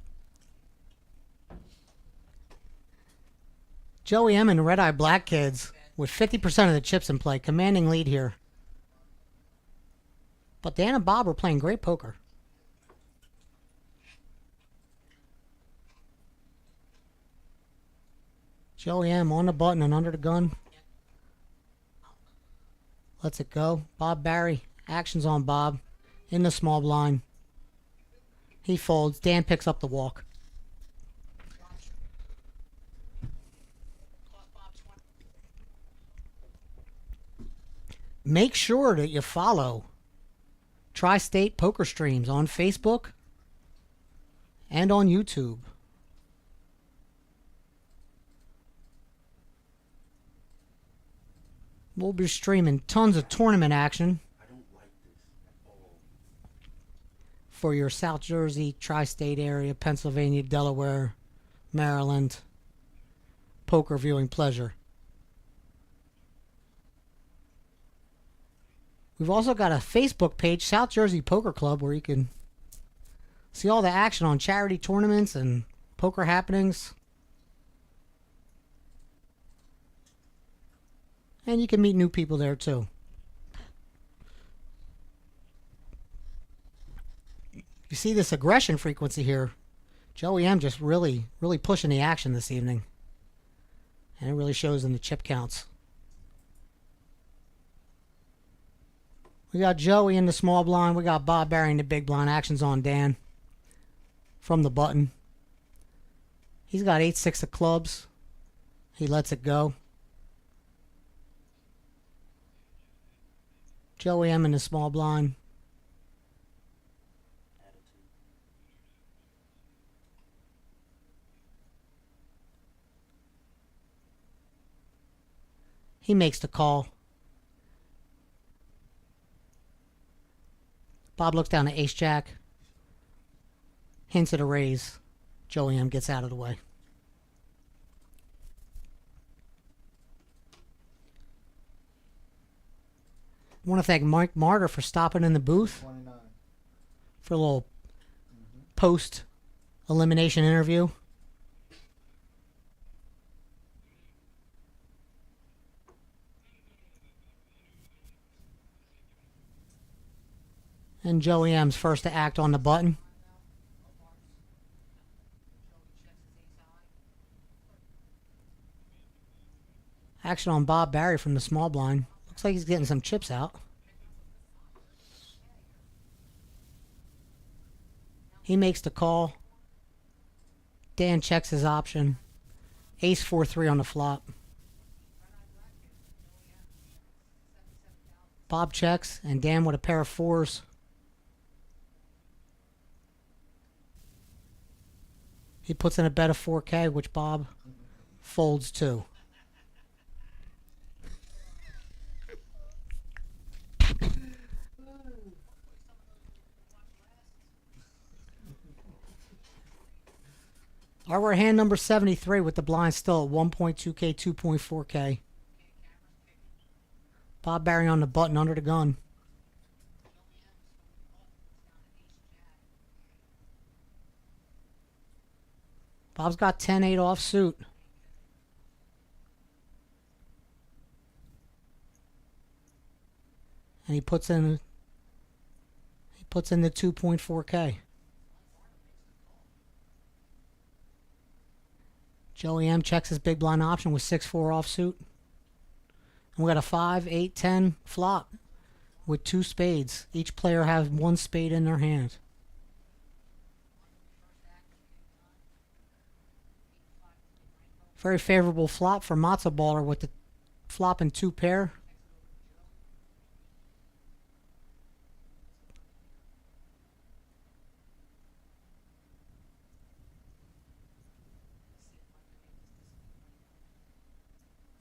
Joey M and the Red Eye Black Kids with 50% of the chips in play. Commanding lead here. But Dan and Bob are playing great poker. Joey M on the button and under the gun. Lets it go. Bob Barry. Actions on Bob. In the small blind. He folds. Dan picks up the walk. Make sure that you follow Tri-State Poker Streams on Facebook and on YouTube. We'll be streaming tons of tournament action for your South Jersey, Tri-State area, Pennsylvania, Delaware, Maryland poker viewing pleasure. We've also got a Facebook page, South Jersey Poker Club, where you can see all the action on charity tournaments and poker happenings. And you can meet new people there too. You see this aggression frequency here. Joey M just really pushing the action this evening. And it really shows in the chip counts. We got Joey in the small blind. We got Bob Barry in the big blind. Action's on Dan. From the button. He's got 8-6 of clubs. He lets it go. Joey M in the small blind. He makes the call. Bob looks down at ace jack. Hints at a raise. Joey M gets out of the way. I want to thank Mike Martyr for stopping in the booth 29. for a little post-elimination interview. And Joey M's first to act on the button. Action on Bob Barry from the small blind. Looks like he's getting some chips out. He makes the call. Dan checks his option. Ace 4-3 on the flop. Bob checks, and Dan with a pair of fours. He puts in a bet of 4K, which Bob folds to. Our we're hand number 73 with the blind still at 1.2K, 2.4K. Bob Barry on the button under the gun. Bob's got 10-8 offsuit. And he puts in the 2.4K. Joey M checks his big blind option with 6-4 offsuit. And we got a 5, 8, 10 flop with 2 spades. Each player has 1 spade in their hand. Very favorable flop for Matzo Baller with the flop and 2 pair.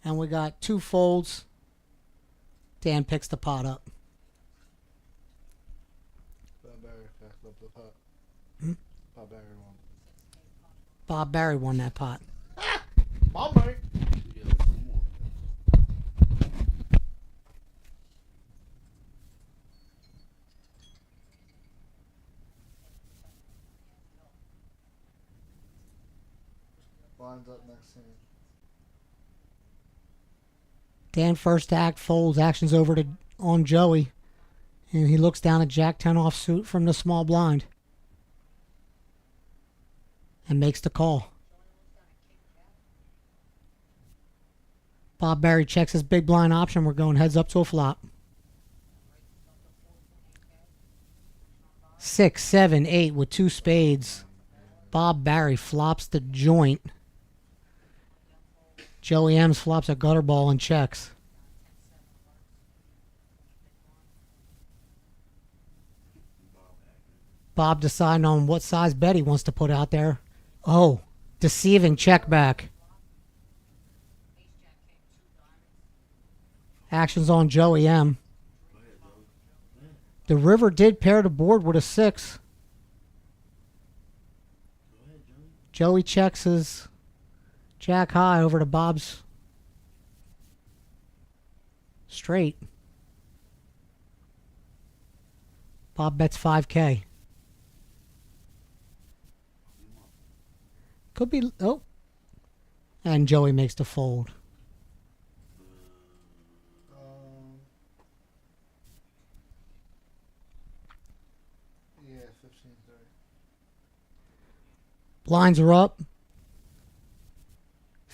And we got 2 folds. Dan picks the pot up. Bob Barry packed up the pot. Bob Barry won. Bob Barry won that pot. Bob Barry. Blinds up next hand. Dan first act folds, actions over to on Joey, and he looks down at Jack 10 offsuit from the small blind and makes the call. Bob Barry checks his big blind option. We're going heads up to a flop. 6, 7, 8 with 2 spades. Bob Barry flops the joint. Joey M's flops a gutter ball and checks. Bob deciding on what size bet he wants to put out there. Oh, deceiving check back. Actions on Joey M. The river did pair the board with a 6. Joey checks his Jack high over to Bob's straight. Bob bets 5K. Could be, oh. And Joey makes the fold. Yeah, 15-30. Blinds are up.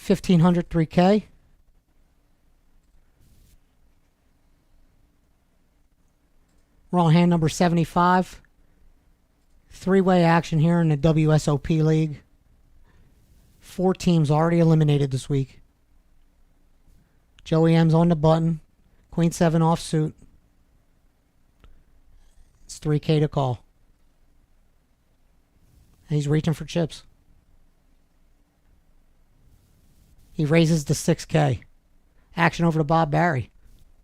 1,500, 3K. We're on hand number 75. 3-way action here in the WSOP League. 4 teams already eliminated this week. Joey M's on the button. Queen 7 offsuit. It's 3K to call. And he's reaching for chips. He raises to 6K. Action over to Bob Barry.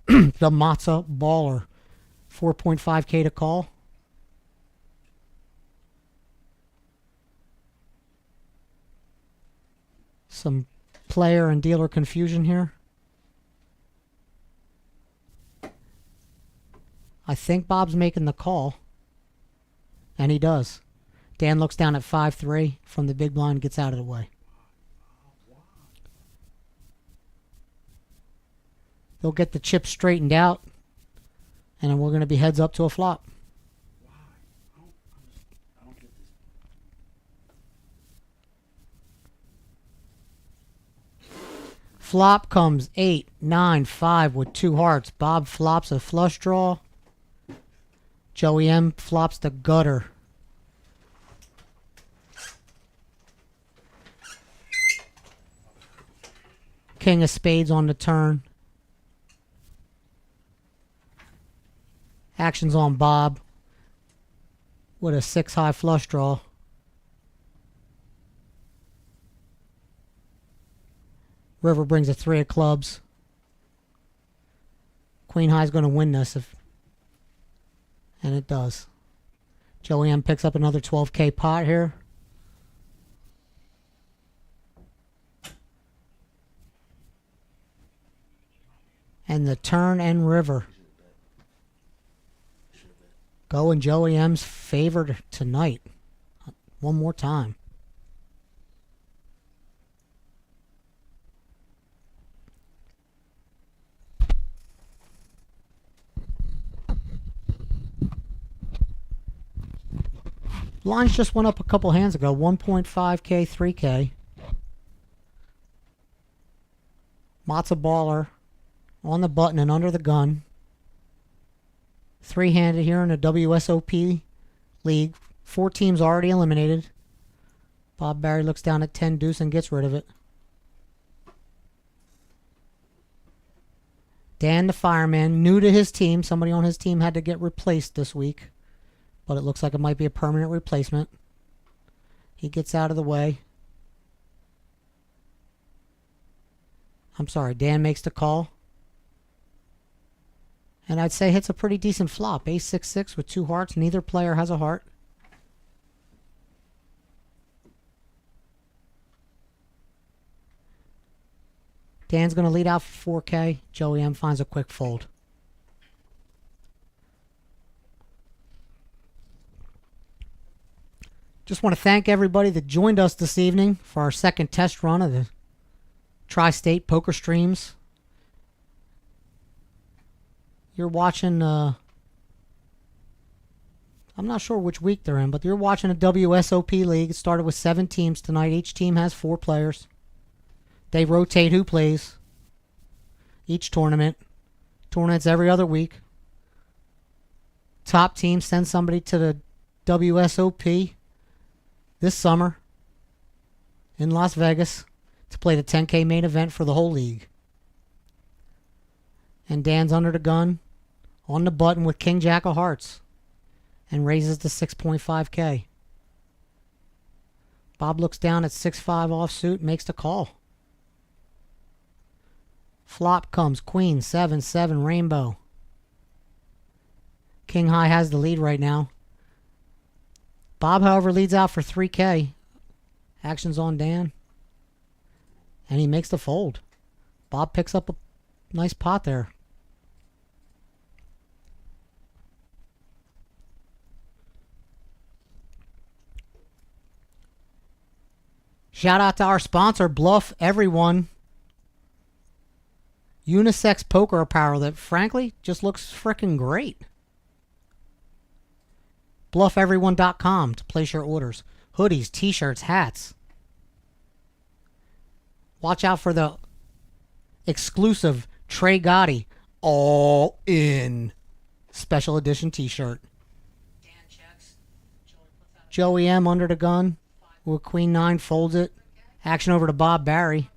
The Matza Baller. 4.5K to call. Some player and dealer confusion here. I think Bob's making the call. And he does. Dan looks down at 5-3 from the big blind, gets out of the way. They'll get the chip straightened out, and then we're going to be heads up to a flop. Flop comes 8, 9, 5 with 2 hearts. Bob flops a flush draw. Joey M flops the gutter. King of spades on the turn. Action's on Bob with a 6-high flush draw. River brings a 3 of clubs. Queen high's going to win this, and it does. Joey M picks up another 12K pot here. And the turn and river. Going Joey M's favored tonight. One more time. Lines just went up a couple hands ago. 1.5K, 3K. Matza Baller on the button and under the gun. 3-handed here in the WSOP league. 4 teams already eliminated. Bob Barry looks down at 10 deuce and gets rid of it. Dan the fireman, new to his team. Somebody on his team had to get replaced this week, but it looks like it might be a permanent replacement. He gets out of the way. I'm sorry, Dan makes the call. And I'd say hits a pretty decent flop. Ace-6-6 with 2 hearts. Neither player has a heart. Dan's going to lead out for 4K. Joey M finds a quick fold. Just want to thank everybody that joined us this evening for our second test run of the Tri-State Poker Streams. You're watching, I'm not sure which week they're in, but you're watching a WSOP league. It started with 7 teams tonight. Each team has 4 players. They rotate who plays each tournament. Tournaments every other week. Top team sends somebody to the WSOP this summer in Las Vegas to play the 10K main event for the whole league. And Dan's under the gun on the button with King Jack of Hearts and raises to 6.5K. Bob looks down at 6-5 offsuit, makes the call. Flop comes Queen 7-7 Rainbow. King High has the lead right now. Bob, however, leads out for 3K. Action's on Dan. And he makes the fold. Bob picks up a nice pot there. Shout out to our sponsor, Bluff Everyone. Unisex poker apparel that, frankly, just looks frickin' great. BluffEveryone.com to place your orders. Hoodies, t-shirts, hats. Watch out for the exclusive Trey Gotti All In special edition t-shirt. Joey M under the gun with Queen 9 folds it. Action over to Bob Barry.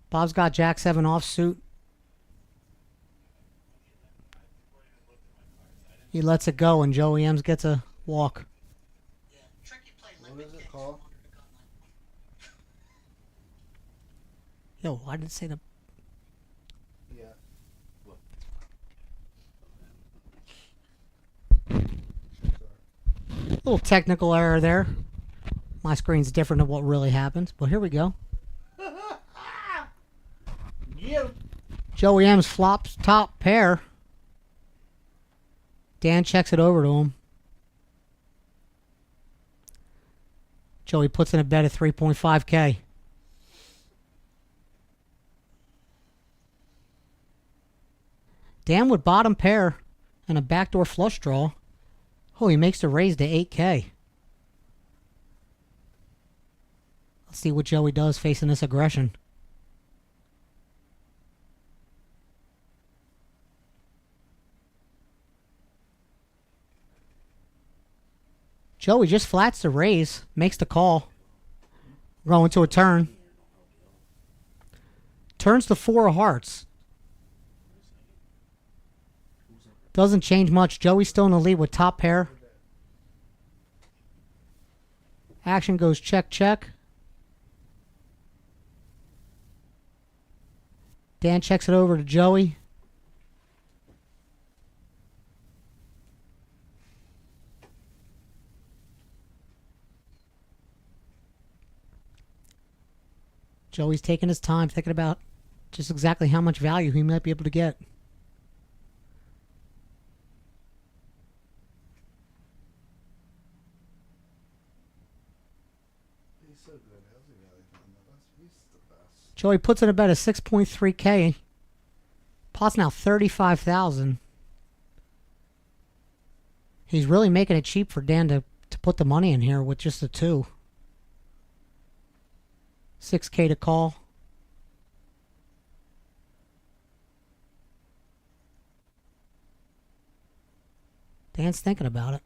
Bob's got Jack 7 offsuit. He lets it go and Joey M's gets a walk. What is it called? Yo, why did it say the... Yeah. Little technical error there. My screen's different than what really happens, but here we go. Yeah. Joey M's flops top pair. Dan checks it over to him. Joey puts in a bet of 3.5K. Dan with bottom pair and a backdoor flush draw. Oh, he makes the raise to 8K. Let's see what Joey does facing this aggression. Joey just flats the raise, makes the call. Going to a turn. Turns to 4 of hearts. Doesn't change much. Joey's still in the lead with top pair. Action goes check, check. Dan checks it over to Joey. Joey's taking his time, thinking about just exactly how much value he might be able to get. He's so good. How's he got it done? He's the best. Joey puts in a bet of 6.3K. Pot's now 35,000. He's really making it cheap for Dan to put the money in here with just the 2. 6K to call. Dan's thinking about it.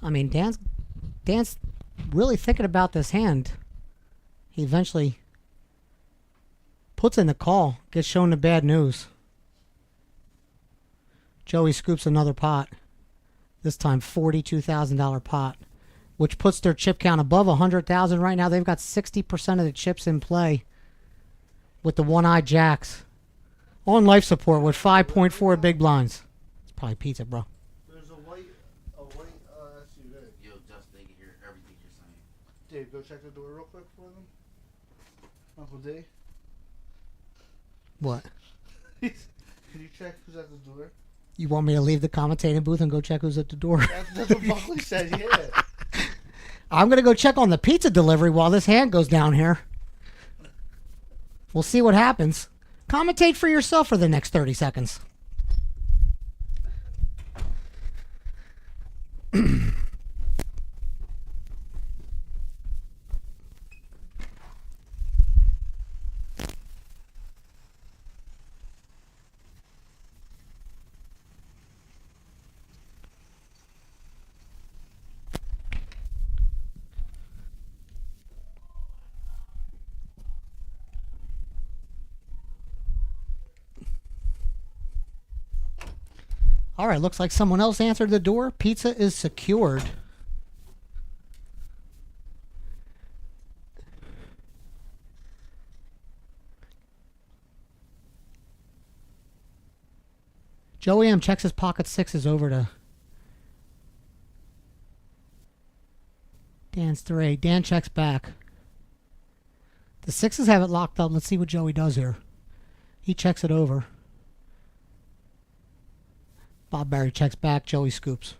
I mean, Dan's really thinking about this hand. He eventually puts in the call, gets shown the bad news. Joey scoops another pot. This time $42,000 pot, which puts their chip count above 100,000 right now. They've got 60% of the chips in play with the one-eyed jacks. On life support with 5.4 big blinds. It's probably pizza, bro. There's a white SUV. Yo, Dust, they can hear everything you're saying. Dave, go check the door real quick for them. Uncle D. What? Can you check who's at the door? You want me to leave the commentating booth and go check who's at the door? That's what Buckley said, yeah. I'm going to go check on the pizza delivery while this hand goes down here. We'll see what happens. Commentate for yourself for the next 30 seconds. All right, looks like someone else answered the door. Pizza is secured. Joey M checks his pocket sixes over to Dan's 3. Dan checks back. The sixes have it locked up. Let's see what Joey does here. He checks it over. Bob Barry checks back. Joey scoops.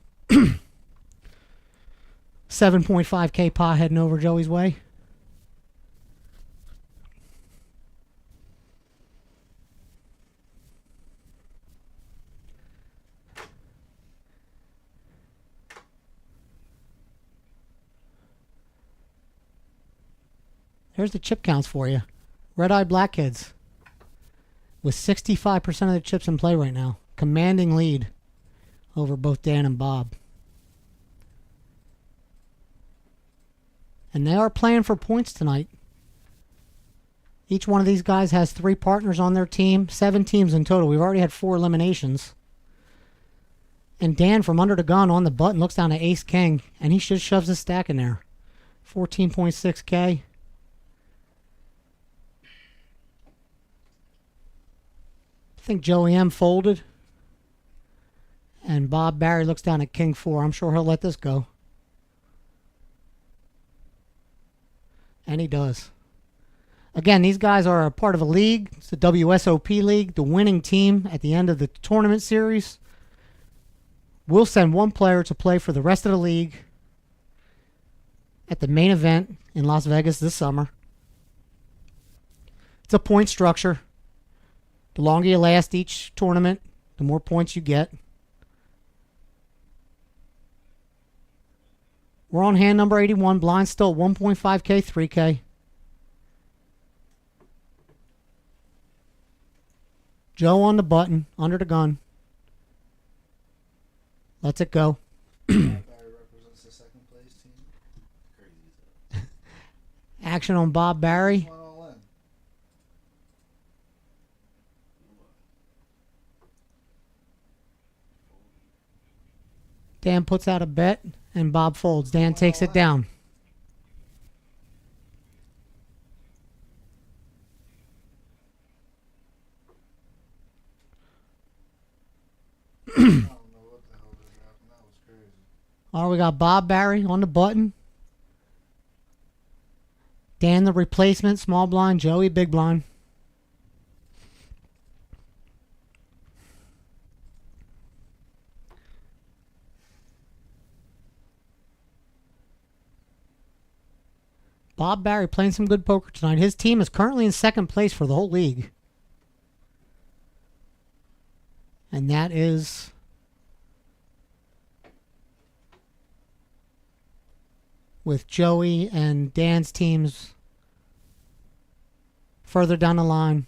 7.5K pot heading over Joey's way. There's the chip counts for you. Red-eyed black kids with 65% of the chips in play right now. Commanding lead over both Dan and Bob. And they are playing for points tonight. Each one of these guys has 3 partners on their team. 7 teams in total. We've already had 4 eliminations. And Dan from under the gun on the button looks down at ace king, and he just shoves his stack in there. 14.6K. I think Joey M folded. And Bob Barry looks down at king 4. I'm sure he'll let this go. And he does. Again, these guys are a part of a league. It's the WSOP league. The winning team at the end of the tournament series will send one player to play for the rest of the league at the main event in Las Vegas this summer. It's a point structure. The longer you last each tournament, the more points you get. We're on hand number 81. Blind still 1.5K, 3K. Joe on the button, under the gun. Lets it go. Represents the second place team. Action on Bob Barry. Dan puts out a bet, and Bob folds. Dan takes it down. Oh, we got Bob Barry on the button. Dan the replacement, small blind. Joey big blind. Bob Barry playing some good poker tonight. His team is currently in second place for the whole league. And that is with Joey and Dan's teams further down the line.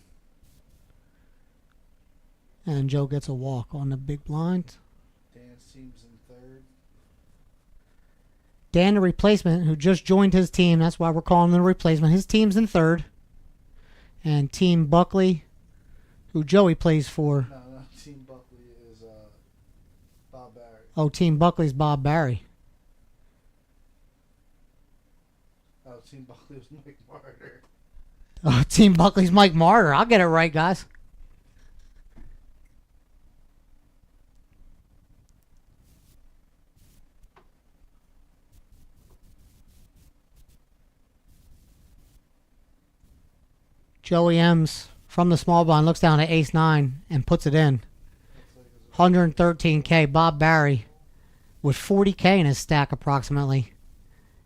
And Joe gets a walk on the big blind. Dan's team's in third. Dan, the replacement, who just joined his team. That's why we're calling him the replacement. His team's in third. And Team Buckley, who Joey plays for. No, Team Buckley is Bob Barry. Oh, Team Buckley's Bob Barry. Oh, Team Buckley was Mike Martyr. Oh, Team Buckley's Mike Martyr. I'll get it right, guys. Joey M's from the small blind looks down at ace 9 and puts it in. 113K. Bob Barry with 40K in his stack approximately.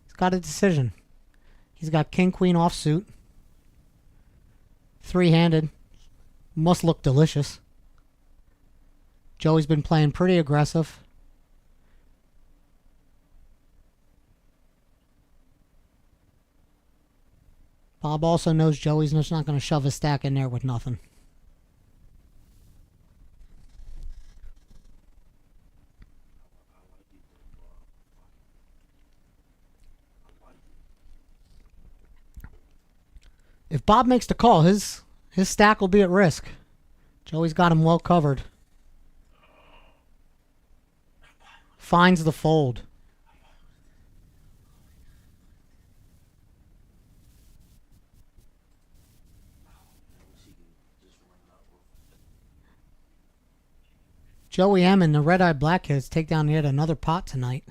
He's got a decision. He's got king queen offsuit. 3-handed. Must look delicious. Joey's been playing pretty aggressive. Bob also knows Joey's just not going to shove his stack in there with nothing. If Bob makes the call, his stack will be at risk. Joey's got him well covered. Finds the fold. Joey M and the Red-Eyed Black Kids take down yet another pot tonight.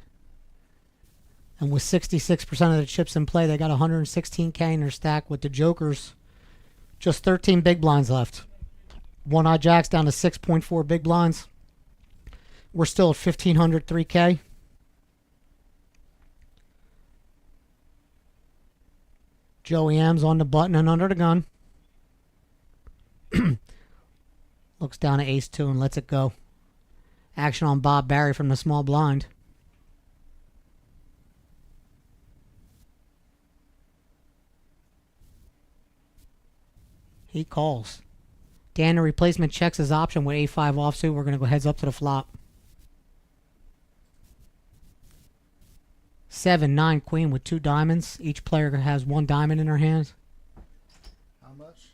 And with 66% of the chips in play, they got 116K in their stack with the Jokers. Just 13 big blinds left. One-Eye Jacks down to 6.4 big blinds. We're still at 1,500 3K. Joey M's on the button and under the gun. Looks down at ace 2 and lets it go. Action on Bob Barry from the small blind. He calls. Dan, the replacement, checks his option with a5 offsuit. We're going to go heads up to the flop. 7, 9, queen with 2 diamonds. Each player has 1 diamond in their hands. How much?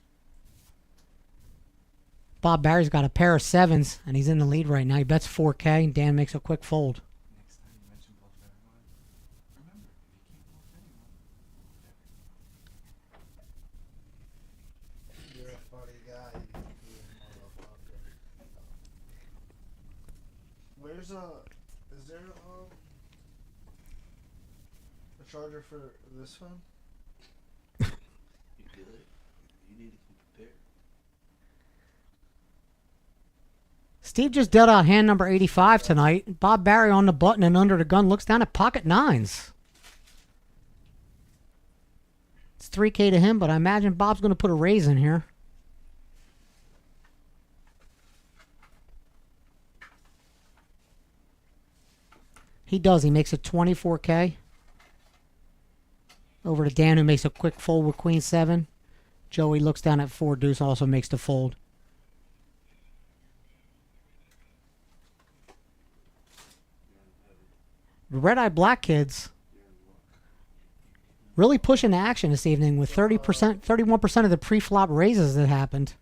Bob Barry's got a pair of 7s, and he's in the lead right now. He bets 4K, and Dan makes a quick fold. You're a funny guy. You motherfucker. Where's is there a charger for this phone? You good? You need to come prepared. Steve just dealt out hand number 85 tonight. Bob Barry on the button and under the gun looks down at pocket 9s. It's 3K to him, but I imagine Bob's going to put a raise in here. He does. He makes it 24K. Over to Dan, who makes a quick fold with queen 7. Joey looks down at 4 deuce, also makes the fold. The Red Eye Black kids really pushing the action this evening with 30%, 31% of the pre-flop raises that happened.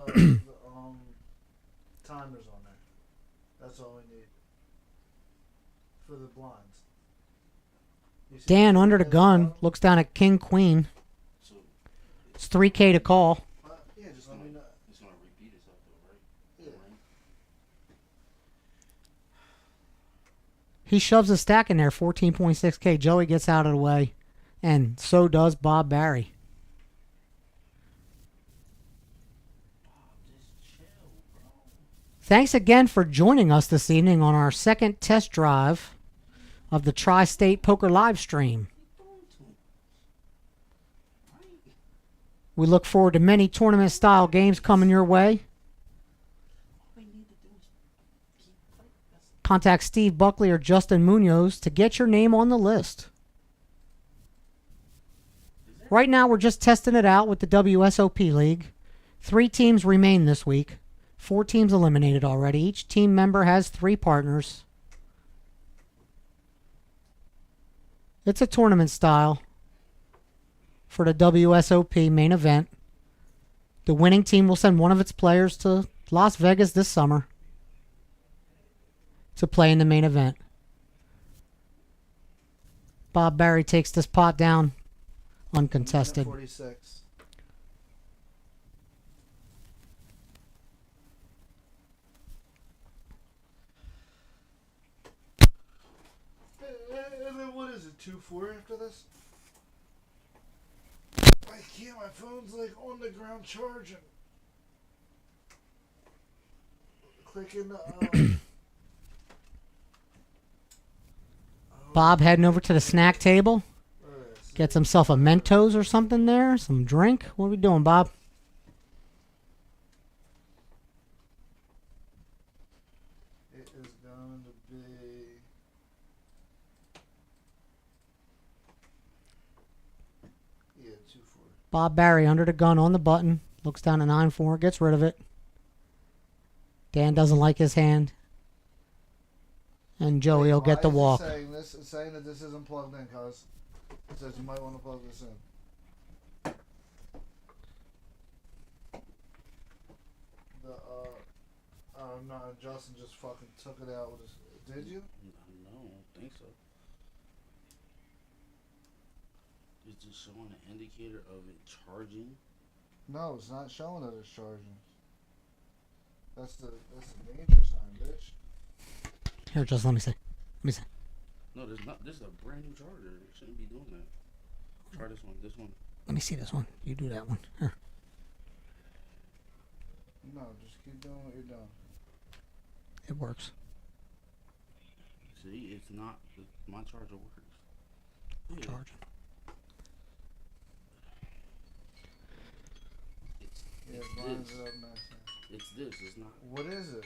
The timers on there. That's all we need for the blinds. Dan under the gun looks down at king queen. It's 3K to call. Yeah, just let me know. It's gonna repeat itself though, right? Yeah. He shoves a stack in there, 14.6K. Joey gets out of the way, and so does Bob Barry. Thanks again for joining us this evening on our second test drive of the Tri-State Poker live stream. We look forward to many tournament-style games coming your way. Contact Steve Buckley or Justin Munoz to get your name on the list. Right now, we're just testing it out with the WSOP League. 3 teams remain this week. 4 teams eliminated already. Each team member has 3 partners. It's a tournament style for the WSOP main event. The winning team will send one of its players to Las Vegas this summer to play in the main event. Bob Barry takes this pot down uncontested. 46. And then what is it, 2-4 after this? I can't, my phone's like on the ground charging. Clicking Bob heading over to the snack table. Gets himself a Mentos or something there. Some drink. What are we doing, Bob? It is going to be... Yeah, 2-4. Bob Barry under the gun on the button. Looks down at 9-4. Gets rid of it. Dan doesn't like his hand. And Joey will get the walk. Saying this? It's saying that this isn't plugged in, cuz. It says you might want to plug this in. No, Justin just fucking took it out with his... Did you? No, I don't think so. It's just showing an indicator of it charging. No, it's not showing that it's charging. That's the danger sign, bitch. Here, just let me see. Let me see. No, there's not. This is a brand new charger. It shouldn't be doing that. Try this one. This one. Let me see this one. You do that one. Here. No, just keep doing what you're doing. It works. See, it's not. My charger works. Yeah. Charging. Yeah, It's blinds this. it up nice. It's this. It's not. What is it?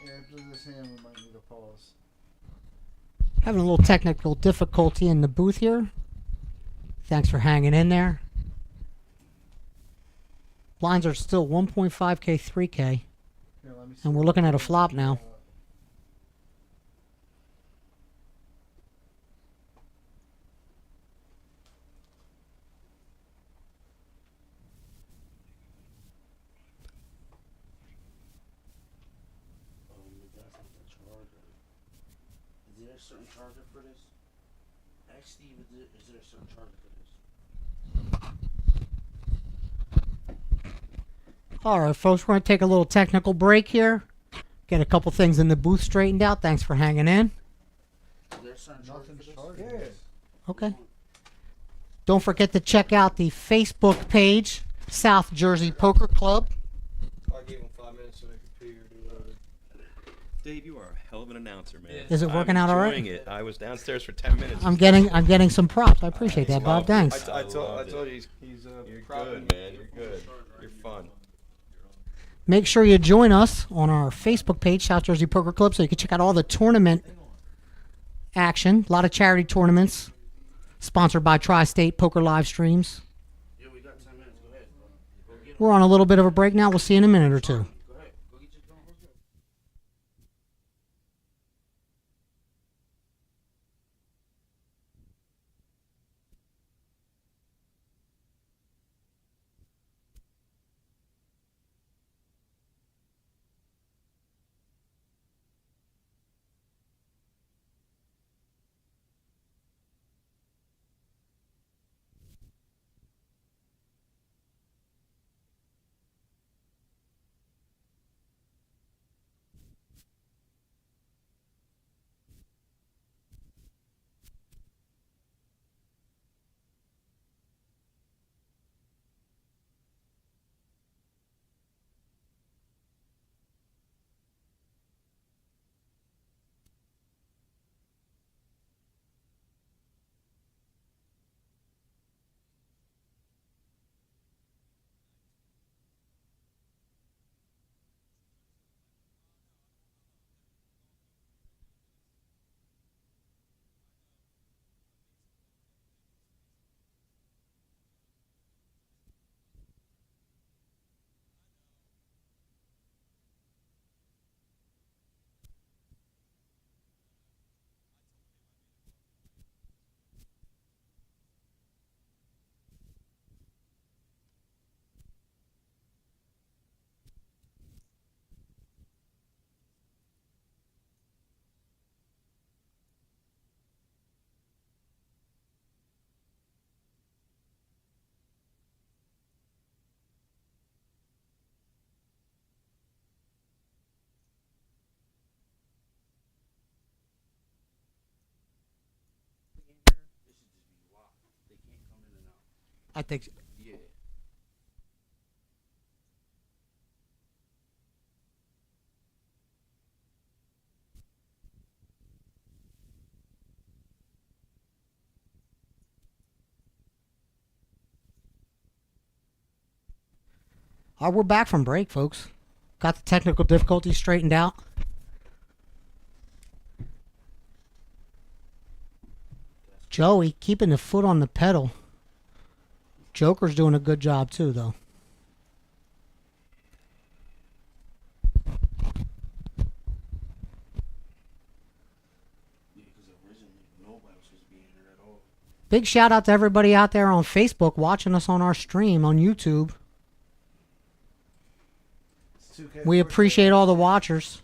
After this hand, we might need a pause. Having a little technical difficulty in the booth here. Thanks for hanging in there. Blinds are still 1.5K, 3K. Here, let me see And we're what looking at a it is. flop now. That's not the charger. Is there a certain charger for this? Ask Steve, is there a certain charger for this? All right, folks, we're going to take a little technical break here. Get a couple things in the booth straightened out. Thanks for hanging in. Is there a certain charger Nothing's for charging. this? Okay. Don't forget to check out the Facebook page, South Jersey Poker Club. I gave him 5 minutes so they could pee or do whatever. Dave, you are a hell of an announcer, man. Is it working out all right? I'm enjoying it. I was downstairs for 10 minutes. I'm getting some props. I appreciate that, Bob. Thanks. I told loved you it. he's You're propping good, man. You're good. You're fun. Make sure you join us on our Facebook page, South Jersey Poker Club, so you can check out all the tournament action. A lot of charity tournaments sponsored by Tri-State Poker live streams. Yeah, we got 10 minutes. Go ahead. Go get 'em. We're on a little bit of a break now. We'll see you in a minute or two. Go ahead. Go get your phone. I think. Yeah. All right, we're back from break, folks. Got the technical difficulties straightened out. Joey keeping the foot on the pedal. Joker's doing a good job too, though. Big shout out to everybody out there on Facebook watching us on our stream on YouTube. We appreciate all the watchers.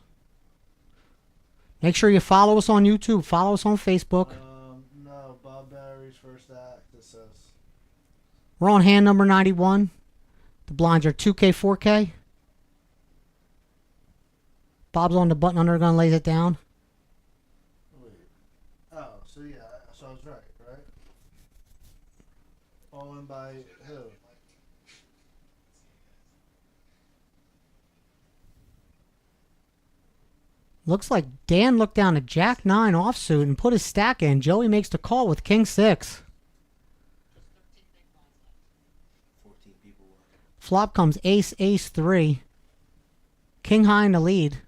Make sure you follow us on YouTube. Follow us on Facebook. No, Bob Barry's first act, it says. We're on hand number 91. The blinds are 2K, 4K. Bob's on the button under the gun, lays it down. Wait. Oh, so yeah, so I was right? All in by who? Looks like Dan looked down a Jack 9 offsuit and put his stack in. Joey makes the call with King 6. Flop comes Ace, Ace 3. King high in the lead.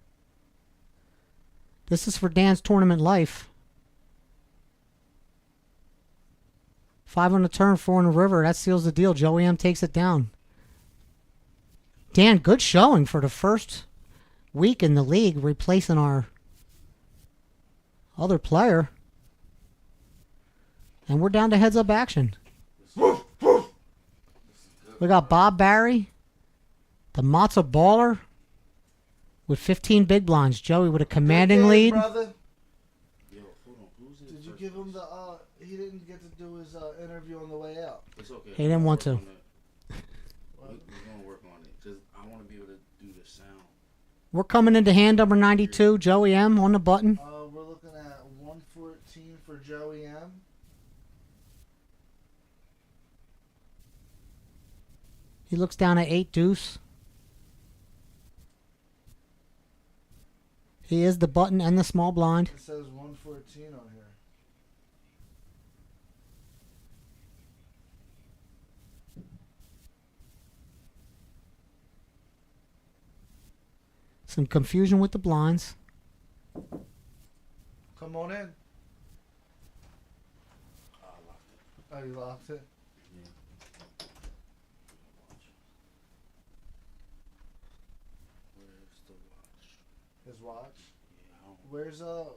This is for Dan's tournament life. 5 on the turn, 4 on the river. That seals the deal. Joey M takes it down. Dan, good showing for the first week in the league, replacing our other player. And we're down to heads up action. We got Bob Barry, the Matzo Baller, with 15 big blinds. Joey with a commanding lead. Brother. Did you give him the? He didn't get to do his interview on the way out. It's okay. He didn't want to. We're gonna work on it. Just I want to be able to do the sound. We're coming into hand number 92. Joey M on the button. We're looking at 114 for Joey M. He looks down at 8 deuce. He is the button and the small blind. It says 114 on here. Some confusion with the blinds. Come on in. Oh, you locked it? Where's the watch? His watch? Yeah.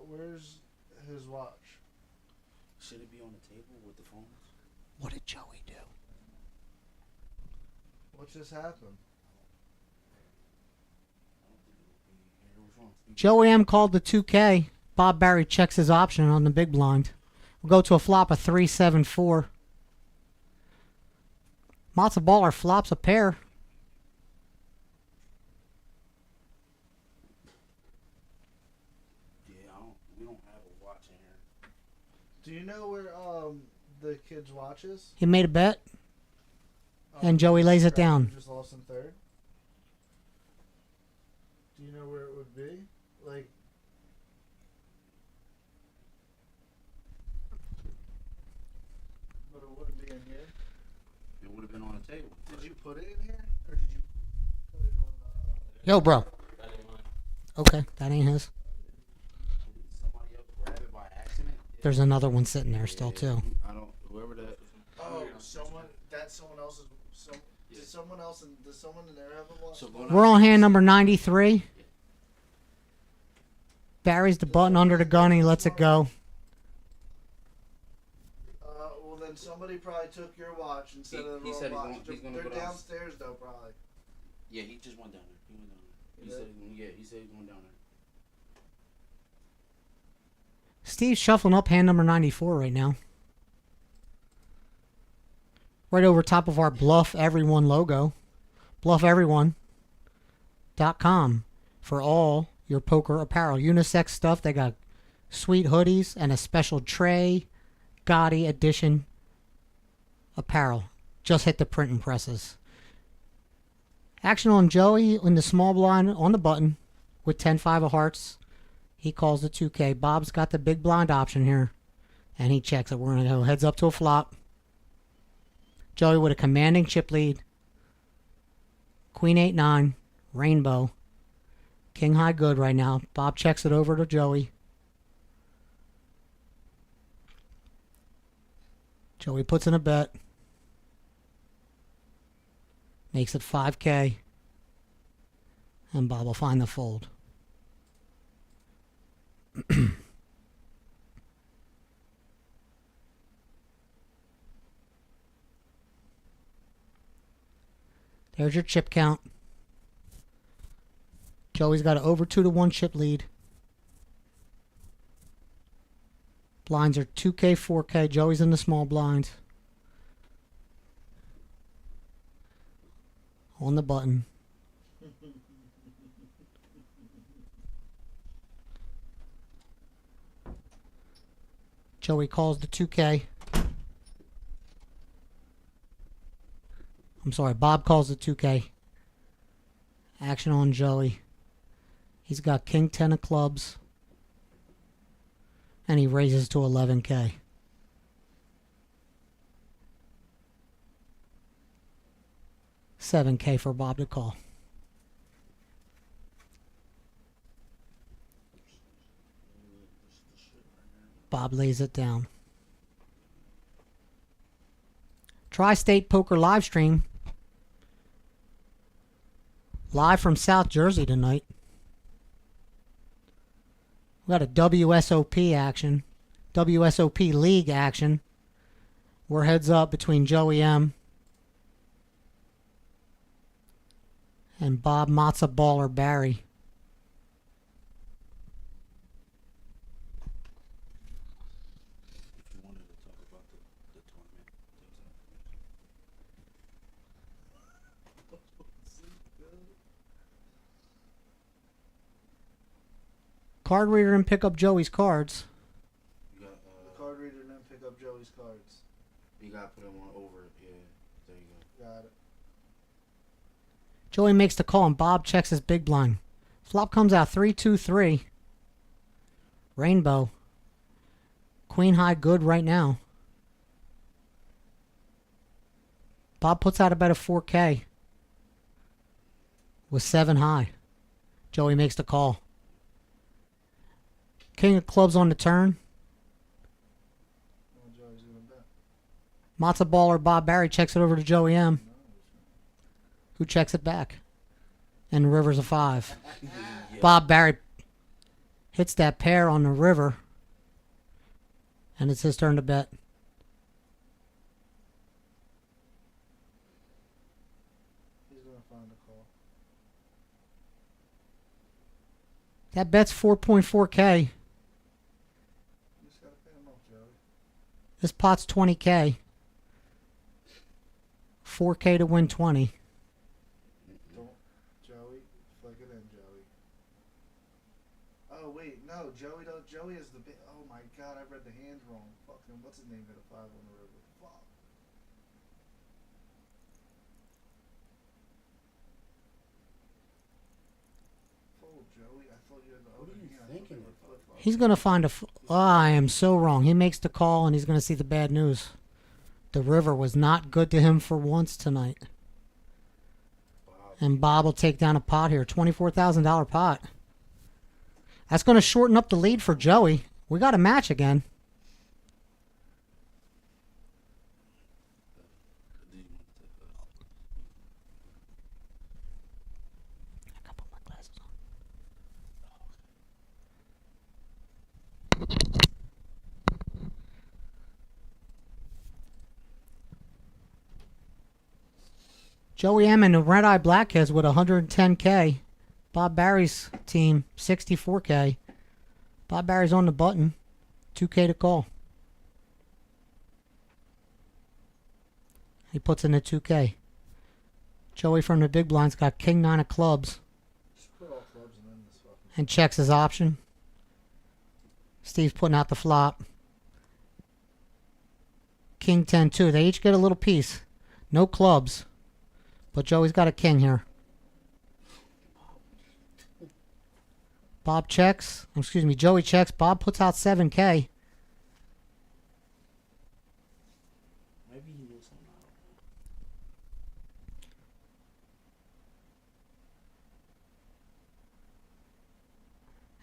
Where's his watch? Should it be on the table with the phones? What did Joey do? What just happened? Joey M called the 2K. Bob Barry checks his option on the big blind. We'll go to a flop of 3-7-4. Matzo Baller flops a pair. Yeah, we don't have a watch in here. Do you know where the kid's watch is? He made a bet. And Joey lays it down. Just lost in third. Do you know where it would be? Like, but it wouldn't be in here. It would have been on the table. Did you put it in here, or did you put it on the? Yo, bro. Okay, that ain't his. Somebody else grab it by accident? There's another one sitting there still, too. I don't. Whoever that. Oh, that's someone else's. Does someone in there have a watch? We're on hand number 93. Barry's the button under the gun. He lets it go. Well, then somebody probably took your watch instead of the He said wrong watch. he's gonna They're go down. downstairs though, probably. Yeah, he just went down there. He went down there. He said he said he's going down there. Steve's shuffling up hand number 94 right now. Right over top of our Bluff Everyone logo. BluffEveryone.com for all your poker apparel. Unisex stuff. They got sweet hoodies and a special Trey Gotti edition apparel. Just hit the printing presses. Action on Joey in the small blind on the button with 10-5 of hearts. He calls the 2K. Bob's got the big blind option here. And he checks it. We're going to go heads up to a flop. Joey with a commanding chip lead. Queen 8-9. Rainbow. King high good right now. Bob checks it over to Joey. Joey puts in a bet. Makes it 5K. And Bob will find the fold. There's your chip count. Joey's got an over 2-1 chip lead. Blinds are 2K, 4K. Joey's in the small blinds. On the button. Joey calls the 2K. I'm sorry, Bob calls the 2K. Action on Joey. He's got King 10 of clubs. And he raises to 11K. $7K for Bob to call. Bob lays it down. Tri-State Poker live stream. Live from South Jersey tonight. We got a WSOP action. WSOP League action. We're heads up between Joey M. and Bob Matzo Baller Barry. Card reader and pick up Joey's cards. You got, The card reader didn't pick up Joey's cards. you gotta put them on over. Yeah, there you go. Got it. Joey makes the call and Bob checks his big blind. Flop comes out 3-2-3. Rainbow. Queen high good right now. Bob puts out a bet of 4K. With 7 high. Joey makes the call. King of clubs on the turn. Oh, Joey's gonna bet. Matzo Baller Bob Barry checks it over to Joey M. Who checks it back. And river's a 5. Bob Barry hits that pair on the river. And it's his turn to bet. He's gonna find a call. That bet's 4.4K. You just gotta pay him off, Joey. This pot's 20K. 4K to win 20. Don't, Joey, flick it in, Joey. Oh wait, no, Joey don't. Joey is the big. Oh my God, I read the hand wrong. Fucking, what's his name? Hit a 5 on the river. Fuck. Fold, Joey. I thought you had the open hand. Thinking flip-flop. He's going to find a... Oh, I am so wrong. He makes the call and he's going to see the bad news. The river was not good to him for once tonight. And Bob will take down a pot here. $24,000 pot. That's going to shorten up the lead for Joey. We got a match again. Joey M and the Red Eye Blackheads with 110K. Bob Barry's team, 64K. Bob Barry's on the button. 2K to call. He puts in the 2K. Joey from the big blind's got King 9 of clubs. Just put all clubs and then this fucking. And checks his option. Steve's putting out the flop. King 10 2. They each get a little piece. No clubs. But Joey's got a king here. Bob checks. Excuse me, Joey checks. Bob puts out 7K. Maybe he knew something.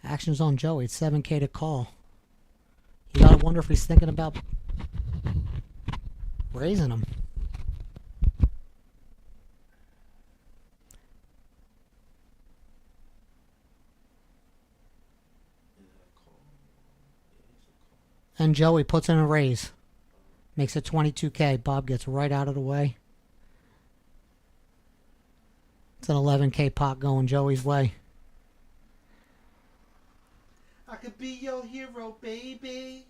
Action's on Joey. It's 7K to call. You gotta wonder if he's thinking about raising him. And Joey puts in a raise. Makes it 22K. Bob gets right out of the way. It's an 11K pot going Joey's way. I could be your hero, baby.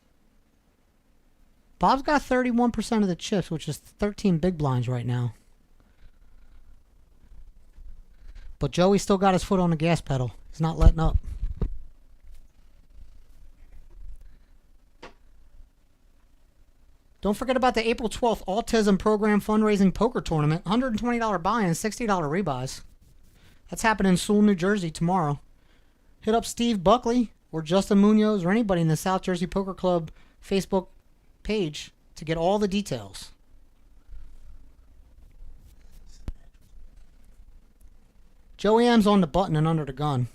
Bob's got 31% of the chips, which is 13 big blinds right now. But Joey still got his foot on the gas pedal. He's not letting up. Don't forget about the April 12th Autism Program Fundraising Poker Tournament. $120 buy-in, $60 rebuys. That's happening in Sewell, New Jersey tomorrow. Hit up Steve Buckley or Justin Munoz or anybody in the South Jersey Poker Club Facebook page to get all the details. Joey M's on the button and under the gun.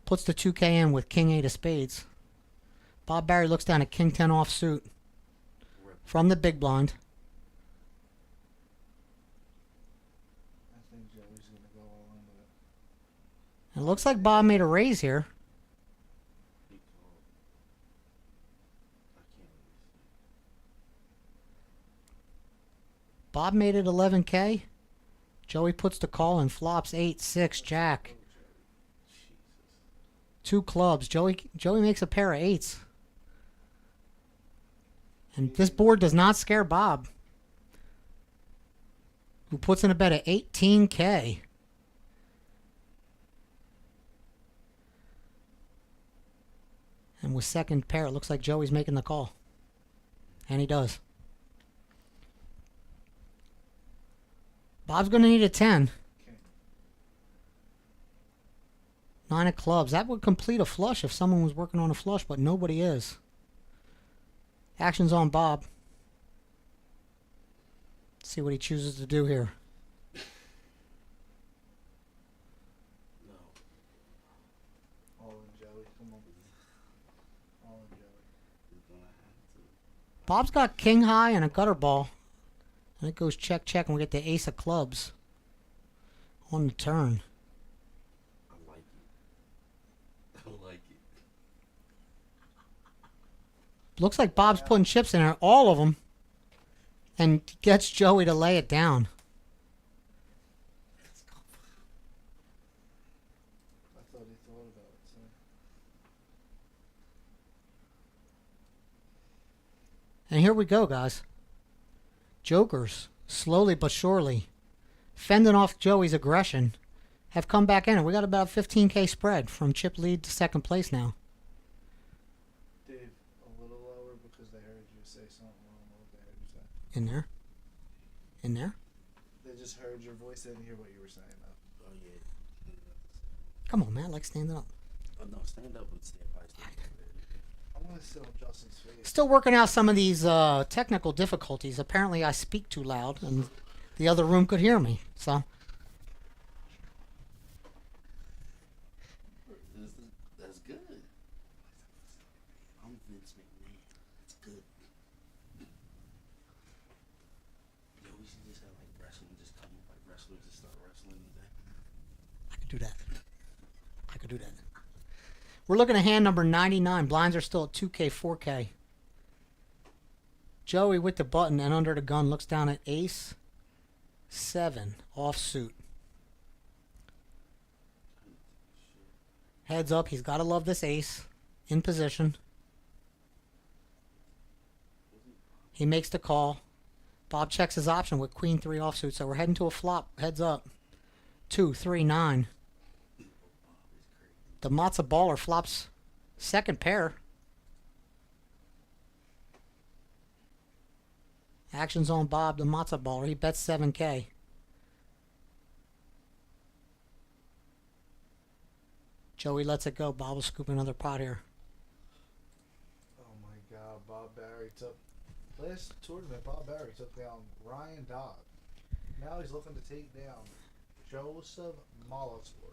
Puts the 2K in with King 8 of spades. Bob Barry looks down at King 10 offsuit. From the big blind. I think think Joey's gonna go all in with it. It looks like Bob made a raise here. Bob made it 11K. Joey puts the call and flops 8-6 Jack. 2 clubs. Joey makes a pair of 8s. And this board does not scare Bob, who puts in a bet of 18K. And with second pair, it looks like Joey's making the call. And he does. Bob's going to need a 10. 9 of clubs. That would complete a flush if someone was working on a flush, but nobody is. Action's on Bob. Let's see what he chooses to do here. All in, Joey. Come on. All in, Joey. Bob's got king high and a gutter ball. And it goes check, check, and we get the ace of clubs on the turn. I like it. I like it. Looks like Bob's putting chips in there, all of them, and gets Joey to lay it down. I thought he thought about it, so. And here we go, guys. Jokers, slowly but surely, fending off Joey's aggression, have come back in. And we got about a 15K spread from chip lead to second place now. Dave, a little lower because they heard you say something wrong with what they heard you say. In there? In there? They just heard your voice. They didn't hear what you were saying, though. Oh, yeah. Come on, man. I like standing up. Oh, no, stand up and stand by. I want to sit on Justin's face. Still working out some of these technical difficulties. Apparently I speak too loud and the other room could hear me. So That's good. I'm Vince McMahon. That's good. Yo, we should just have like wrestling, just come up like wrestlers, just start wrestling today. I could do that. I could do that. We're looking at hand number 99. Blinds are still at 2K, 4K. Joey with the button and under the gun looks down at ace 7 offsuit. Heads up, he's got to love this ace in position. He makes the call. Bob checks his option with queen 3 offsuit, so we're heading to a flop. Heads up. 2, 3, 9. The matzo baller flops second pair. Action's on Bob, the matzo baller. He bets 7K. Joey lets it go. Bob will scoop another pot here. Oh my God, Bob Barry took last tournament. Bob Barry took down Ryan Dodd. Now he's looking to take down Joseph Molitor.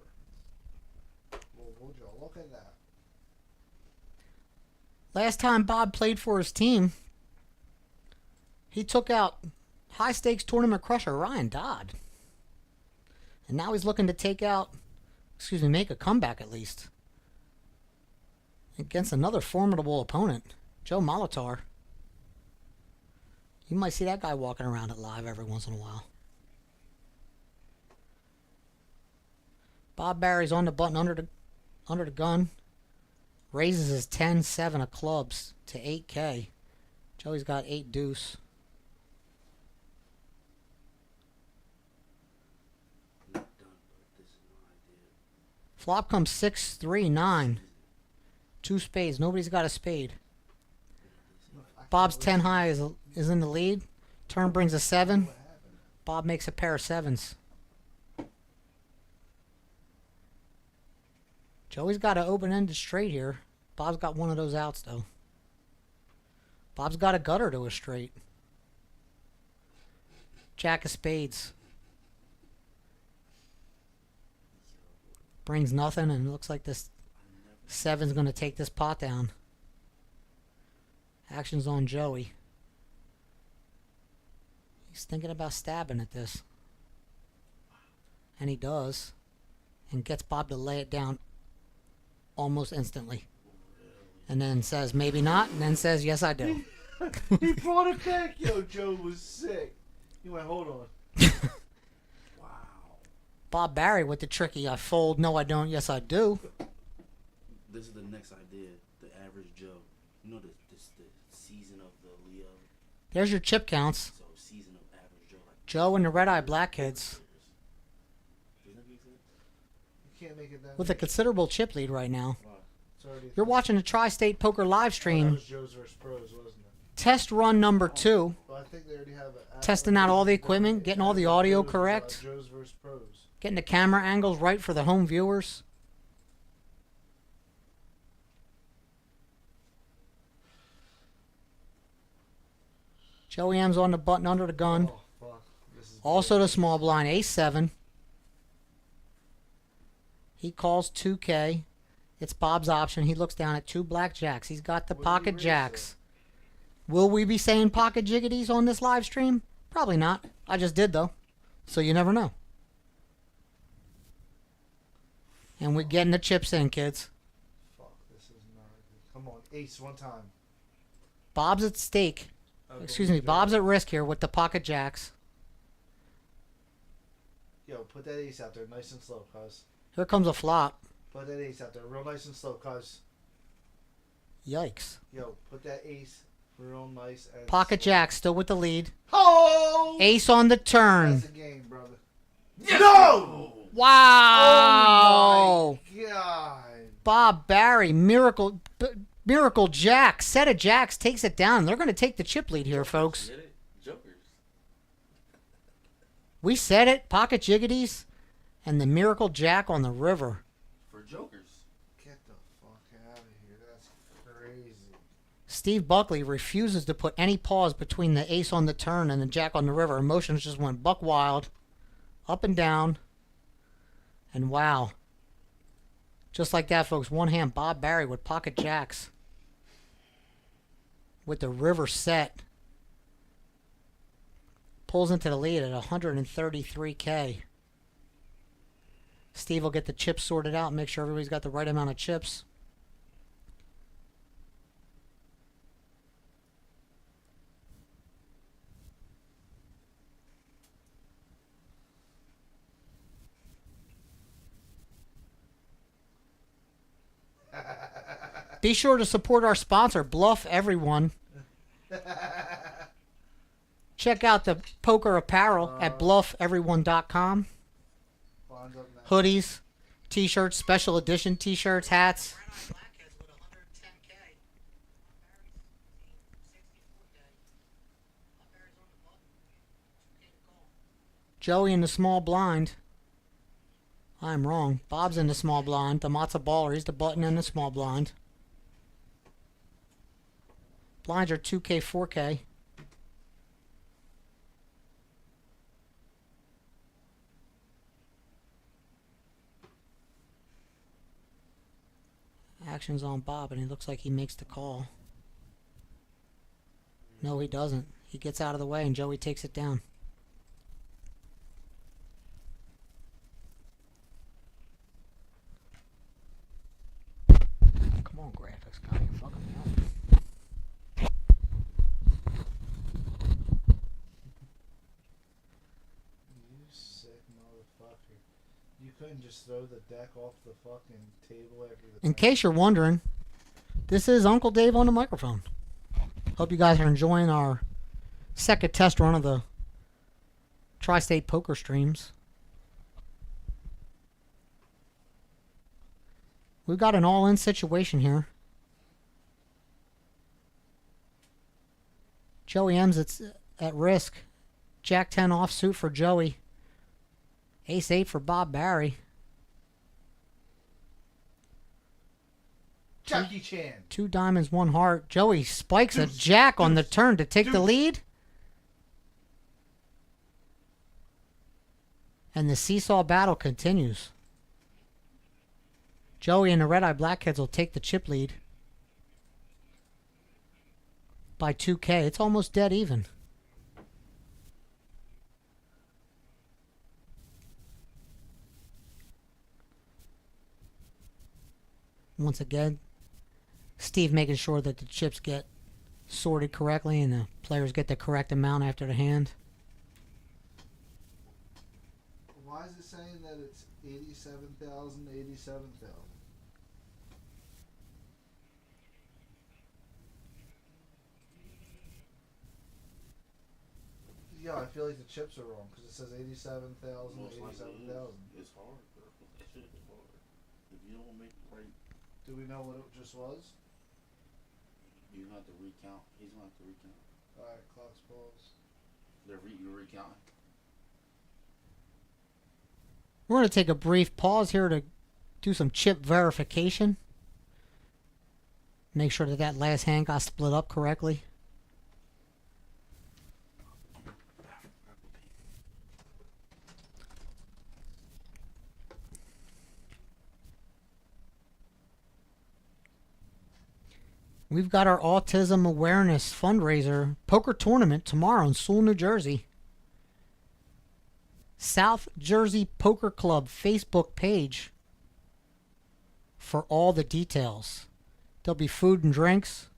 Well, would you look at that? Last time Bob played for his team, he took out high stakes tournament crusher Ryan Dodd. And now he's looking to make a comeback at least. Against another formidable opponent, Joe Molitor. You might see that guy walking around it live every once in a while. Bob Barry's on the button under the gun. Raises his 10-7 of clubs to 8K. Joey's got 8 deuce. Flop comes 6-3-9. 2 spades. Nobody's got a spade. Bob's 10 high is in the lead. Turn brings a 7. Bob makes a pair of 7s. Joey's got an open-ended straight here. Bob's got one of those outs, though. Bob's got a gutter to a straight. Jack of spades. Brings nothing, and it looks like this 7's going to take this pot down. Action's on Joey. He's thinking about stabbing at this. And he does. And gets Bob to lay it down almost instantly. And then says, maybe not. And then says, yes, I do. He brought it back. Yo, Joe was sick. He went, hold on. Bob Barry with the tricky, I fold, no, I don't, yes, I do. This is the next idea. The average Joe. You know the season of the Leo. There's your chip counts. So season of average Joe. Like Joe and the Red Eye Black Kids. You can't make it that With a considerable chip lead right now. It's already You're watching the Tri-State Poker live that stream. was Joe's versus Pros, wasn't it? Test run number 2. Well, I think they already have Testing out all the equipment, getting all the audio correct. Joe's versus Pros. Getting the camera angles right for the home viewers. Joey M's on the button under the gun. Oh, fuck. This is Also the small blind, ace-7. He calls 2K. It's Bob's option. He looks down at 2 blackjacks. He's got the pocket jacks. Will we be saying pocket jiggities on this live stream? Probably not. I just did, though. So you never know. And we're getting the chips in, kids. Fuck, this is not good. Come on, ace one time. Bob's at stake. Excuse me, Bob's at risk here with the pocket jacks. Yo, put that ace out there nice and slow, cuz. Here comes a flop. Put that ace out there real nice and slow, cuz. Yikes. Yo, put that ace real nice and Pocket jacks still with the lead. Oh! Ace on the turn. That's a game, brother. No! Wow! Oh my god. Bob Barry, miracle jack, set of jacks, takes it down. They're going to take the chip lead here, folks. Jokers. We said it, pocket jiggities, and the miracle jack on the river. For jokers. Get the fuck out of here. That's crazy. Steve Buckley refuses to put any pause between the ace on the turn and the jack on the river. Emotions just went buck wild, up and down, and wow. Just like that, folks. One hand, Bob Barry with pocket jacks. With the river set. Pulls into the lead at 133K. Steve will get the chips sorted out and make sure everybody's got the right amount of chips. Be sure to support our sponsor, Bluff Everyone. Check out the poker apparel at bluffeveryone.com. Hoodies, t-shirts, special edition t-shirts, hats. Joey in the small blind. I'm wrong. Bob's in the small blind. The Matzo Baller, he's the button in the small blind. Blinds are 2K, 4K. Action's on Bob, and he looks like he makes the call. No, he doesn't. He gets out of the way, and Joey takes it down. Come on, graphics guy, you're fucking me up. You sick motherfucker. You couldn't just throw the deck off the fucking table after the In case you're wondering, this is Uncle Dave on the microphone. Hope you guys are enjoying our second test run of the Tri-State Poker streams. We've got an all-in situation here. Joey M's at risk. Jack 10 offsuit for Joey. Ace 8 for Bob Barry. Jackie Chan. 2 diamonds, 1 heart. Joey spikes a jack on the turn to take the lead. And the seesaw battle continues. Joey and the Red Eye Black Kids will take the chip lead by 2K. It's almost dead even. Once again, Steve making sure that the chips get sorted correctly and the players get the correct amount after the hand. Why is it saying that it's 87,000, 87,000? Yeah, I feel like the chips are wrong because it says 87,000, 87,000. It's hard, bro. That shit is hard. If you don't make it right, Do we know what it just was? you have to recount. He's gonna have to recount. Alright, clock's paused. You're recounting. We're going to take a brief pause here to do some chip verification. Make sure that that last hand got split up correctly. We've got our Autism Awareness Fundraiser Poker Tournament tomorrow in Sewell, New Jersey. South Jersey Poker Club Facebook page for all the details. There'll be food and drinks.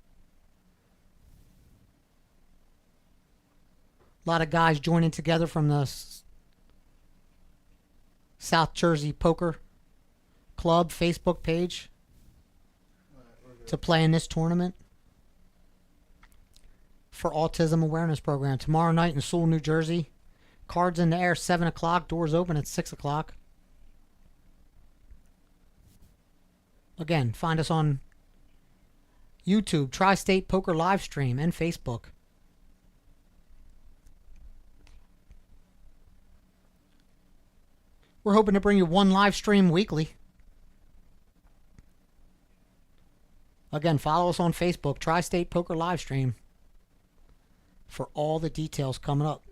A lot of guys joining together from the South Jersey Poker Club Facebook page to play in this tournament for Autism Awareness Program. Tomorrow night in Sewell, New Jersey. Cards in the air, 7 o'clock. Doors open at 6 o'clock. Again, find us on YouTube, Tri-State Poker Livestream, and Facebook. We're hoping to bring you one live stream weekly. Again, follow us on Facebook, Tri-State Poker Livestream, for all the details coming up.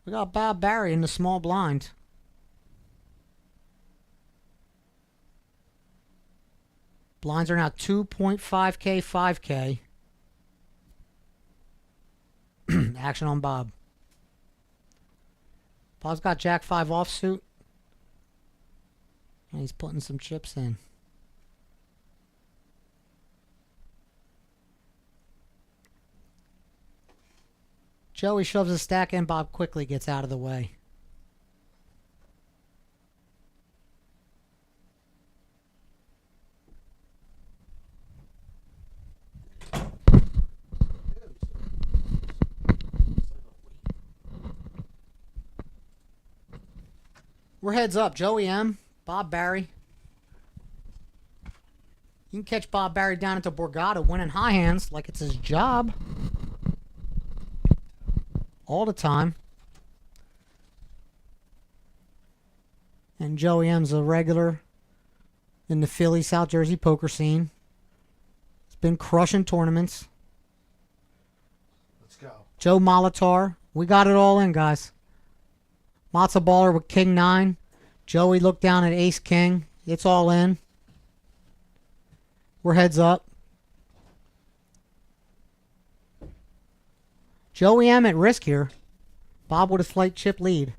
We got Bob Barry in the small blind. Blinds are now 2.5K, 5K. Action on Bob. Bob's got Jack 5 offsuit. And he's putting some chips in. Joey shoves a stack in. Bob quickly gets out of the way. We're heads up. Joey M, Bob Barry. You can catch Bob Barry down at the Borgata winning high hands like it's his job. All the time. And Joey M's a regular in the Philly, South Jersey poker scene. He's been crushing tournaments. Let's go. Joe Molitor. We got it all in, guys. Matzo Baller with King 9. Joey looked down at Ace King. It's all in. We're heads up. Joey M at risk here. Bob with a slight chip lead.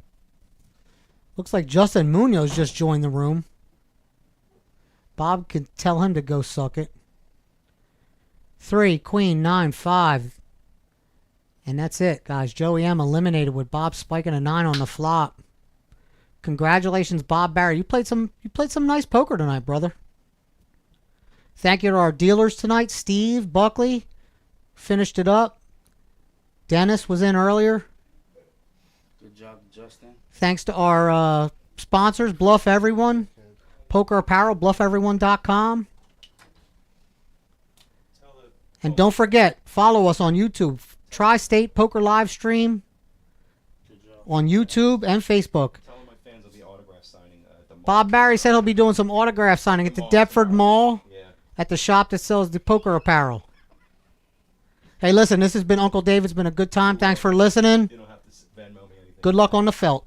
Looks like Justin Munoz just joined the room. Bob can tell him to go suck it. 3, Queen, 9, 5. And that's it, guys. Joey M eliminated with Bob spiking a 9 on the flop. Congratulations, Bob Barry. You played some nice poker tonight, brother. Thank you to our dealers tonight. Steve, Buckley, finished it up. Dennis was in earlier. Good job, Justin. Thanks to our sponsors, Bluff Everyone, Poker Apparel, BluffEveryone.com. And don't forget, follow us on YouTube, Tri-State Poker Live Stream on YouTube and Facebook. Tell my fans of the autograph signing at the mall. Bob Barry said he'll be doing some autograph signing at the Deptford Mall at the shop that sells the poker apparel. Hey, listen, this has been Uncle Dave. It's been a good time. Thanks for listening. Good luck on the felt.